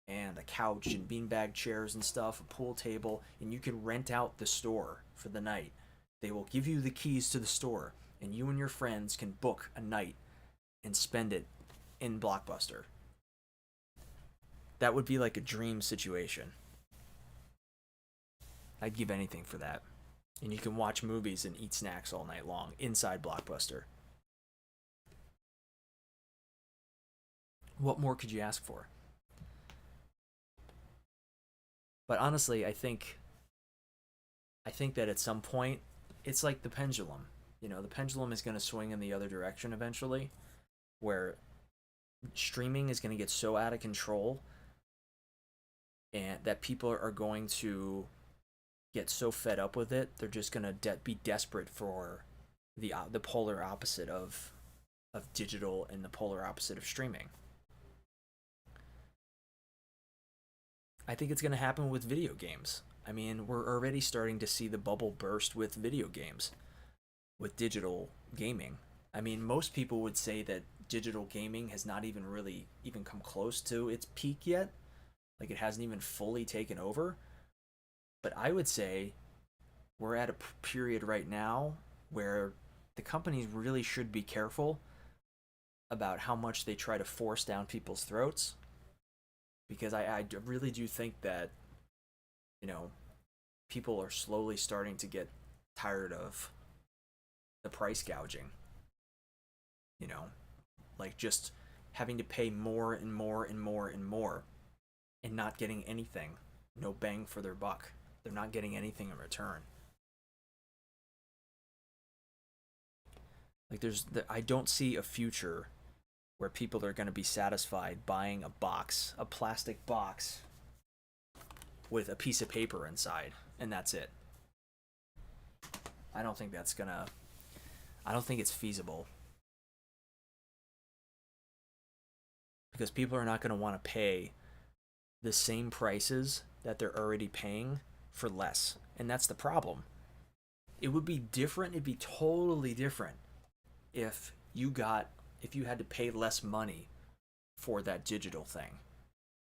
S1: and a couch and beanbag chairs and stuff, a pool table, and you can rent out the store for the night. They will give you the keys to the store, and you and your friends can book a night and spend it in Blockbuster. That would be like a dream situation. I'd give anything for that. And you can watch movies and eat snacks all night long inside Blockbuster. What more could you ask for? But honestly, I think that at some point it's like the pendulum. You know, the pendulum is going to swing in the other direction eventually, where streaming is going to get so out of control and that people are going to get so fed up with it, they're just going to be desperate for the polar opposite of digital and the polar opposite of streaming. I think it's going to happen with video games. I mean, we're already starting to see the bubble burst with video games, with digital gaming. I mean, most people would say that digital gaming has not even really even come close to its peak yet. Like it hasn't even fully taken over. But I would say we're at a period right now where the companies really should be careful about how much they try to force down people's throats, because I really do think that, you know, people are slowly starting to get tired of the price gouging, you know, like just having to pay more and more and more and more and not getting anything, no bang for their buck. They're not getting anything in return. Like I don't see a future where people are going to be satisfied buying a plastic box with a piece of paper inside, and that's it. I don't think that's gonna. I don't think it's feasible, because people are not going to want to pay the same prices that they're already paying for less, and that's the problem. It would be different. It'd be totally different if if you had to pay less money for that digital thing.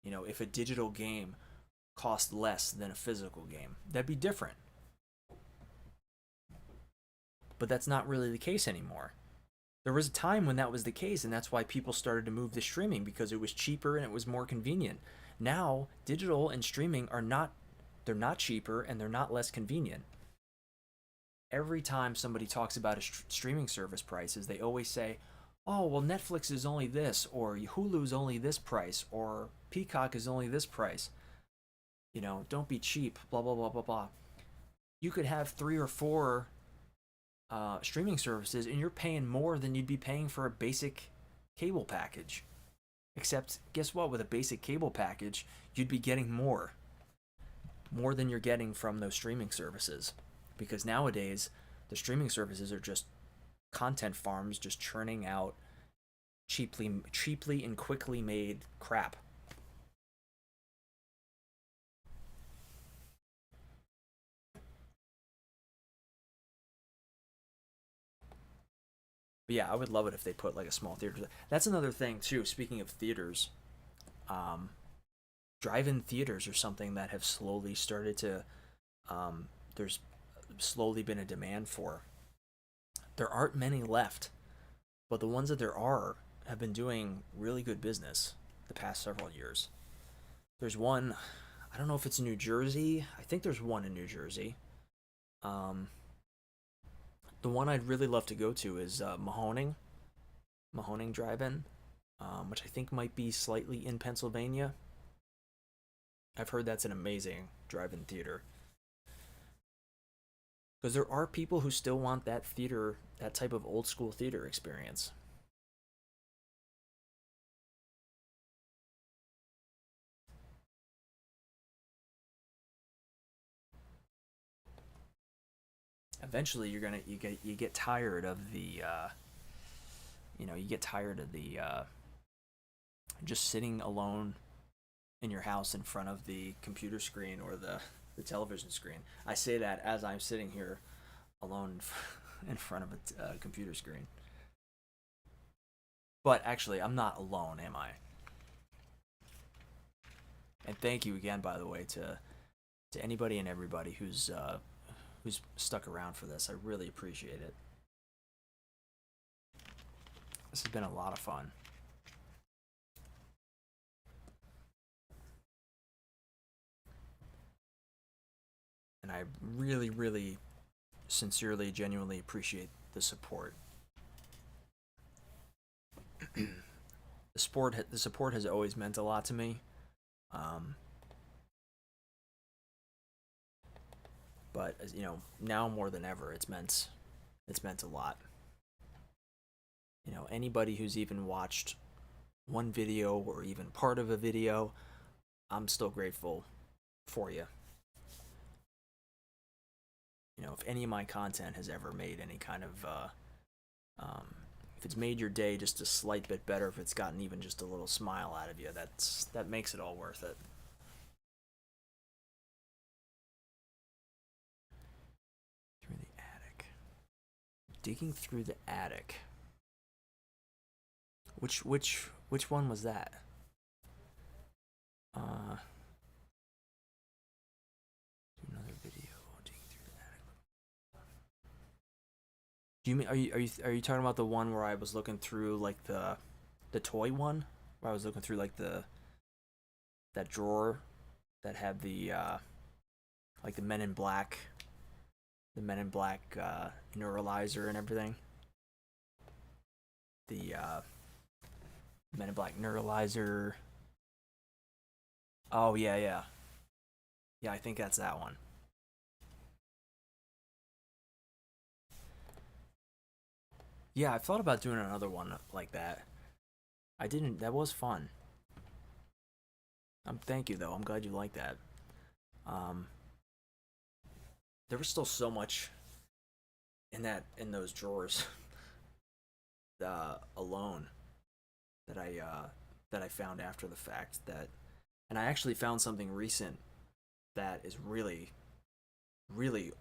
S1: You know, if a digital game cost less than a physical game, that'd be different. But that's not really the case anymore. There was a time when that was the case, and that's why people started to move to streaming, because it was cheaper and it was more convenient. Now, digital and streaming are not, they're not cheaper and they're not less convenient. Every time somebody talks about a streaming service prices, they always say, "Oh, well, Netflix is only this, or Hulu's only this price, or Peacock is only this price. You know, don't be cheap, blah, blah, blah, blah, blah." You could have three or four streaming services, and you're paying more than you'd be paying for a basic cable package. Except, guess what? With a basic cable package, you'd be getting more than you're getting from those streaming services. Because nowadays, the streaming services are just content farms just churning out cheaply and quickly made crap. But yeah, I would love it if they put like a small theater. That's another thing too. Speaking of theaters, um, drive-in theaters are something that have slowly started to. There's slowly been a demand for. There aren't many left, but the ones that there are have been doing really good business the past several years. There's one, I don't know if it's in New Jersey. I think there's one in New Jersey. Um, the one I'd really love to go to is Mahoning Drive-In, which I think might be slightly in Pennsylvania. I've heard that's an amazing drive-in theater. Because there are people who still want that theater, that type of old school theater experience. Eventually, you get tired of the you get tired of the just sitting alone in your house in front of the computer screen or the television screen. I say that as I'm sitting here alone in front of a computer screen. But actually, I'm not alone, am I? And thank you again, by the way, to anybody and everybody who's stuck around for this. I really appreciate it. This has been a lot of fun. And I really, really, sincerely, genuinely appreciate the support. The support has always meant a lot to me. Um, but as you know, now more than ever, it's meant a lot. Anybody who's even watched one video or even part of a video, I'm still grateful for you. If any of my content has ever made any kind of if it's made your day just a slight bit better, if it's gotten even just a little smile out of you, that makes it all worth it. Through the attic. Digging through the attic. Which one was that? Uh Another video. Digging through the attic. Do you mean are you talking about the one where I was looking through like the toy one? Where I was looking through like that drawer that had the like the Men in Black neuralizer and everything. The Men in Black neuralizer. Oh yeah, yeah, yeah. I think that's that one. Yeah, I thought about doing another one like that. I didn't. That was fun. Thank you though. I'm glad you like that. Um, there was still so much in those drawers alone that I found after the fact and I actually found something recent that is really really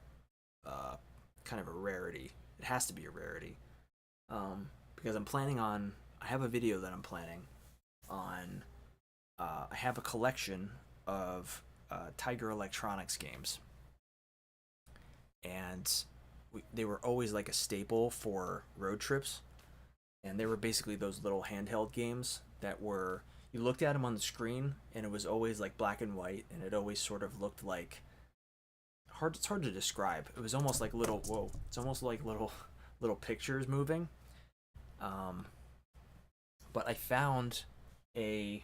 S1: uh, kind of a rarity. It has to be a rarity because I have a video that I'm planning on. I have a collection of Tiger Electronics games, and they were always like a staple for road trips. And they were basically those little handheld games that were you looked at them on the screen, and it was always like black and white, and it always sort of looked like it's hard to describe. It was almost like little whoa. It's almost like little pictures moving. Um, but I found a.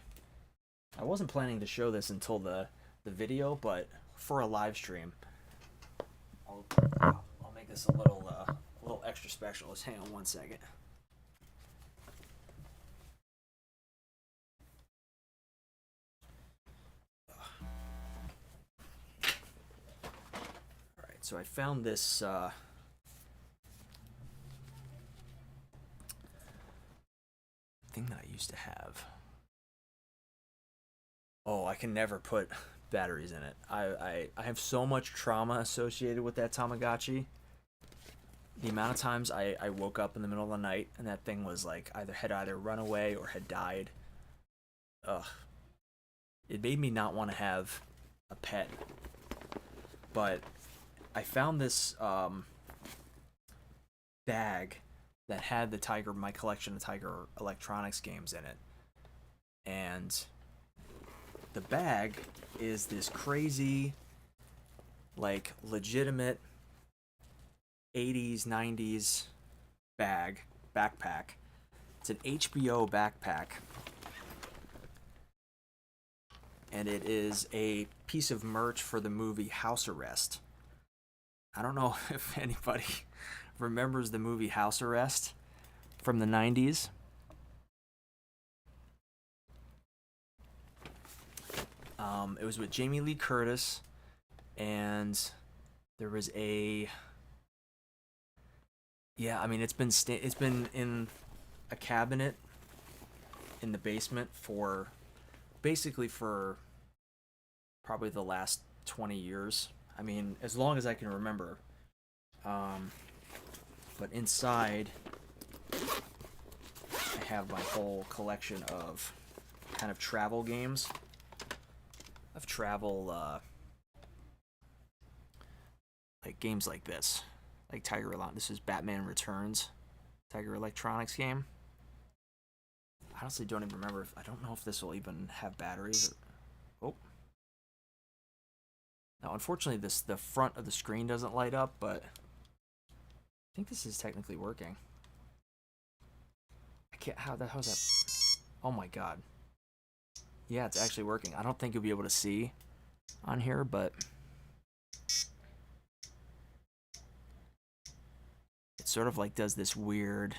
S1: I wasn't planning to show this until the video, but for a live stream, I'll I'll make this a little extra special. Just hang on one second. All right, so I found this thing that I used to have. Oh, I can never put batteries in it. I have so much trauma associated with that Tamagotchi. the amount of times I woke up in the middle of the night and that thing was like either run away or had died. Ugh. It made me not want to have a pet. But I found this bag that had my collection of Tiger Electronics games in it. And the bag is this crazy, like, legitimate 80s, 90s backpack. It's an HBO backpack. And it is a piece of merch for the movie House Arrest. I don't know if anybody remembers the movie House Arrest from the 90s. It was with Jamie Lee Curtis, and there was I mean, it's been in a cabinet in the basement for basically for probably the last 20 years. I mean, as long as I can remember. But inside, I have my whole collection of kind of travel games. Of travel, like games like this. Like this is Batman Returns, Tiger Electronics game. I honestly don't even remember. I don't know if this will even have batteries. Oh. Now, unfortunately, the front of the screen doesn't light up, but I think this is technically working. I can't. How's that? Oh my god. Yeah, it's actually working. I don't think you'll be able to see on here, but it sort of like does this weird.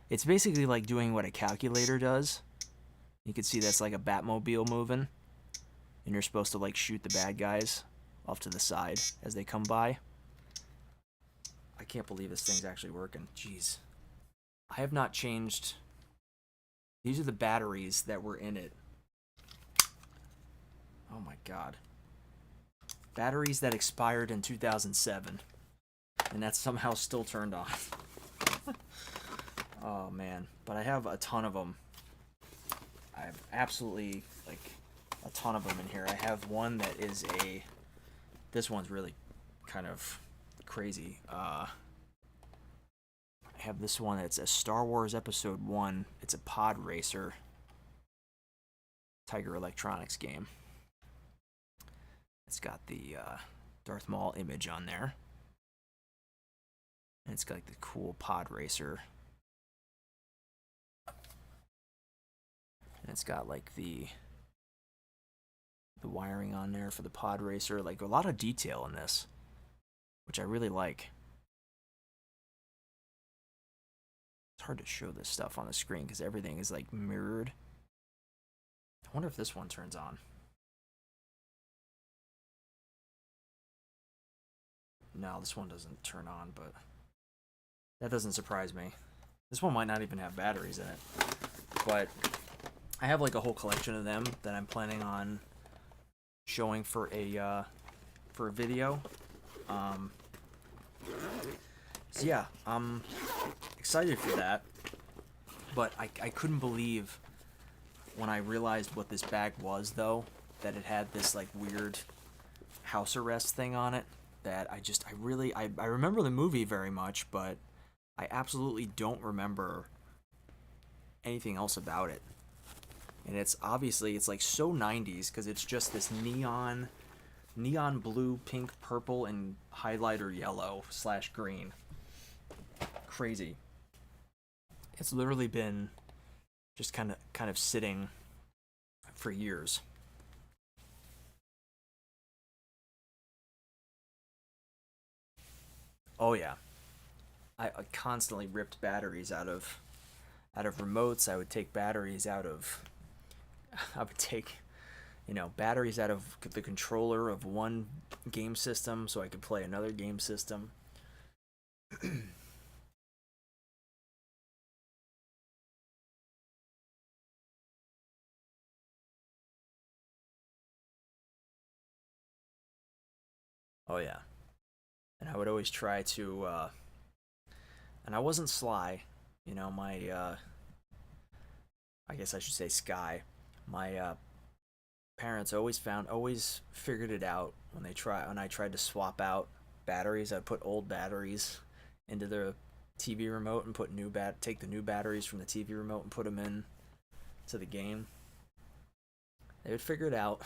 S1: It's basically like doing what a calculator does. You can see that's like a Batmobile moving, and you're supposed to like shoot the bad guys off to the side as they come by. I can't believe this thing's actually working. Jeez. I have not changed. These are the batteries that were in it. Oh my god. Batteries that expired in 2007. And that's somehow still turned on. Oh man. But I have a ton of them. I have absolutely, like, a ton of them in here. I have one that is this one's really kind of crazy. I have this one that's a Star Wars Episode 1. It's a pod racer Tiger Electronics game. It's got the Darth Maul image on there. And it's got like the cool pod racer. And it's got like the wiring on there for the pod racer. Like a lot of detail in this, which I really like. It's hard to show this stuff on the screen because everything is like mirrored. I wonder if this one turns on. No, this one doesn't turn on, but that doesn't surprise me. This one might not even have batteries in it. But I have like a whole collection of them that I'm planning on showing for a video. So yeah, I'm excited for that. But I couldn't believe when I realized what this bag was, though, that it had this like weird house arrest thing on it. That I remember the movie very much, but I absolutely don't remember anything else about it. And it's like so 90s because it's just this neon blue, pink, purple, and highlighter yellow / green. Crazy. It's literally been just kind of sitting for years. Oh yeah, I constantly ripped batteries out of remotes. I would take batteries out of I would take batteries out of the controller of one game system so I could play another game system. Oh yeah, and I would always try to And I wasn't sly. You know, my I guess I should say Sky. My parents always figured it out when I tried to swap out batteries. I'd put old batteries into the TV remote and take the new batteries from the TV remote and put them in to the game. They would figure it out.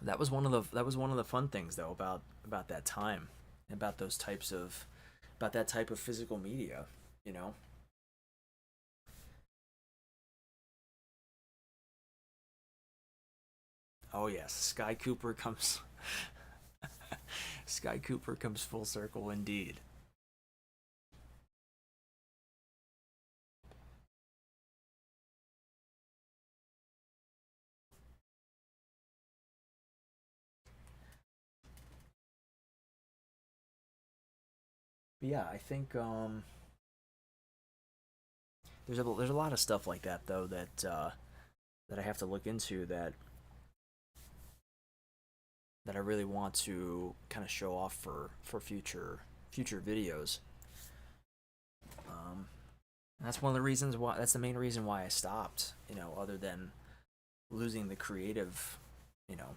S1: That was one of the fun things though about that time, about those types of about that type of physical media, you know. Oh yes, Sky Cooper comes Sky Cooper comes full circle indeed. But yeah, I think there's a lot of stuff like that though that I have to look into that I really want to kind of show off for future videos. Um, that's one of the reasons why. That's the main reason why I stopped. You know, other than losing the creative, you know,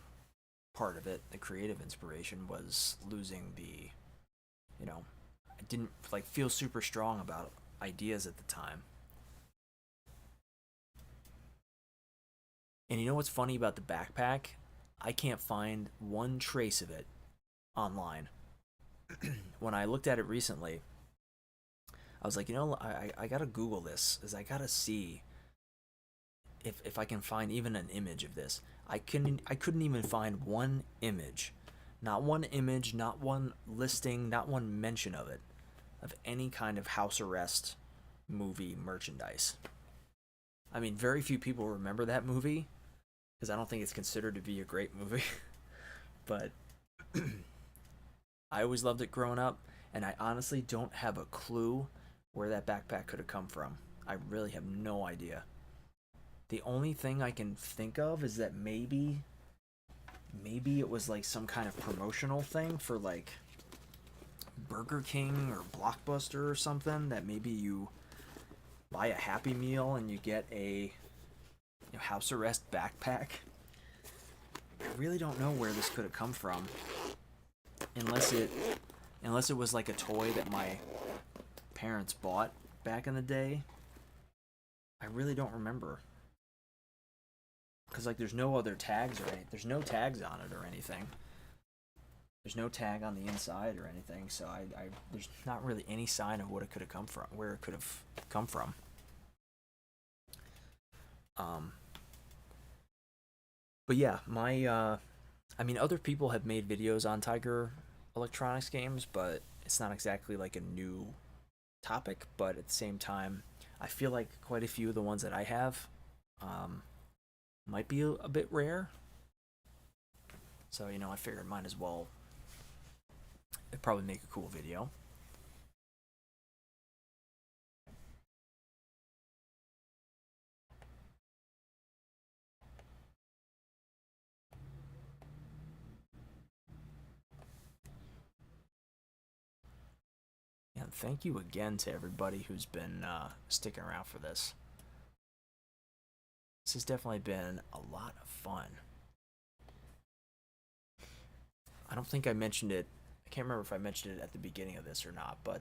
S1: part of it, the creative inspiration was losing the, you know, I didn't like feel super strong about ideas at the time. And you know what's funny about the backpack? I can't find one trace of it online. When I looked at it recently, I was like, you know, I gotta Google this, as I gotta see if I can find even an image of this. I couldn't even find one image, not one image, not one listing, not one mention of it, of any kind of house arrest movie merchandise. I mean, very few people remember that movie because I don't think it's considered to be a great movie, but I always loved it growing up, and I honestly don't have a clue where that backpack could have come from. I really have no idea. The only thing I can think of is that maybe it was like some kind of promotional thing for like Burger King or Blockbuster or something, that maybe you buy a Happy Meal and you get a, you know, house arrest backpack. I really don't know where this could have come from, unless it was like a toy that my parents bought back in the day. I really don't remember, because like there's no other tags or anything. There's no tags on it or anything. There's no tag on the inside or anything, so I there's not really any sign of what it could have come from, where it could have come from. Um, but yeah, my I mean, other people have made videos on Tiger Electronics games, but it's not exactly like a new topic. But at the same time, I feel like quite a few of the ones that I have um, might be a bit rare. So you know, I figured might as well. It'd probably make a cool video. And thank you again to everybody who's been sticking around for this. This has definitely been a lot of fun. I don't think I mentioned it. I can't remember if I mentioned it at the beginning of this or not, but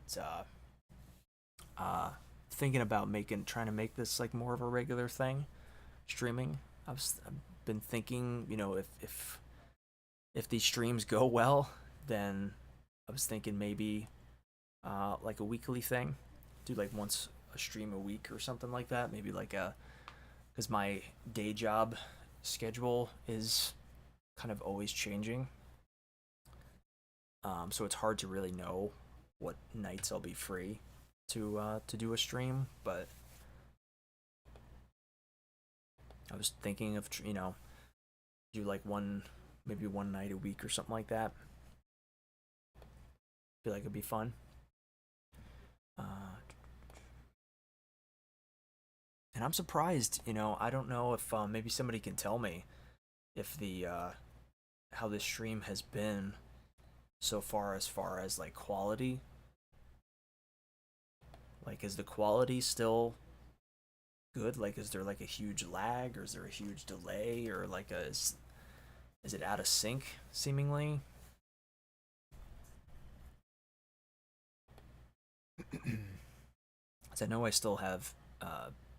S1: thinking about trying to make this like more of a regular thing, streaming. I've been thinking, you know, if these streams go well, then I was thinking maybe like a weekly thing, do like once a stream a week or something like that. Maybe like a, because my day job schedule is kind of always changing, so it's hard to really know what nights I'll be free to do a stream. But I was thinking of, you know, do like maybe one night a week or something like that. Feel like it'd be fun. Uh, And I'm surprised, I don't know if maybe somebody can tell me if the how this stream has been so far as like quality. Like, is the quality still good? Like, is there like a huge lag, or is there a huge delay, or like is it out of sync seemingly? Because I know I still have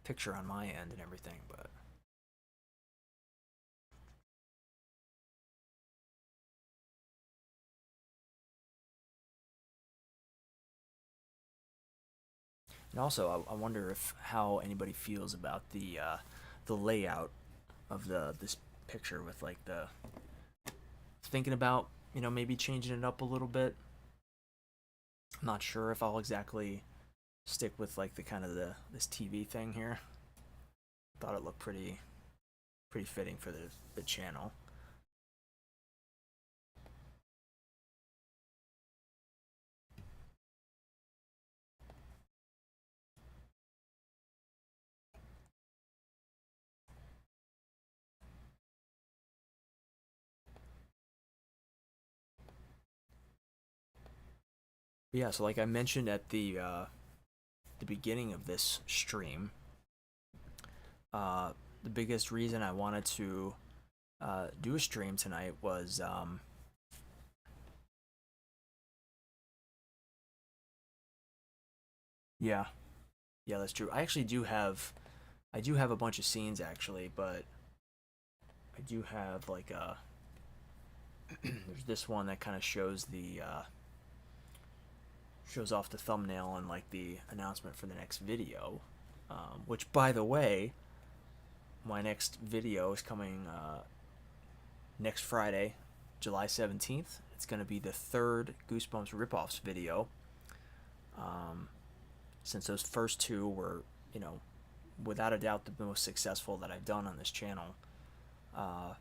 S1: picture on my end and everything, but and also I wonder if how anybody feels about the layout of the this picture with like the thinking about maybe changing it up a little bit. I'm not sure if I'll exactly stick with like the kind of this TV thing here. Thought it looked pretty fitting for the channel. But yeah, so like I mentioned at the beginning of this stream, the biggest reason I wanted to do a stream tonight was yeah, yeah, that's true. I do have a bunch of scenes actually, but I do have like a there's this one that kind of shows the shows off the thumbnail and like the announcement for the next video. Which, by the way, my next video is coming next Friday, July 17th. It's going to be the third Goosebumps Rip-Offs video. Since those first two were, without a doubt the most successful that I've done on this channel. And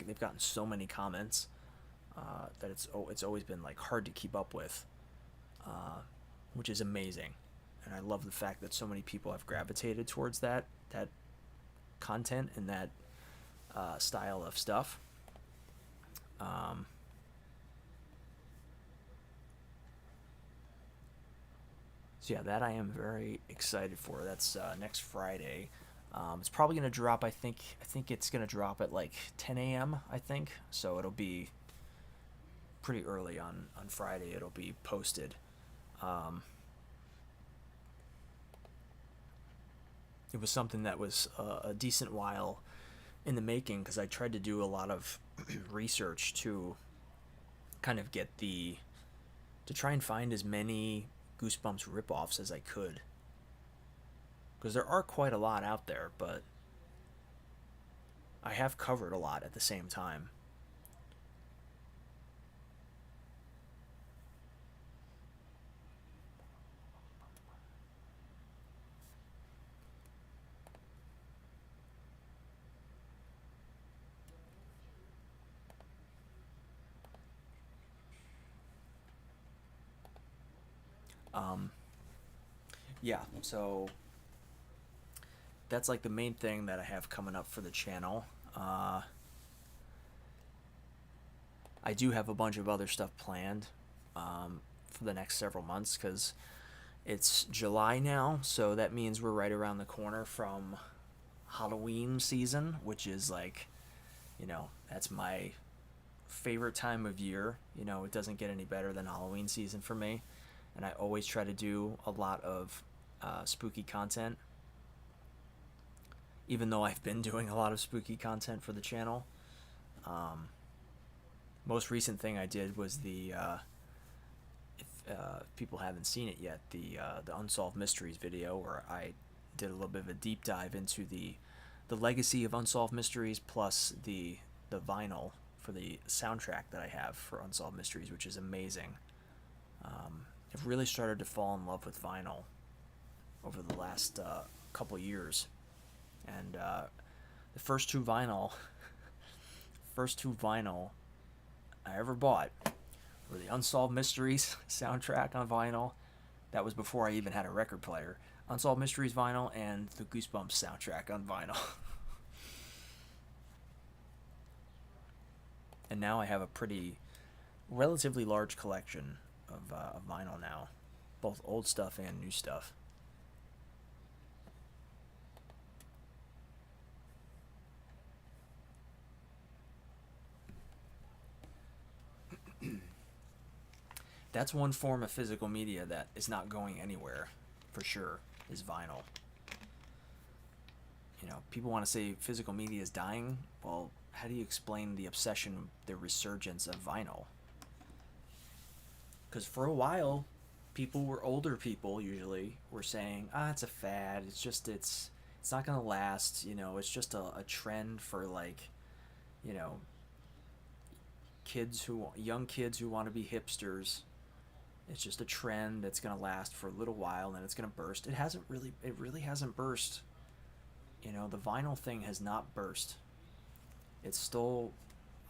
S1: they've gotten so many comments that it's always been like hard to keep up with, which is amazing. And I love the fact that so many people have gravitated towards that content and that style of stuff. So yeah, that I am very excited for. That's next Friday. It's probably gonna drop. I think it's gonna drop at like 10 a.m. I think, so it'll be pretty early on Friday. It'll be posted. Um, it was something that was a decent while in the making because I tried to do a lot of research to kind of get to try and find as many Goosebumps rip-offs as I could, because there are quite a lot out there, but I have covered a lot at the same time. Um, yeah, so that's like the main thing that I have coming up for the channel. I do have a bunch of other stuff planned for the next several months because it's July now, so that means we're right around the corner from Halloween season, which is like, that's my favorite time of year. It doesn't get any better than Halloween season for me, and I always try to do a lot of spooky content, even though I've been doing a lot of spooky content for the channel. Most recent thing I did was if people haven't seen it yet, the Unsolved Mysteries video, where I did a little bit of a deep dive into the legacy of Unsolved Mysteries, plus the vinyl for the soundtrack that I have for Unsolved Mysteries, which is amazing. I've really started to fall in love with vinyl over the last couple years, and the first two vinyl I ever bought were the Unsolved Mysteries soundtrack on vinyl. That was before I even had a record player. Unsolved Mysteries vinyl and the Goosebumps soundtrack on vinyl. And now I have a pretty relatively large collection of vinyl now, both old stuff and new stuff. That's one form of physical media that is not going anywhere, for sure, is vinyl. You know, people want to say physical media is dying. Well, how do you explain the obsession, the resurgence of vinyl? Because for a while, older people usually were saying, it's a fad. It's not gonna last. You know, it's just a trend for like, you know, young kids who want to be hipsters. It's just a trend that's gonna last for a little while, and it's gonna burst. It really hasn't burst. You know, the vinyl thing has not burst. It's still,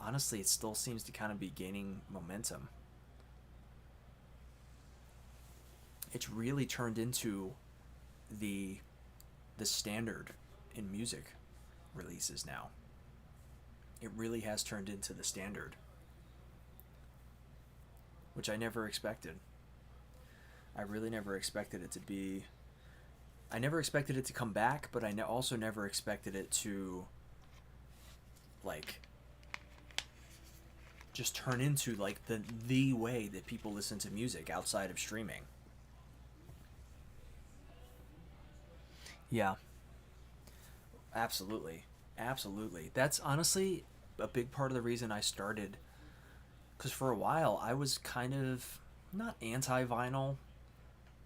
S1: honestly, it still seems to kind of be gaining momentum. It's really turned into the the standard in music releases now. It really has turned into the standard, which I never expected. I really never expected it to be. I never expected it to come back, but I also never expected it to, like, just turn into like the way that people listen to music outside of streaming. Yeah, absolutely. Absolutely. That's honestly a big part of the reason I started, cuz for a while I was kind of not anti-vinyl,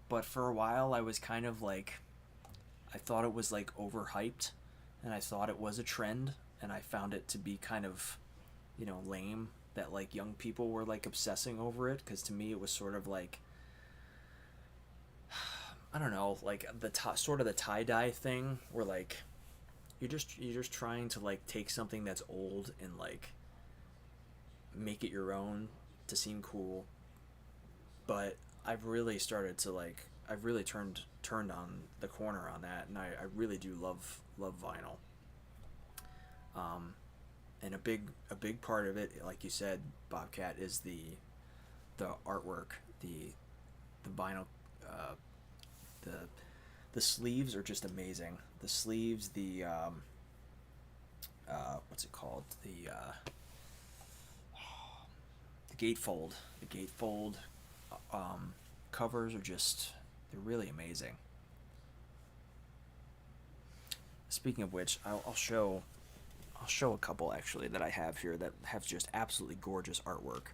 S1: but for a while I was kind of like, I thought it was like overhyped, and I thought it was a trend, and I found it to be kind of, lame that like young people were like obsessing over it, cuz to me it was sort of like, I don't know, like sort of the tie-dye thing where like you're just trying to like take something that's old and like make it your own to seem cool. But I've really turned on the corner on that, and I really do love vinyl. Um, and a big part of it, like you said, Bobcat, is the artwork, the vinyl, uh, the the sleeves are just amazing. The sleeves, what's it called? The gatefold, the gatefold covers are just, they're really amazing. Speaking of which, I'll show a couple actually that I have here that have just absolutely gorgeous artwork.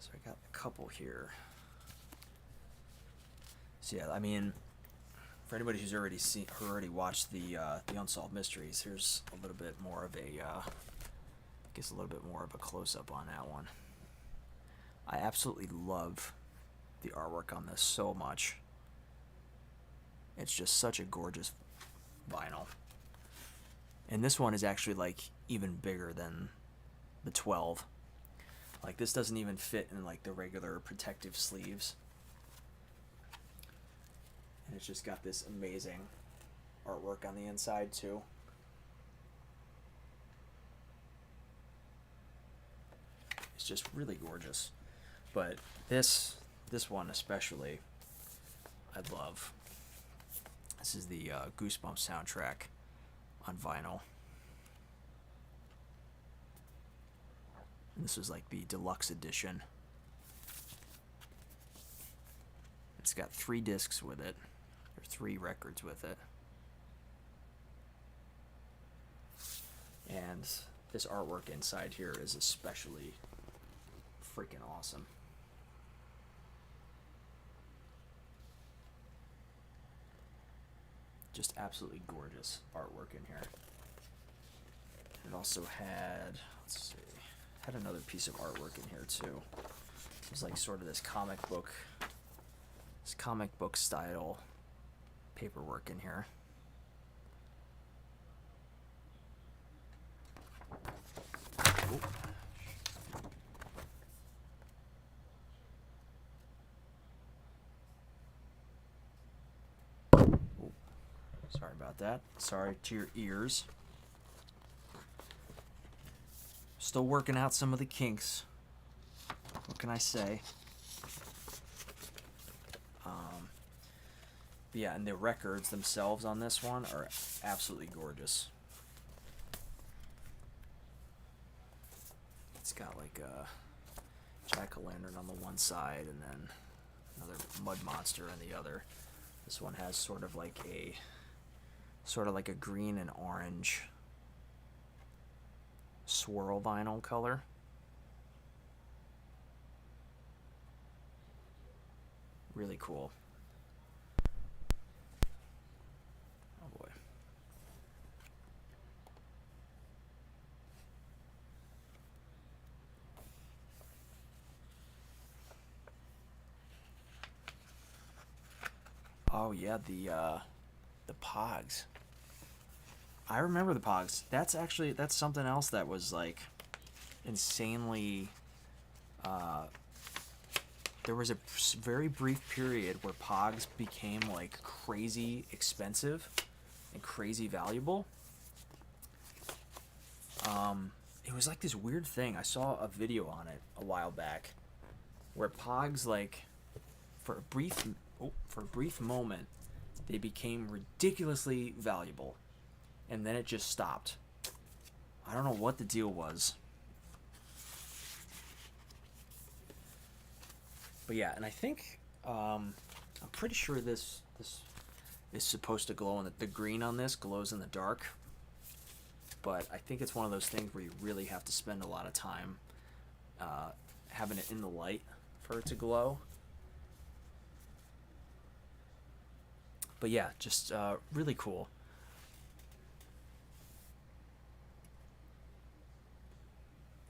S1: So I got a couple here. So yeah, I mean, for anybody who's already watched the Unsolved Mysteries, here's a little bit more of a little bit more of a close up on that one. I absolutely love the artwork on this so much. It's just such a gorgeous vinyl. And this one is actually like even bigger than the 12. Like this doesn't even fit in like the regular protective sleeves. And it's just got this amazing artwork on the inside too. It's just really gorgeous. But this one especially, I love. This is the Goosebumps soundtrack on vinyl. And this was like the deluxe edition. It's got 3 discs with it, or 3 records with it. And this artwork inside here is especially freaking awesome. Just absolutely gorgeous artwork in here. It also had, let's see, had another piece of artwork in here too. It was like sort of this comic book style paperwork in here. Ooh. Ooh. Sorry about that. Sorry to your ears. Still working out some of the kinks. What can I say? Yeah, and the records themselves on this one are absolutely gorgeous. It's got like a jack-o'-lantern on the one side and then another mud monster on the other. This one has sort of like a green and orange swirl vinyl color. Really cool. Oh boy. Oh yeah, the Pogs. I remember the Pogs. That's something else that was like insanely. There was a very brief period where Pogs became like crazy expensive and crazy valuable. It was like this weird thing. I saw a video on it a while back where Pogs, like, for a brief moment, they became ridiculously valuable, and then it just stopped. I don't know what the deal was. But yeah, and I think I'm pretty sure this is supposed to glow in the green on this glows in the dark. But I think it's one of those things where you really have to spend a lot of time having it in the light for it to glow. But yeah, just really cool.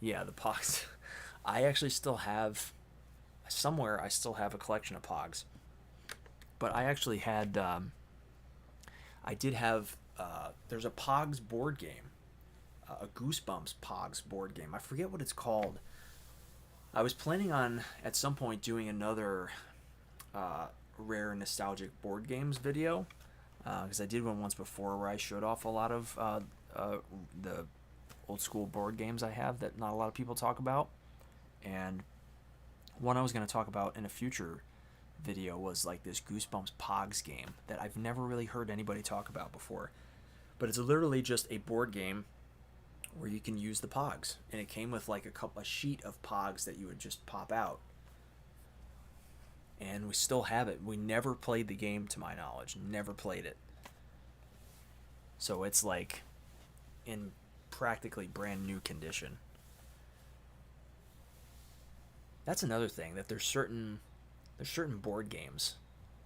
S1: Yeah, the Pogs. I actually still have somewhere. I still have a collection of Pogs. But I actually had. I did have. There's a Pogs board game, a Goosebumps Pogs board game. I forget what it's called. I was planning on at some point doing another rare nostalgic board games video, because I did one once before where I showed off a lot of the old school board games I have that not a lot of people talk about. And one I was going to talk about in a future video was like this Goosebumps Pogs game that I've never really heard anybody talk about before. But it's literally just a board game where you can use the Pogs, and it came with like a sheet of Pogs that you would just pop out. And we still have it. We never played the game, to my knowledge. Never played it. So it's like in practically brand new condition. That's another thing, that there's certain board games,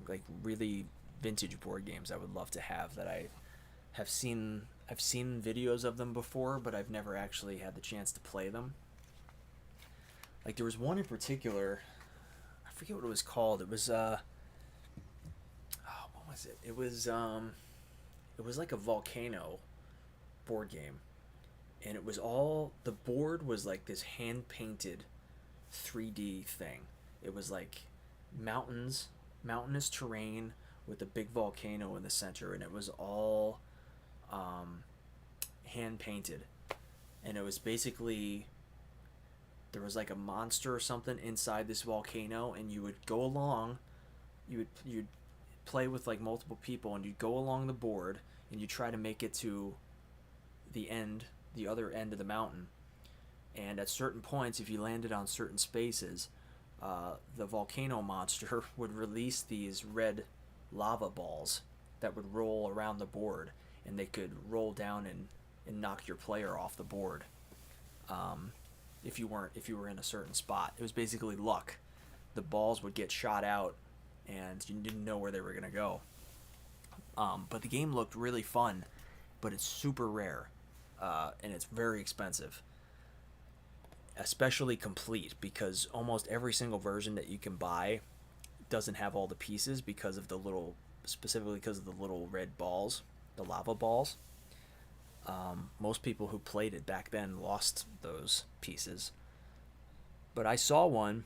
S1: like really vintage board games I would love to have that I've seen videos of them before, but I've never actually had the chance to play them. Like there was one in particular, I forget what it was called. It was what was it? It was like a volcano board game. And it was all, the board was like this hand painted 3D thing. It was like mountainous terrain with a big volcano in the center, and it was all hand painted. And it was basically, there was like a monster or something inside this volcano, and you would go along, you'd play with like multiple people, and you'd go along the board, and you try to make it to the other end of the mountain. And at certain points, if you landed on certain spaces, the volcano monster would release these red lava balls that would roll around the board, and they could roll down and knock your player off the board. If you were in a certain spot, it was basically luck. The balls would get shot out, and you didn't know where they were gonna go. But the game looked really fun, but it's super rare. and it's very expensive, especially complete, because almost every single version that you can buy doesn't have all the pieces because of the little, specifically because of the little red balls, the lava balls. Most people who played it back then lost those pieces. But I saw one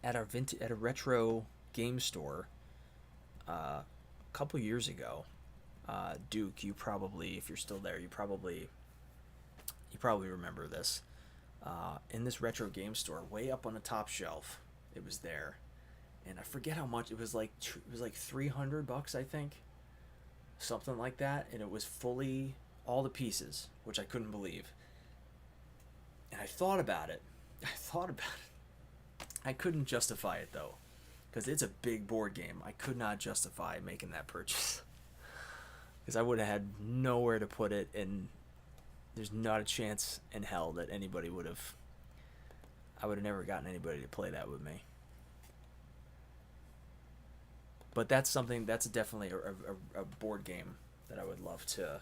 S1: at at a retro game store a couple years ago. Duke, you probably, if you're still there, you probably remember this. In this retro game store, way up on the top shelf, it was there, and I forget how much it was. It was like $300, I think, something like that, and it was fully all the pieces, which I couldn't believe. And I thought about it. I thought about it. I couldn't justify it though, because it's a big board game. I could not justify making that purchase because I would have had nowhere to put it, and there's not a chance in hell that anybody would have. I would have never gotten anybody to play that with me. But that's something. That's definitely a board game that I would love to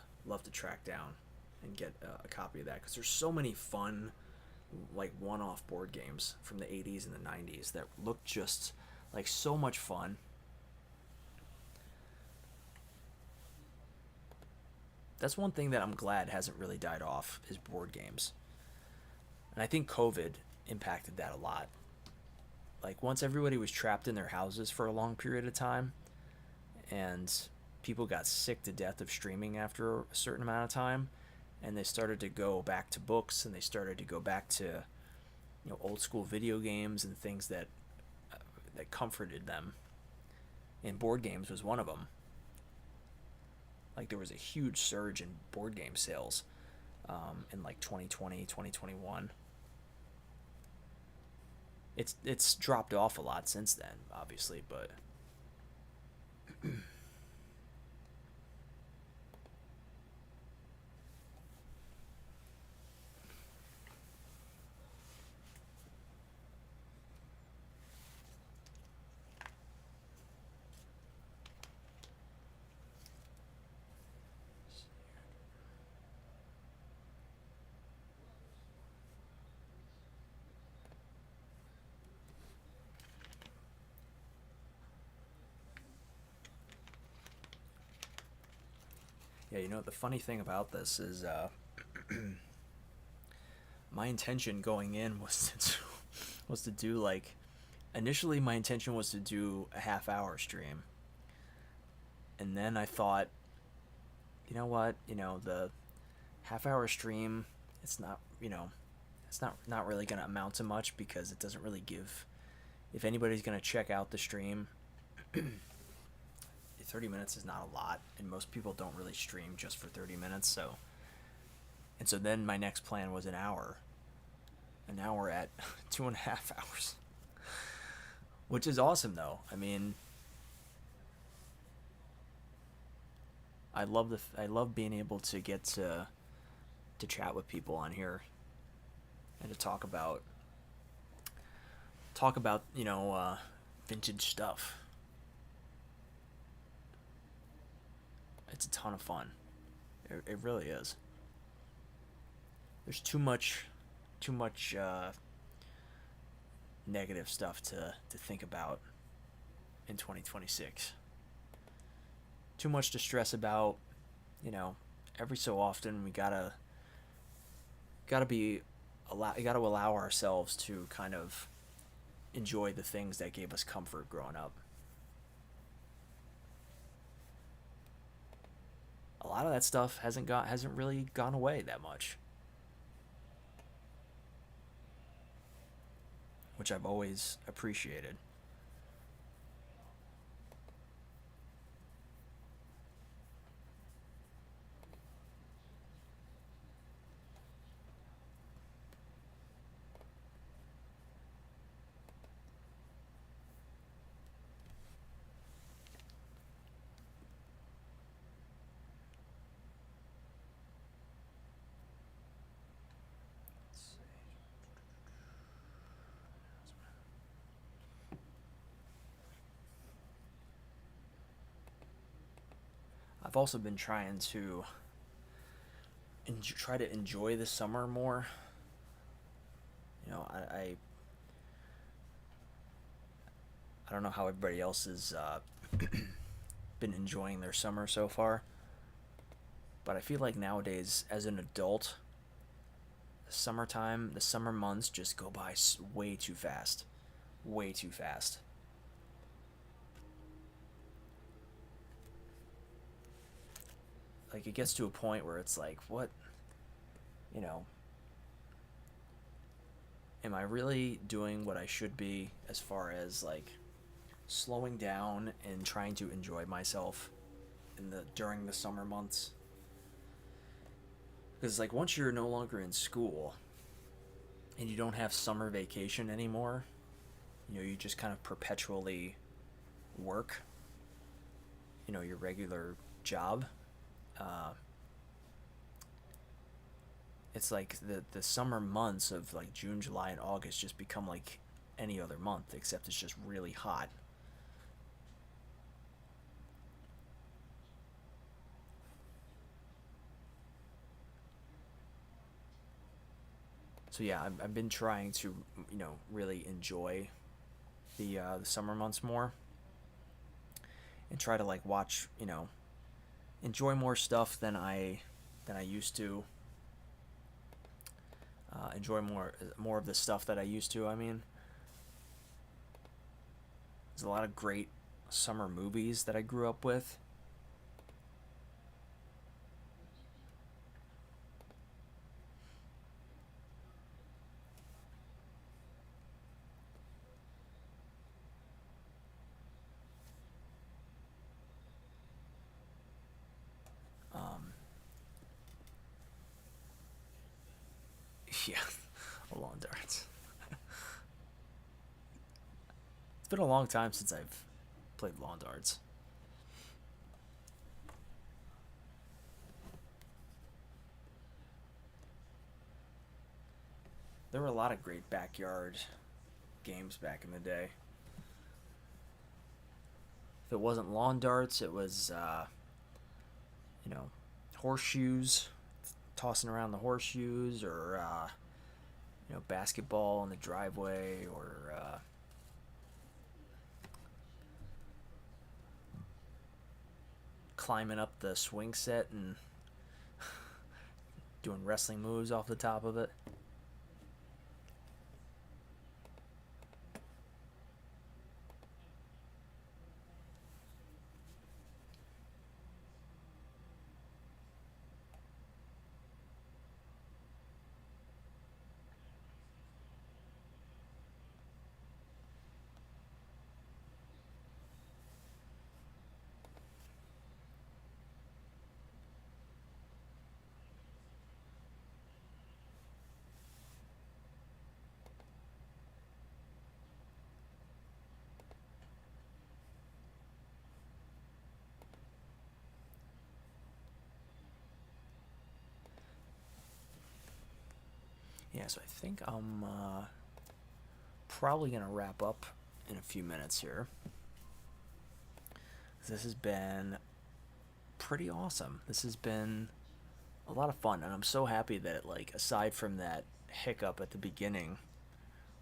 S1: track down and get a copy of that, because there's so many fun like one-off board games from the 80s and the 90s that look just like so much fun. That's one thing that I'm glad hasn't really died off, is board games. And I think COVID impacted that a lot. Like once everybody was trapped in their houses for a long period of time, and people got sick to death of streaming after a certain amount of time, and they started to go back to books, and they started to go back to, old school video games and things that comforted them. And board games was one of them. Like there was a huge surge in board game sales in like 2020, 2021. It's dropped off a lot since then, obviously, but yeah, the funny thing about this is my intention going in was to do like, initially my intention was to do a half hour stream, and then I thought, you know what, the half hour stream, it's not, it's not really going to amount to much, because it doesn't really give, if anybody's going to check out the stream, 30 minutes is not a lot, and most people don't really stream just for 30 minutes. So then my next plan was an hour at 2.5 hours, which is awesome though. I mean, I love being able to get to chat with people on here, and to talk about vintage stuff. It's a ton of fun. It really is. There's too much negative stuff to think about in 2026. Too much to stress about. Every so often we gotta be gotta allow ourselves to kind of enjoy the things that gave us comfort growing up. A lot of that stuff hasn't really gone away that much, which I've always appreciated. I've also been trying to try to enjoy the summer more. I don't know how everybody else has been enjoying their summer so far, but I feel like nowadays, as an adult, the summer months just go by way too fast. Way too fast. Like, it gets to a point where it's like, what, you know, am I really doing what I should be as far as like slowing down and trying to enjoy myself during the summer months? Because like once you're no longer in school and you don't have summer vacation anymore, you just kind of perpetually work, your regular job. Uh, it's like the summer months of like June, July, and August just become like any other month, except it's just really hot. So yeah, I've been trying to really enjoy the summer months more, and try to like watch, enjoy more stuff than I used to. Enjoy more of the stuff that I used to. I mean, there's a lot of great summer movies that I grew up with. Um, yeah, lawn darts. It's been a long time since I've played lawn darts. There were a lot of great backyard games back in the day. If it wasn't lawn darts, it was you know horseshoes, tossing around the horseshoes, or basketball in the driveway, or climbing up the swing set and doing wrestling moves off the top of it. Yeah, so I think I'm probably gonna wrap up in a few minutes here. This has been pretty awesome. This has been a lot of fun, and I'm so happy that, like, aside from that hiccup at the beginning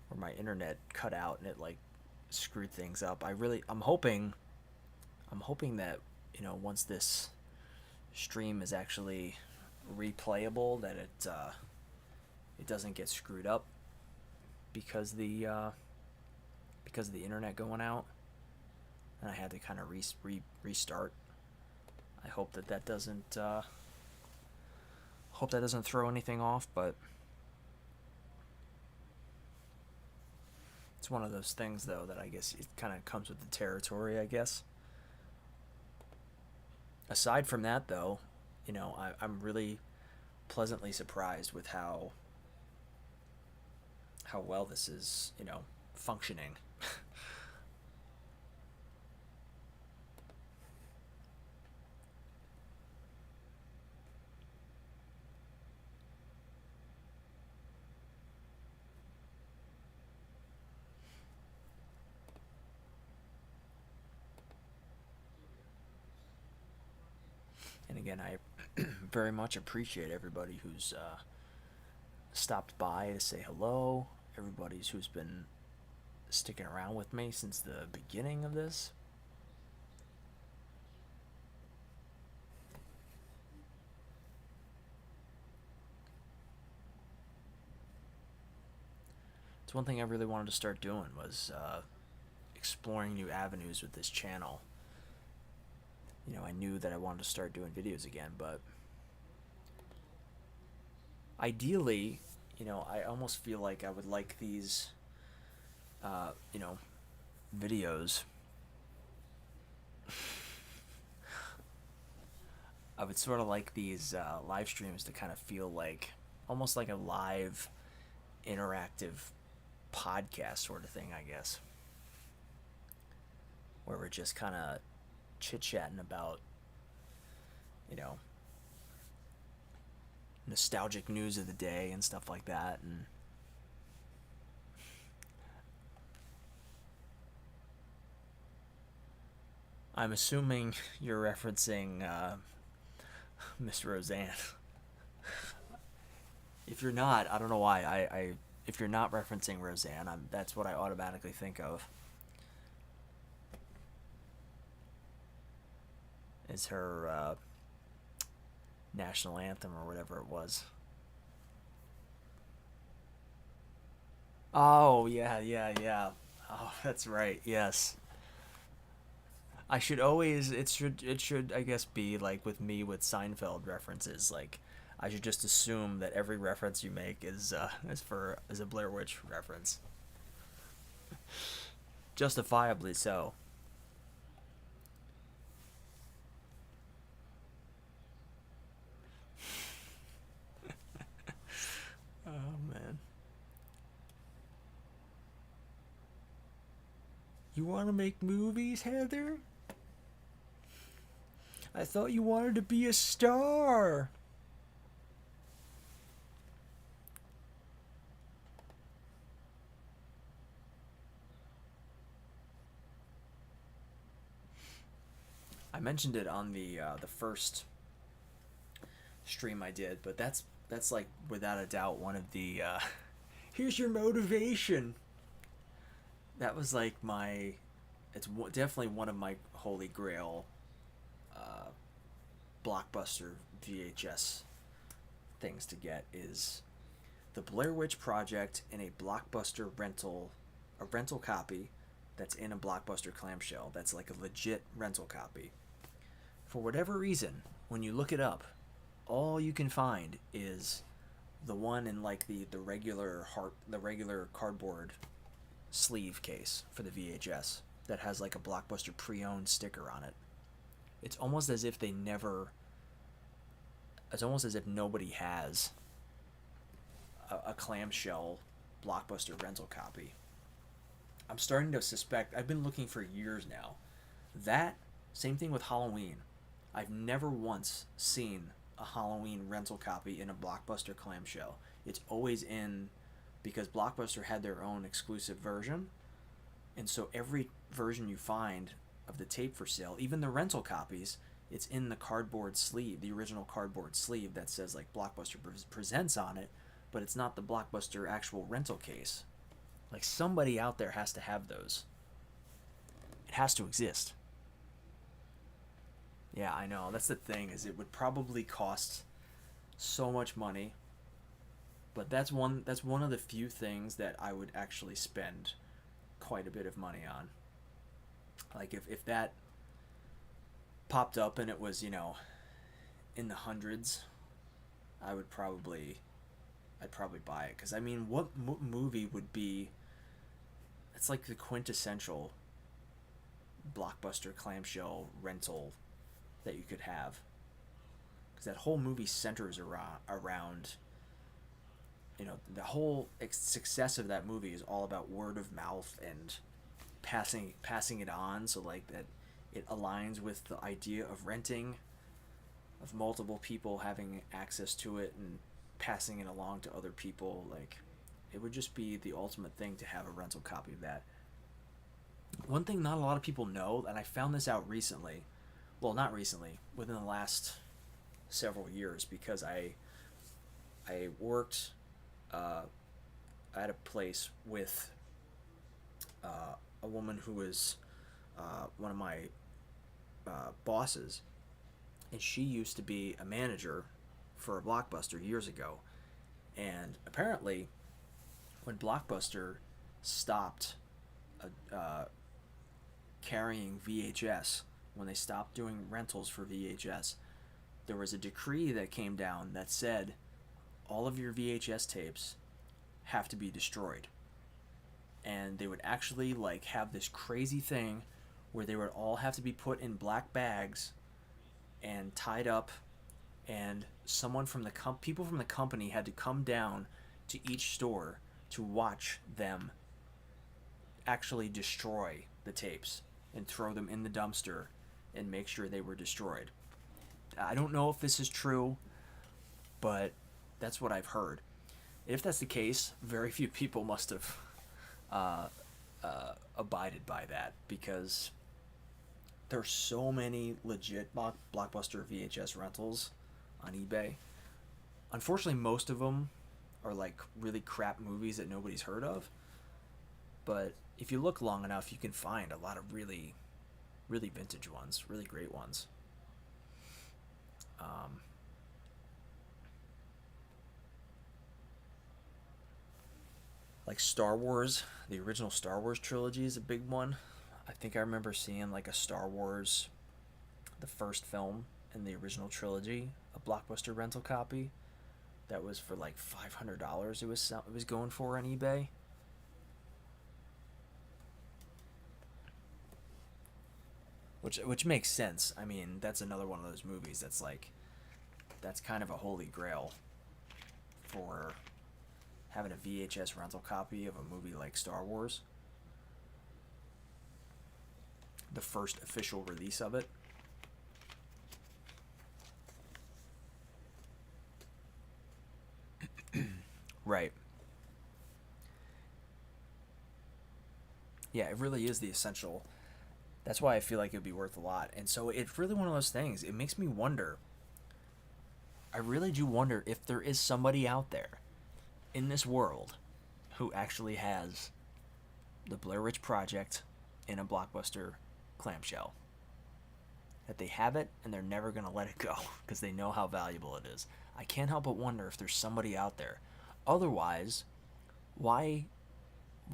S1: where my internet cut out and it like screwed things up, I'm hoping that once this stream is actually replayable, that it doesn't get screwed up because because of the internet going out, and I had to kind of restart. I hope that doesn't throw anything off, but it's one of those things, though, that I guess it kind of comes with the territory, I guess. Aside from that, though, I'm really pleasantly surprised with how well this is, functioning. And again, I very much appreciate everybody who's stopped by to say hello, everybody's who's been sticking around with me since the beginning of this. It's one thing I really wanted to start doing was exploring new avenues with this channel. I knew that I wanted to start doing videos again, but ideally, I almost feel like I would like these, uh, you know, videos. I would sort of like these live streams to kind of feel like almost like a live, interactive podcast sort of thing, I guess, where we're just kind of chit chatting about, you know, nostalgic news of the day and stuff like that. And I'm assuming you're referencing Miss Roseanne. If you're not, I don't know why. If you're not referencing Roseanne, that's what I automatically think of. Is her national anthem or whatever it was. Oh yeah, yeah, yeah. Oh, that's right. Yes. I should always it should I guess be like with me with Seinfeld references. Like I should just assume that every reference you make is a Blair Witch reference. Justifiably so. Oh man. You want to make movies, Heather? I thought you wanted to be a star. I mentioned it on the first stream I did, but that's like without a doubt one of the here's your motivation. That was like my it's definitely one of my holy grail uh, blockbuster VHS things to get is the Blair Witch Project in a blockbuster a rental copy that's in a blockbuster clamshell. That's like a legit rental copy. For whatever reason, when you look it up, all you can find is the one in like the regular cardboard sleeve case for the VHS that has like a Blockbuster pre-owned sticker on it. It's almost as if they never. It's almost as if nobody has a clamshell Blockbuster rental copy. I'm starting to suspect. I've been looking for years now. That same thing with Halloween. I've never once seen a Halloween rental copy in a Blockbuster clamshell. It's always in because Blockbuster had their own exclusive version, and so every version you find of the tape for sale, even the rental copies, it's in the cardboard sleeve, the original cardboard sleeve that says like Blockbuster Presents on it, but it's not the Blockbuster actual rental case. Like somebody out there has to have those. It has to exist. Yeah, I know. That's the thing is it would probably cost so much money, but that's one of the few things that I would actually spend quite a bit of money on. Like if that popped up and it was, in the hundreds, I would probably I'd probably buy it cuz I mean, what movie would be it's like the quintessential blockbuster clamshell rental that you could have, because that whole movie centers around the whole success of that movie is all about word of mouth and passing it on, so like that it aligns with the idea of renting, of multiple people having access to it and passing it along to other people. Like it would just be the ultimate thing to have a rental copy of that. One thing not a lot of people know, and I found this out recently, well, not recently, within the last several years because I worked at a place with a woman who was one of my bosses, and she used to be a manager for a Blockbuster years ago. And apparently, when Blockbuster stopped carrying VHS, when they stopped doing rentals for VHS, there was a decree that came down that said all of your VHS tapes have to be destroyed. And they would actually like have this crazy thing where they would all have to be put in black bags and tied up, and someone from the people from the company had to come down to each store to watch them actually destroy the tapes and throw them in the dumpster and make sure they were destroyed. I don't know if this is true, but that's what I've heard. If that's the case, very few people must have abided by that, because there's so many legit Blockbuster VHS rentals on eBay. Unfortunately, most of them are like really crap movies that nobody's heard of. But if you look long enough, you can find a lot of really, really vintage ones, really great ones. Like Star Wars, the original Star Wars trilogy is a big one. I think I remember seeing like a Star Wars, the first film in the original trilogy, a Blockbuster rental copy that was for like $500. It was going for on eBay. Which makes sense. I mean, that's another one of those movies that's kind of a holy grail for having a VHS rental copy of a movie like Star Wars. The first official release of it. Right. Yeah, it really is the essential. That's why I feel like it would be worth a lot. And so it's really one of those things. It makes me wonder. I really do wonder if there is somebody out there in this world who actually has the Blair Witch Project in a Blockbuster clamshell. That they have it and they're never going to let it go because they know how valuable it is. I can't help but wonder if there's somebody out there. Otherwise, why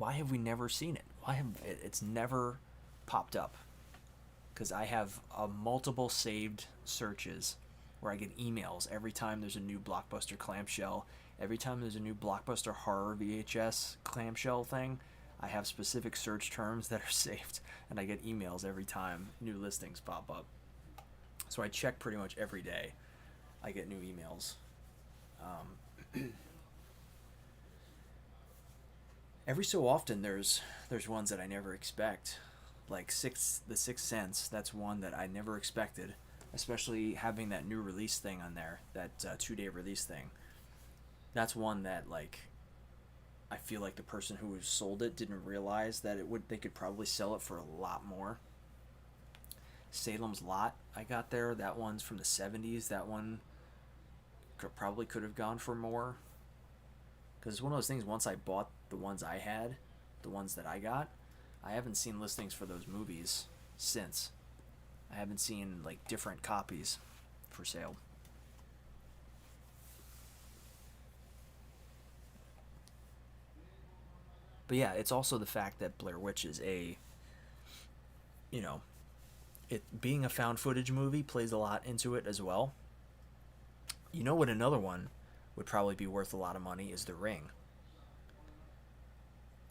S1: have we never seen it? Why have it's never popped up? Because I have multiple saved searches where I get emails every time there's a new Blockbuster clamshell. Every time there's a new Blockbuster horror VHS clamshell thing, I have specific search terms that are saved, and I get emails every time new listings pop up. So I check pretty much every day. I get new emails. Every so often there's ones that I never expect, like the Sixth Sense. That's one that I never expected, especially having that new release thing on there, that 2-day release thing. That's one that like I feel like the person who sold it didn't realize that they could probably sell it for a lot more. Salem's Lot I got there. That one's from the 70s. That one probably could have gone for more. Because it's one of those things, once I bought the ones I had, the ones that I got, I haven't seen listings for those movies since. I haven't seen like different copies for sale. But yeah, it's also the fact that Blair Witch is you know, it being a found footage movie plays a lot into it as well. You know what another one would probably be worth a lot of money is The Ring.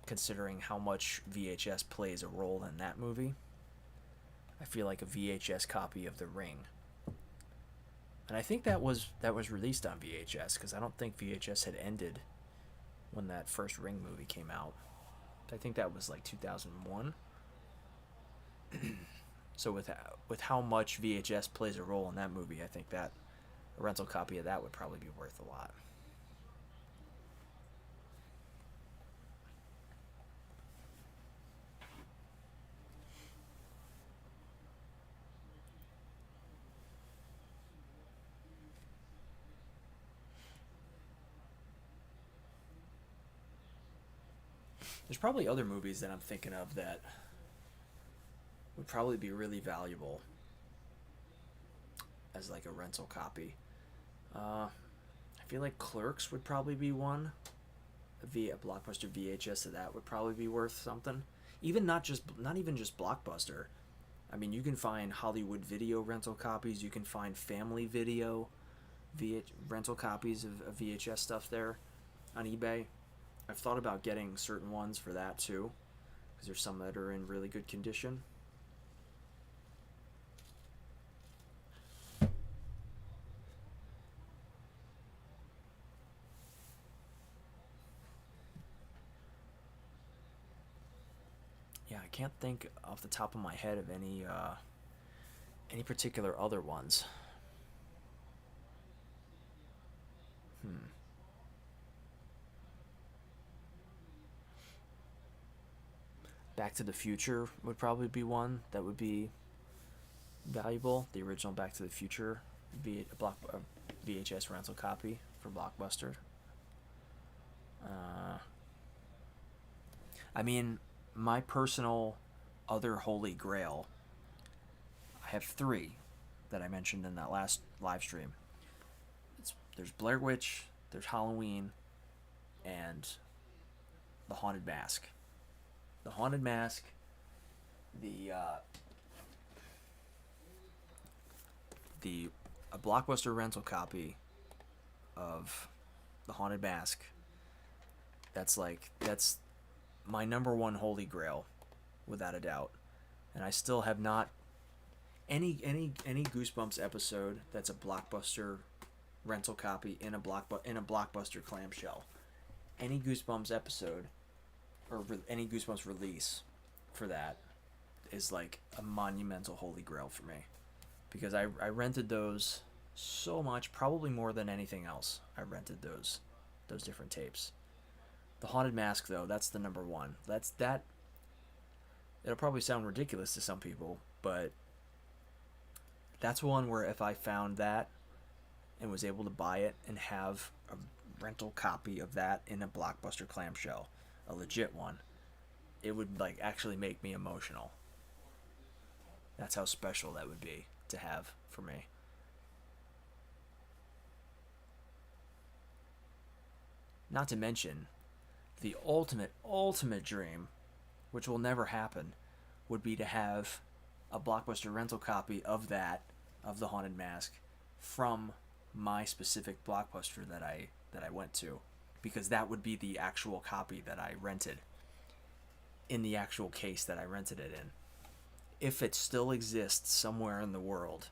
S1: Considering how much VHS plays a role in that movie, I feel like a VHS copy of The Ring. And I think that was released on VHS, because I don't think VHS had ended when that first Ring movie came out. I think that was like 2001. So with how much VHS plays a role in that movie, I think that a rental copy of that would probably be worth a lot. There's probably other movies that I'm thinking of that would probably be really valuable as like a rental copy. I feel like Clerks would probably be one. A Blockbuster VHS of that would probably be worth something. Even not even just Blockbuster. I mean, you can find Hollywood Video rental copies. You can find Family Video rental copies of VHS stuff there on eBay. I've thought about getting certain ones for that too, because there's some that are in really good condition. Yeah, I can't think off the top of my head of any particular other ones. Hmm. Back to the Future would probably be one that would be valuable. The original Back to the Future would be a VHS rental copy for Blockbuster. Uh, I mean, my personal other holy grail, I have three that I mentioned in that last live stream. There's Blair Witch, there's Halloween, and the Haunted Mask. The Haunted Mask, the the a Blockbuster rental copy of the Haunted Mask. That's my number one holy grail, without a doubt. And I still have not any Goosebumps episode that's a Blockbuster rental copy in a Blockbuster clamshell. Any Goosebumps episode or any Goosebumps release for that is like a monumental holy grail for me, because I rented those so much, probably more than anything else. I rented those different tapes. The Haunted Mask, though, that's the number one. That. It'll probably sound ridiculous to some people, but that's one where if I found that and was able to buy it and have a rental copy of that in a Blockbuster clamshell, a legit one, it would like actually make me emotional. That's how special that would be to have for me. Not to mention, the ultimate dream, which will never happen, would be to have a Blockbuster rental copy of the Haunted Mask, from my specific Blockbuster that I went to, because that would be the actual copy that I rented, in the actual case that I rented it in. If it still exists somewhere in the world,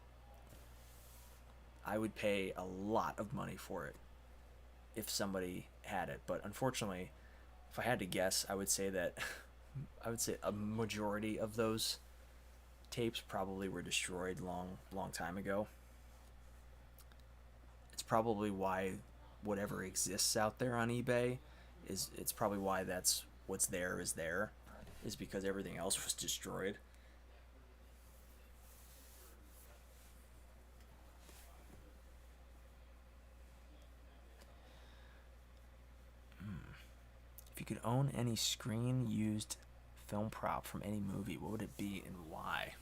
S1: I would pay a lot of money for it if somebody had it. But unfortunately, if I had to guess, I would say that I would say a majority of those tapes probably were destroyed long time ago. It's probably why whatever exists out there on eBay it's probably why that's what's there is because everything else was destroyed. If you could own any screen used film prop from any movie, what would it be and why?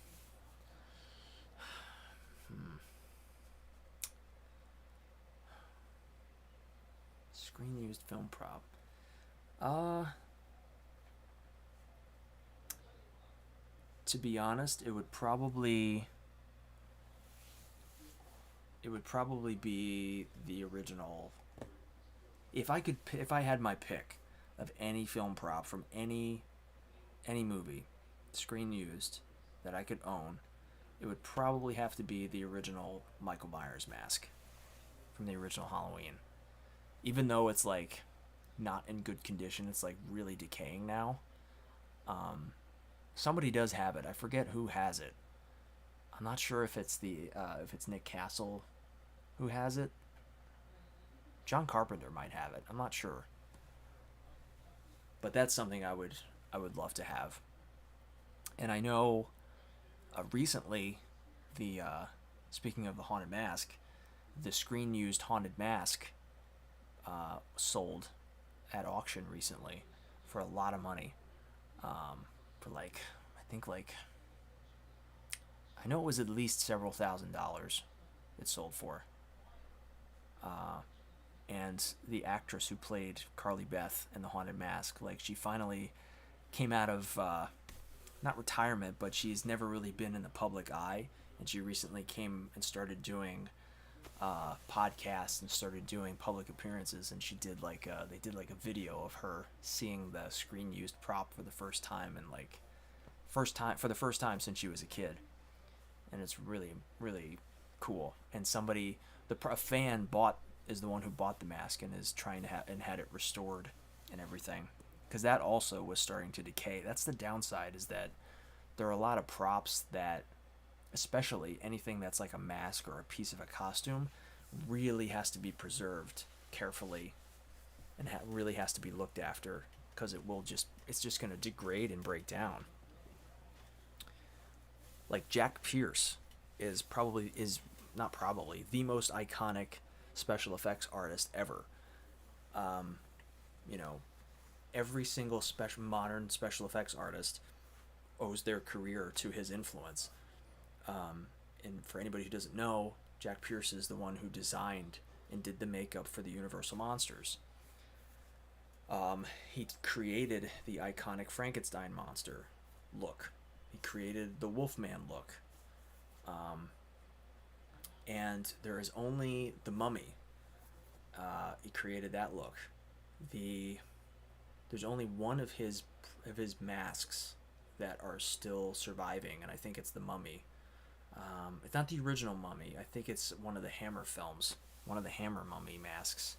S1: Hmm. Screen used film prop. Uh, to be honest, it would probably be the original. If I had my pick of any film prop from any movie, screen used, that I could own, it would probably have to be the original Michael Myers mask from the original Halloween. Even though it's like not in good condition, it's like really decaying now. Um, Somebody does have it. I forget who has it. I'm not sure if it's Nick Castle who has it. John Carpenter might have it. I'm not sure, but that's something I would love to have. And I know recently, the speaking of the Haunted Mask, the screen used Haunted Mask sold at auction recently for a lot of money. For like, I think like, I know it was at least several $1,000s it sold for. Uh, and the actress who played Carly Beth in The Haunted Mask, like she finally came out of not retirement, but she's never really been in the public eye, and she recently came and started doing podcasts and started doing public appearances, and she did like they did like a video of her seeing the screen used prop for the first time, and like the first time since she was a kid, and it's really really cool. And somebody, a fan bought is the one who bought the mask and is trying to have and had it restored and everything, because that also was starting to decay. That's the downside, is that there are a lot of props that, especially anything that's like a mask or a piece of a costume, really has to be preserved carefully, and really has to be looked after, because it's just going to degrade and break down. Like Jack Pierce is not probably the most iconic special effects artist ever. Um, you know, every single modern special effects artist owes their career to his influence. And for anybody who doesn't know, Jack Pierce is the one who designed and did the makeup for the Universal monsters. He created the iconic Frankenstein monster look. He created the Wolfman look. And there is only the Mummy. He created that look. There's only one of his masks that are still surviving, and I think it's the Mummy. It's not the original Mummy. I think it's one of the Hammer films, one of the Hammer Mummy masks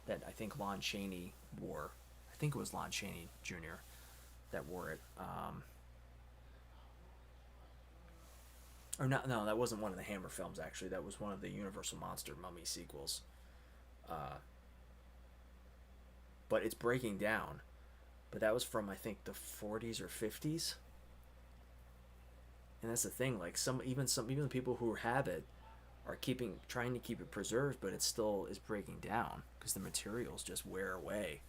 S1: that I think Lon Chaney wore. I think it was Lon Chaney Jr. that wore it. Or not? No, that wasn't one of the Hammer films. Actually, that was one of the Universal Monster Mummy sequels. Uh, but it's breaking down. But that was from, I think, the 40s or 50s. And that's the thing. Like even the people who have it are trying to keep it preserved, but it still is breaking down because the materials just wear away.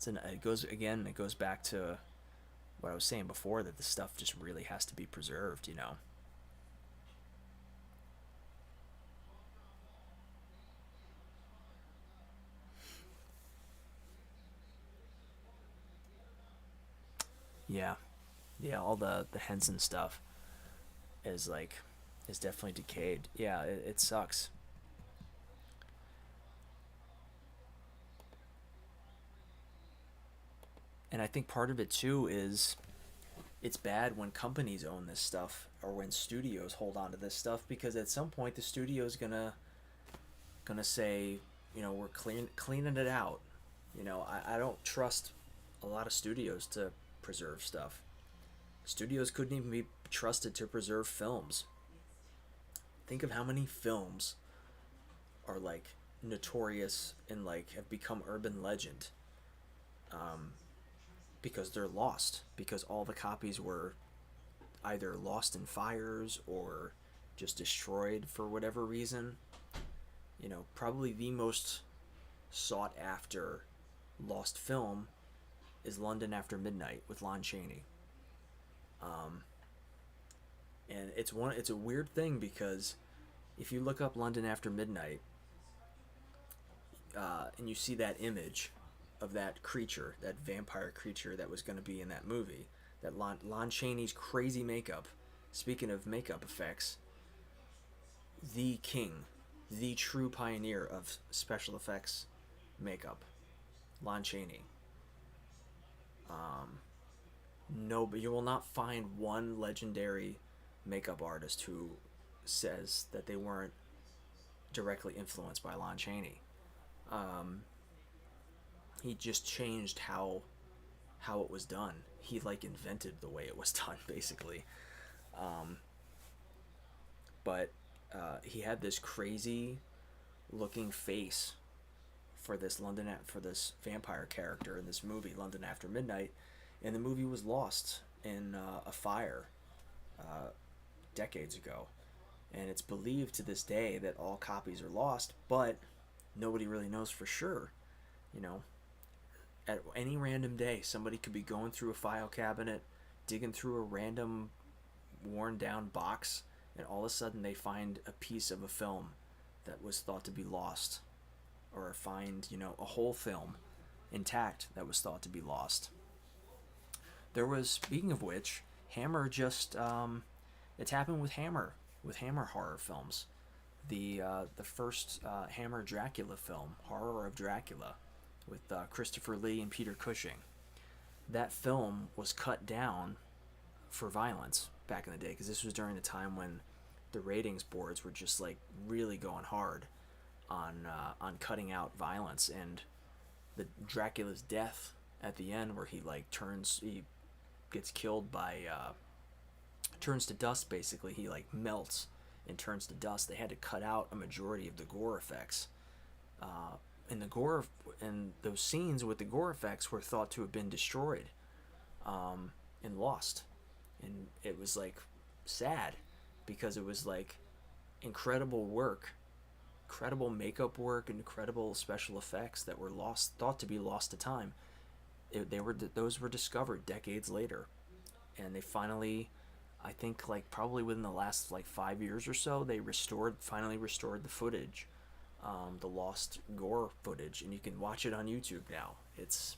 S1: It goes back to what I was saying before, that the stuff just really has to be preserved, you know. Yeah. Yeah, all the Henson stuff is like is definitely decayed. Yeah, it sucks. And I think part of it too is it's bad when companies own this stuff, or when studios hold on to this stuff, because at some point the studio's gonna say, we're cleaning it out. I don't trust a lot of studios to preserve stuff. Studios couldn't even be trusted to preserve films. Think of how many films are like notorious and like have become urban legend, um, because they're lost, because all the copies were either lost in fires or just destroyed for whatever reason. Probably the most sought after lost film is London After Midnight with Lon Chaney. Um, and it's a weird thing, because if you look up London After Midnight, and you see that image of that creature, that vampire creature that was going to be in that movie, that Lon Chaney's crazy makeup. Speaking of makeup effects, the king, the true pioneer of special effects makeup, Lon Chaney. Um, no, but you will not find one legendary makeup artist who says that they weren't directly influenced by Lon Chaney. Um, he just changed how it was done. He like invented the way it was done, basically. Um, but he had this crazy looking face for this vampire character in this movie, London After Midnight, and the movie was lost in a fire decades ago. And it's believed to this day that all copies are lost, but nobody really knows for sure. You know, at any random day, somebody could be going through a file cabinet, digging through a random worn down box, and all of a sudden they find a piece of a film that was thought to be lost, or find, a whole film intact that was thought to be lost. There was, speaking of which, Hammer just, it's happened with Hammer horror films. The first Hammer Dracula film, Horror of Dracula, with Christopher Lee and Peter Cushing. That film was cut down for violence back in the day, because this was during the time when the ratings boards were just like really going hard on cutting out violence, and the Dracula's death at the end, where he gets killed by turns to dust, basically. He like melts and turns to dust. They had to cut out a majority of the gore effects. And the gore and those scenes with the gore effects were thought to have been destroyed and lost. And it was like sad, because it was like incredible work, incredible makeup work, and incredible special effects that were lost, thought to be lost to time. Those were discovered decades later, and they finally, I think like probably within the last like 5 years or so, they finally restored the footage, the lost gore footage, and you can watch it on YouTube now. It's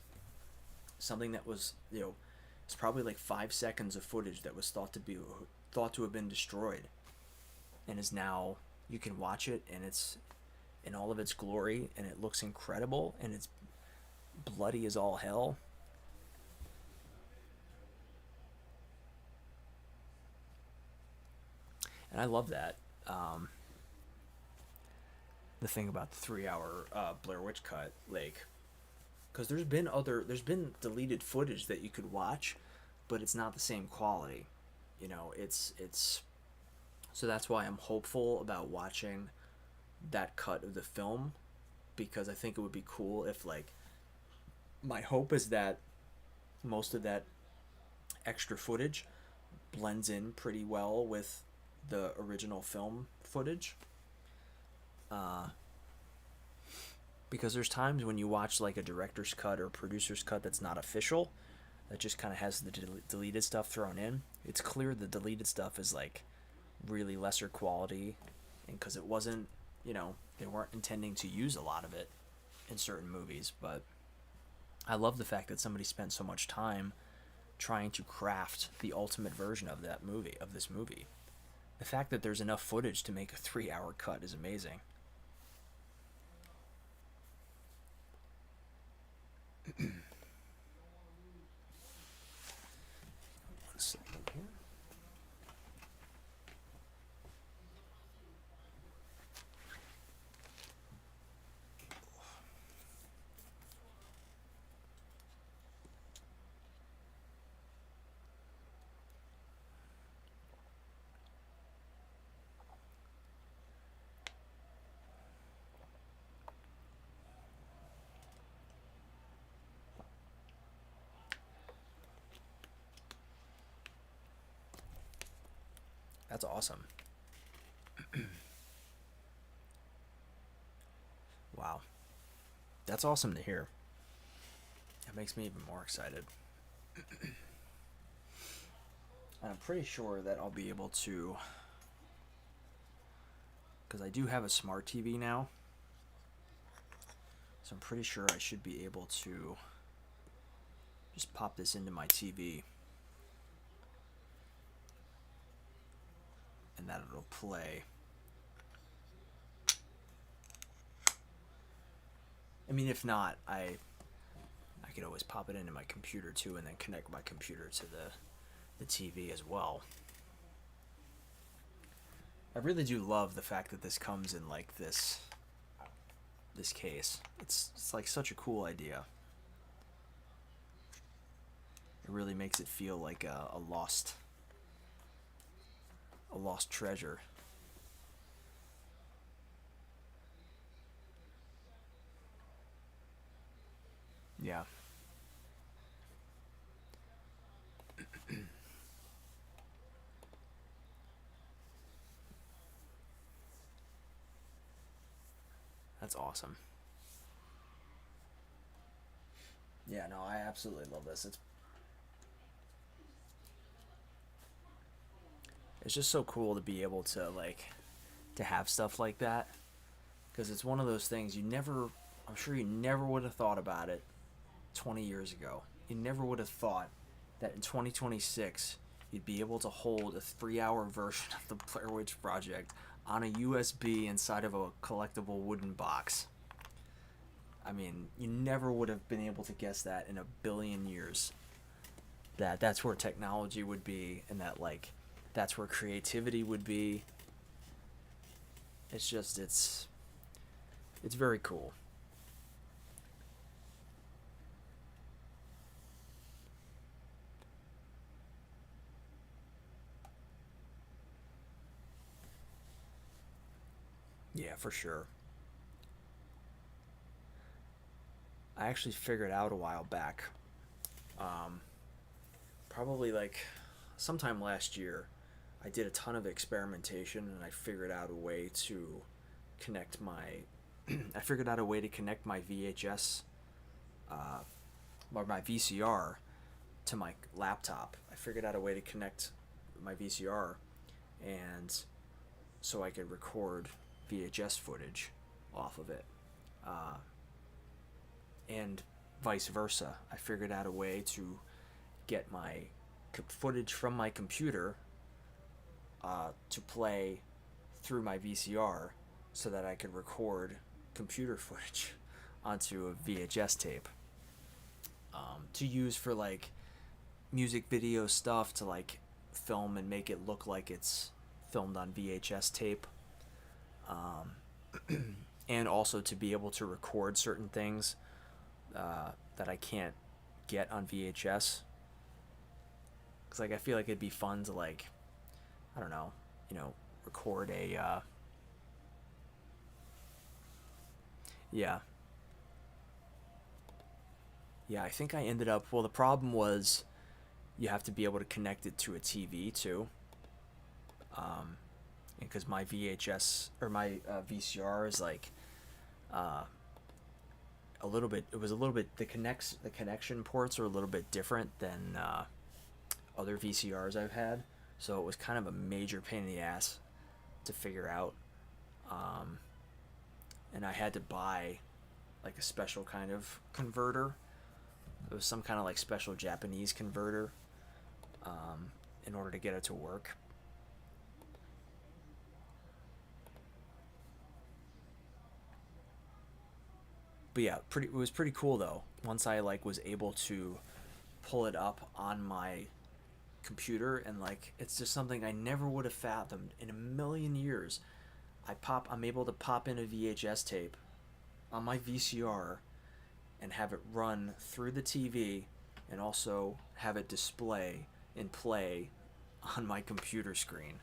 S1: something that was, it's probably like 5 seconds of footage that was thought to have been destroyed, and is now, you can watch it, and it's in all of its glory, and it looks incredible, and it's bloody as all hell. And I love that. The thing about the 3 hour Blair Witch cut, like, because there's been deleted footage that you could watch, but it's not the same quality. It's so that's why I'm hopeful about watching that cut of the film, because I think it would be cool if, like, my hope is that most of that extra footage blends in pretty well with the original film footage. Uh, because there's times when you watch like a director's cut or producer's cut that's not official, that just kind of has the deleted stuff thrown in. It's clear the deleted stuff is like really lesser quality, and because it wasn't, they weren't intending to use a lot of it in certain movies. But I love the fact that somebody spent so much time trying to craft the ultimate version of this movie. The fact that there's enough footage to make a 3 hour cut is amazing. One second here. That's awesome. Wow. That's awesome to hear. It makes me even more excited. And I'm pretty sure that I'll be able to, because I do have a smart TV now, so I'm pretty sure I should be able to just pop this into my TV, and that it'll play. I mean, if not, I could always pop it into my computer too, and then connect my computer to the TV as well. I really do love the fact that this comes in like this case. It's like such a cool idea. It really makes it feel like a lost treasure. Yeah. That's awesome. Yeah, no, I absolutely love this. It's just so cool to be able to like to have stuff like that because it's one of those things you never. I'm sure you never would have thought about it 20 years ago. You never would have thought that in 2026 you'd be able to hold a 3-hour version of the Blair Witch Project on a USB inside of a collectible wooden box. I mean, you never would have been able to guess that in a billion years. That's where technology would be, and that like that's where creativity would be. It's just it's very cool. Yeah, for sure. I actually figured out a while back, um, probably like sometime last year, I did a ton of experimentation and I figured out a way to connect my I figured out a way to connect my VHS uh, or my VCR to my laptop. I figured out a way to connect my VCR and so I could record VHS footage off of it. Uh, and vice versa. I figured out a way to get my footage from my computer to play through my VCR so that I could record computer footage onto a VHS tape to use for like music video stuff to like film and make it look like it's filmed on VHS tape. And also to be able to record certain things that I can't get on VHS. Cause like I feel like it'd be fun to like I don't know, record a yeah. Yeah, I think I ended up well the problem was you have to be able to connect it to a TV too. Um because my VHS or my VCR is like uh, a little bit. It was a little bit. The connection ports are a little bit different than other VCRs I've had, so it was kind of a major pain in the ass to figure out. Um, and I had to buy like a special kind of converter. It was some kind of like special Japanese converter in order to get it to work. But yeah, it was pretty cool though. Once I like was able to pull it up on my computer and like it's just something I never would have fathomed in a million years. I'm able to pop in a VHS tape on my VCR and have it run through the TV and also have it display and play on my computer screen.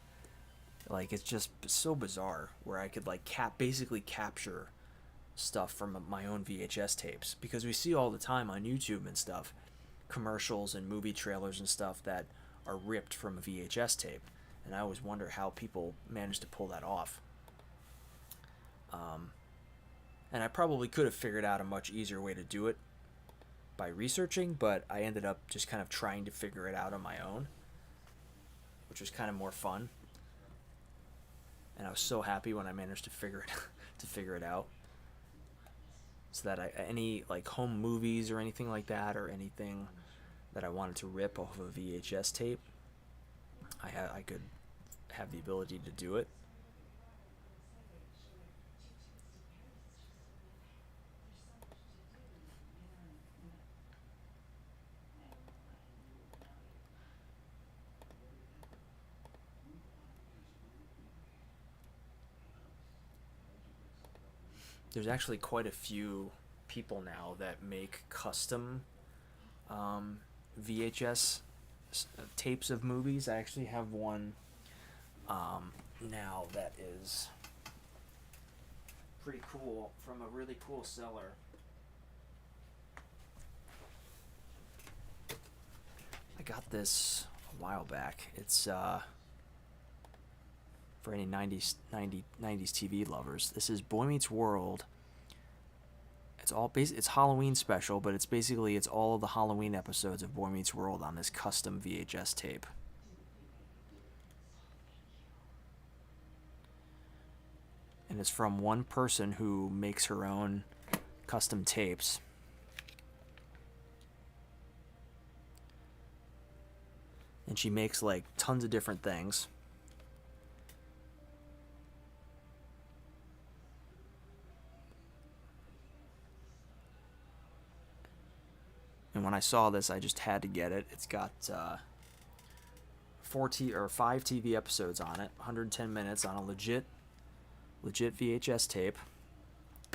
S1: Like it's just so bizarre where I could like basically capture stuff from my own VHS tapes because we see all the time on YouTube and stuff commercials and movie trailers and stuff that are ripped from a VHS tape, and I always wonder how people manage to pull that off. Um, and I probably could have figured out a much easier way to do it by researching, but I ended up just kind of trying to figure it out on my own, which was kind of more fun. And I was so happy when I managed to figure it to figure it out. So that any like home movies or anything like that, or anything that I wanted to rip off of a VHS tape, I could have the ability to do it. There's actually quite a few people now that make custom VHS tapes of movies. I actually have one now that is pretty cool from a really cool seller. I got this a while back. It's for any 90s TV lovers. This is Boy Meets World it's Halloween special, but it's all of the Halloween episodes of Boy Meets World on this custom VHS tape. And it's from one person who makes her own custom tapes. And she makes like tons of different things. And when I saw this, I just had to get it. It's got 5 TV episodes on it, 110 minutes on a legit VHS tape.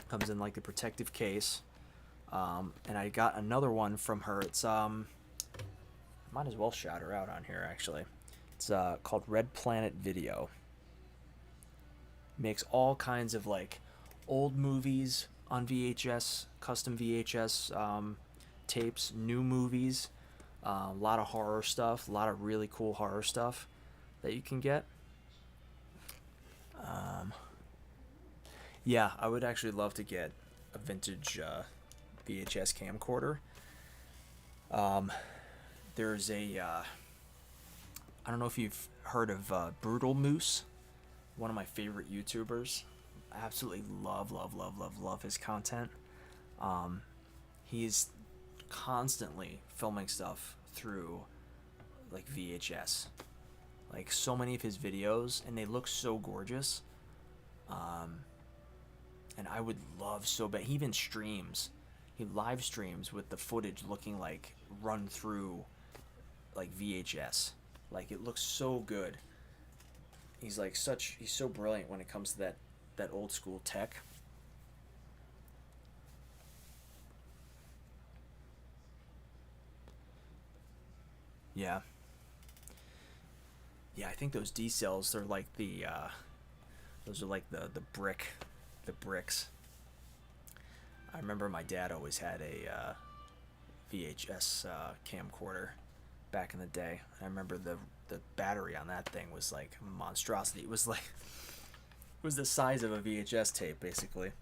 S1: Comes in like the protective case. And I got another one from her. It's might as well shout her out on here actually. It's called Red Planet Video. Makes all kinds of like old movies on VHS, custom VHS tapes, new movies, a lot of horror stuff, a lot of really cool horror stuff that you can get. Yeah, I would actually love to get a vintage VHS camcorder. There's I don't know if you've heard of Brutal Moose, one of my favorite YouTubers. I absolutely love his content. He's constantly filming stuff through like VHS. Like so many of his videos, and they look so gorgeous. And I would love so bad. He even streams. He live streams with the footage looking like run through like VHS. Like it looks so good. He's so brilliant when it comes to that old school tech. Yeah. Yeah, I think those D cells, they're like those are like the bricks. I remember my dad always had a VHS camcorder back in the day. I remember the battery on that thing was like a monstrosity. It was the size of a VHS tape basically.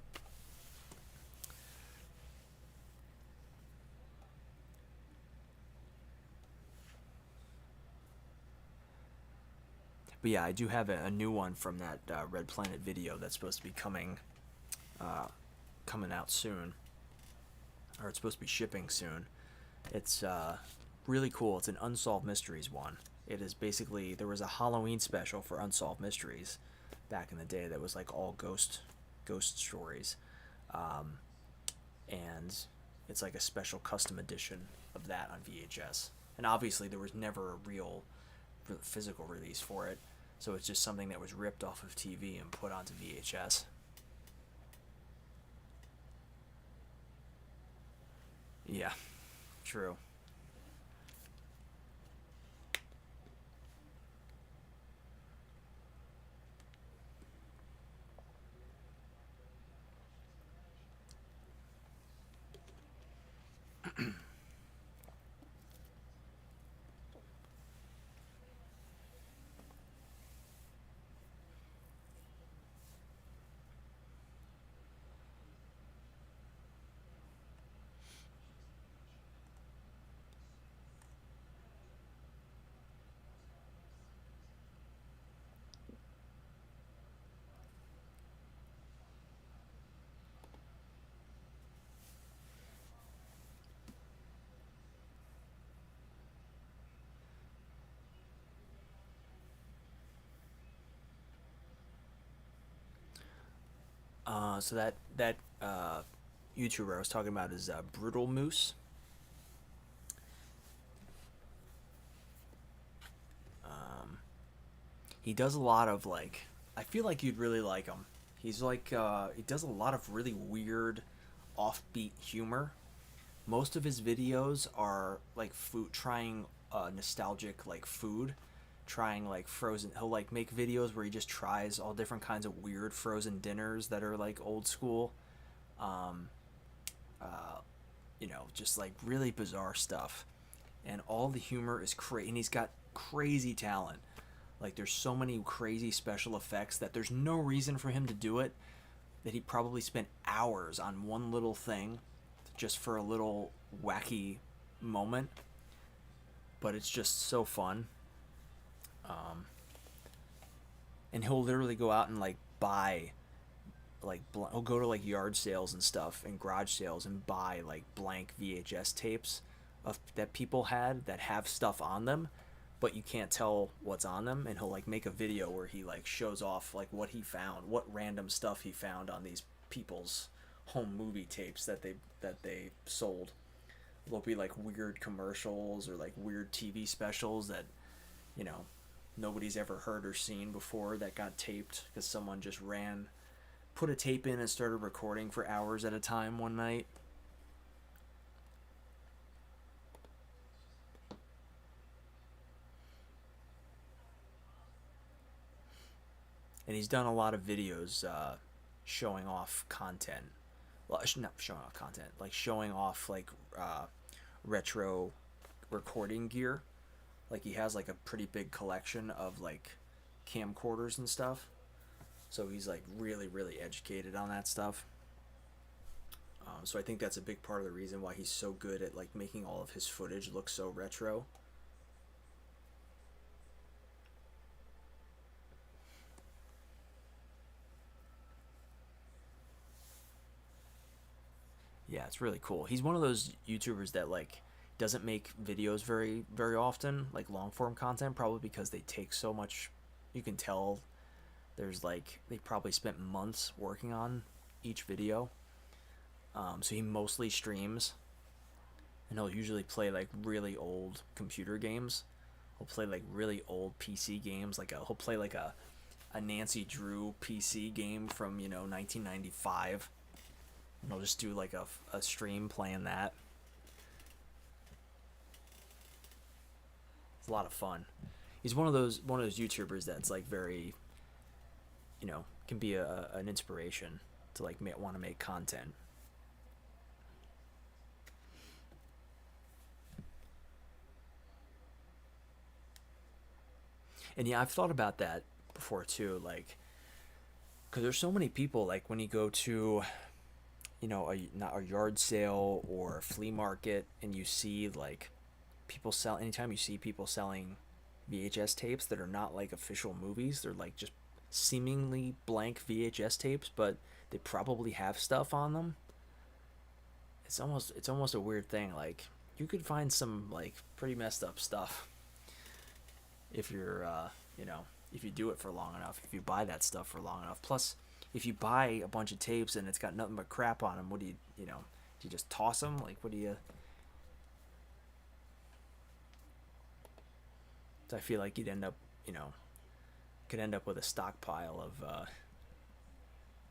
S1: But yeah, I do have a new one from that Red Planet Video that's supposed to be coming out soon, or it's supposed to be shipping soon. It's really cool. It's an Unsolved Mysteries one. It is basically, there was a Halloween special for Unsolved Mysteries back in the day that was like all ghost stories, and it's like a special custom edition of that on VHS. And obviously there was never a real physical release for it, so it's just something that was ripped off of TV and put onto VHS. Yeah, true. So that YouTuber I was talking about is Brutal Moose. He does a lot of like, I feel like you'd really like him. He's like he does a lot of really weird, offbeat humor. Most of his videos are like food, trying nostalgic like food, trying like frozen. He'll like make videos where he just tries all different kinds of weird frozen dinners that are like old school. Um, just like really bizarre stuff, and all the humor is crazy. And he's got crazy talent. Like there's so many crazy special effects that there's no reason for him to do it. that he probably spent hours on one little thing just for a little wacky moment, but it's just so fun. Um, and he'll literally go out and like buy like he'll go to like yard sales and stuff and garage sales and buy like blank VHS tapes of that people had that have stuff on them, but you can't tell what's on them. And he'll like make a video where he like shows off like what he found, what random stuff he found on these people's home movie tapes that they sold. There'll be like weird commercials or like weird TV specials that you know nobody's ever heard or seen before that got taped because someone just put a tape in and started recording for hours at a time one night. And he's done a lot of videos showing off content. Well, not showing off content, like showing off like retro recording gear. Like he has like a pretty big collection of like camcorders and stuff. So he's like really, really educated on that stuff. So I think that's a big part of the reason why he's so good at like making all of his footage look so retro. Yeah, it's really cool. He's one of those YouTubers that like doesn't make videos very often, like long form content, probably because they take so much. You can tell there's like they probably spent months working on each video. So he mostly streams, and he'll usually play like really old computer games. He'll play like really old PC games. He'll play like a Nancy Drew PC game from 1995, and he'll just do like a stream playing that. It's a lot of fun. He's one of those YouTubers that's like very, can be an inspiration to like want to make content. And yeah, I've thought about that before too, like because there's so many people like when you go to not a yard sale or a flea market and you see like people sell anytime you see people selling VHS tapes that are not like official movies, they're like just seemingly blank VHS tapes, but they probably have stuff on them. It's almost a weird thing. Like you could find some like pretty messed up stuff if you're if you do it for long enough, if you buy that stuff for long enough. Plus, if you buy a bunch of tapes and it's got nothing but crap on them, what do do you just toss them? Like what do you? So I feel like you'd end up could end up with a stockpile of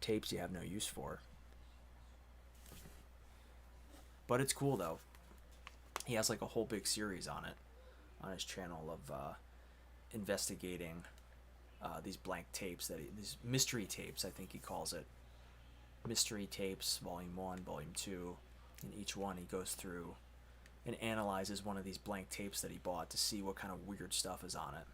S1: tapes you have no use for. But it's cool though. He has like a whole big series on it on his channel of investigating these blank tapes these mystery tapes, I think he calls it. Mystery tapes, volume 1, volume 2. In each one he goes through and analyzes one of these blank tapes that he bought to see what kind of weird stuff is on it.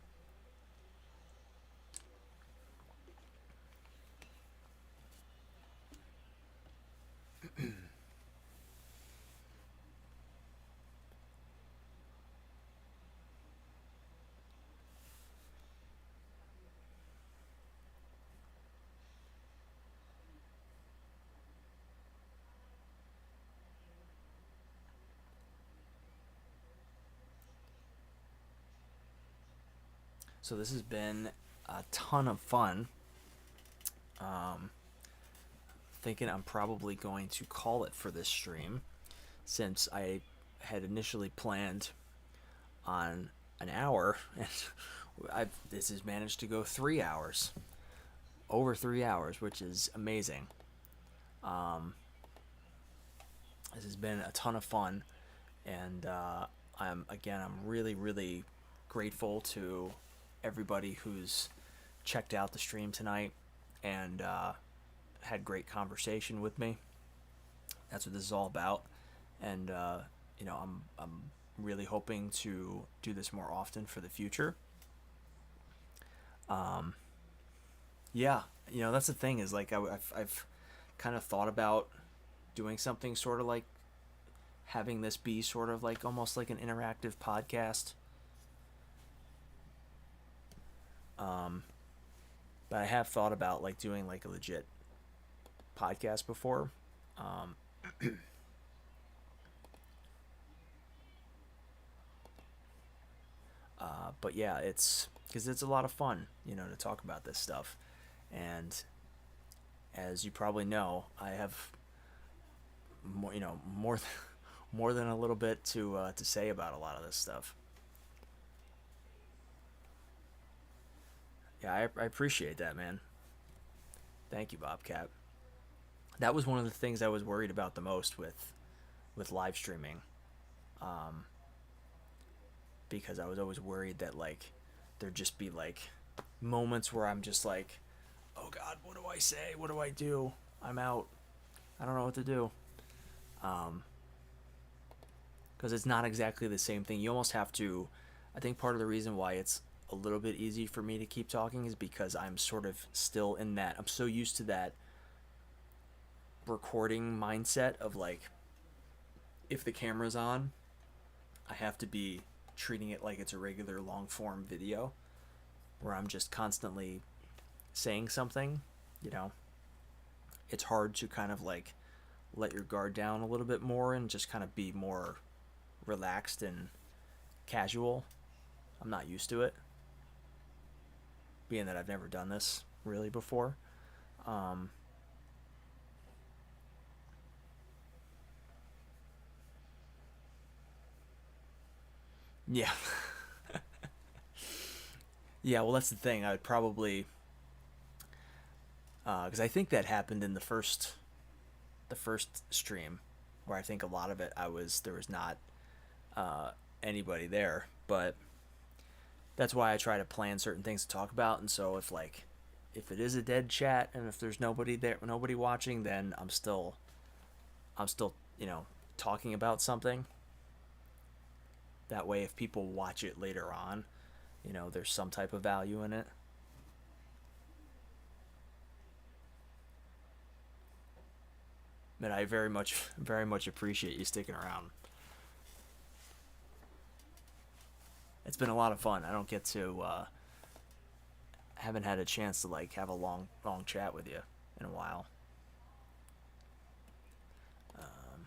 S1: So this has been a ton of fun. Um, Thinking I'm probably going to call it for this stream since I had initially planned on an hour and this has managed to go 3 hours, over 3 hours, which is amazing. Um, this has been a ton of fun, and I'm really really grateful to everybody who's checked out the stream tonight and had great conversation with me. That's what this is all about, and I'm really hoping to do this more often for the future. Um, yeah, that's the thing is like I've kind of thought about doing something sort of like having this be sort of like almost like an interactive podcast. Um, but I have thought about like doing like a legit podcast before. Um, but yeah, it's because it's a lot of fun, you know, to talk about this stuff. And as you probably know, I have more, you know, more, more than a little bit to say about a lot of this stuff. Yeah, I appreciate that, man. Thank you, Bobcat. That was one of the things I was worried about the most with live streaming, um, because I was always worried that like there'd just be like moments where I'm just like, oh God, what do I say? What do I do? I'm out. I don't know what to do. Um, because it's not exactly the same thing. You almost have to. I think part of the reason why it's a little bit easy for me to keep talking is because I'm sort of still in that. I'm so used to that recording mindset of like, if the camera's on, I have to be treating it like it's a regular long form video where I'm just constantly saying something, you know. It's hard to kind of like let your guard down a little bit more and just kind of be more relaxed and casual. I'm not used to it, being that I've never done this really before. Um, yeah, yeah. Well, that's the thing. I would probably, because I think that happened in the first stream, where I think a lot of it there was not uh, anybody there, but that's why I try to plan certain things to talk about. And so if it is a dead chat and if there's nobody there, nobody watching, then I'm still, you know, talking about something. That way, if people watch it later on, you know, there's some type of value in it. But I very much appreciate you sticking around. It's been a lot of fun. I don't get to, haven't had a chance to like have a long chat with you in a while. Um,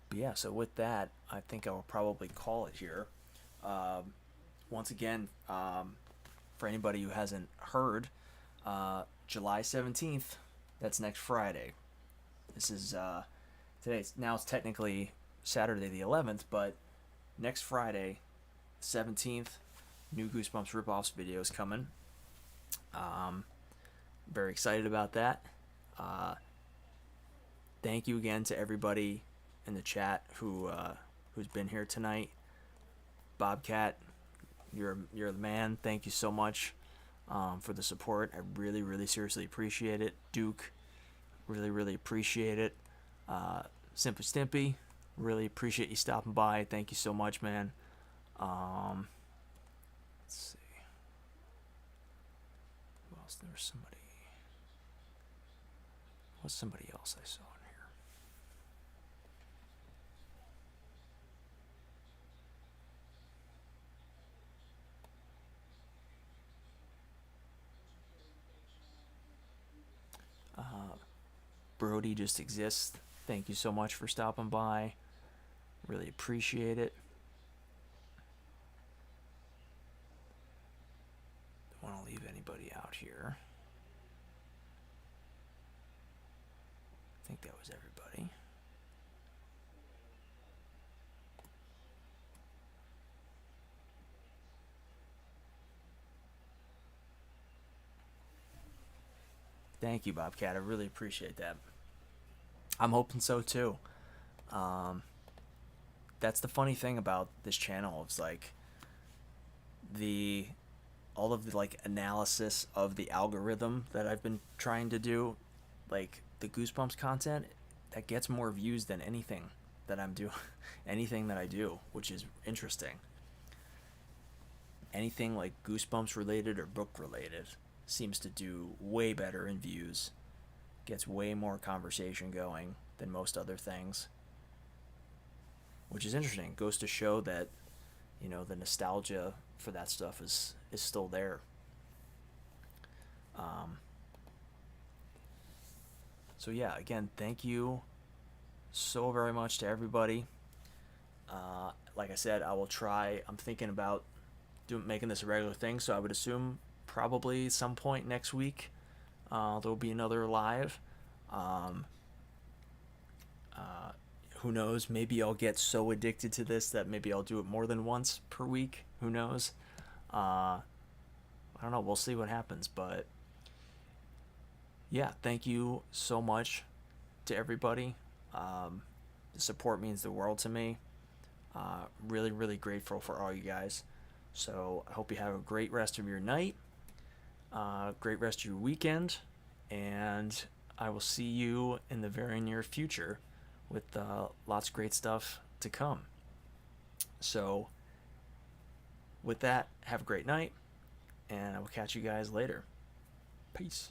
S1: but yeah, so with that, I think I will probably call it here. Um, Once again, for anybody who hasn't heard, July 17th, that's next Friday. This is now it's technically Saturday the 11th, but next Friday, 17th, new Goosebumps Rip-Offs videos coming. Um, Very excited about that. Uh, Thank you again to everybody in the chat who's been here tonight. Bobcat, you're the man. Thank you so much for the support. I really seriously appreciate it. Duke, really appreciate it. Simply Stimpy, really appreciate you stopping by. Thank you so much, man. Um, let's see. Who else? There was somebody. What's somebody else I saw in here? Brody just exists. Thank you so much for stopping by. Really appreciate it. Don't want to leave anybody out here. I think that was everybody. Thank you, Bobcat. I really appreciate that. I'm hoping so too. Um, that's the funny thing about this channel. It's like the all of the like analysis of the algorithm that I've been trying to do, like the Goosebumps content, that gets more views than anything that I'm doing, anything that I do, which is interesting. anything like Goosebumps related or book related seems to do way better in views, gets way more conversation going than most other things, which is interesting. Goes to show that, the nostalgia for that stuff is still there. Um, so yeah, again, thank you so very much to everybody. Like I said, I will try. I'm thinking about making this a regular thing, so I would assume probably some point next week there'll be another live. Um, uh, who knows? Maybe I'll get so addicted to this that maybe I'll do it more than once per week. Who knows? I don't know. We'll see what happens. But yeah, thank you so much to everybody. The support means the world to me. Really, really grateful for all you guys. So I hope you have a great rest of your night, great rest of your weekend, and I will see you in the very near future with lots of great stuff to come. So with that, have a great night, and I will catch you guys later. Peace.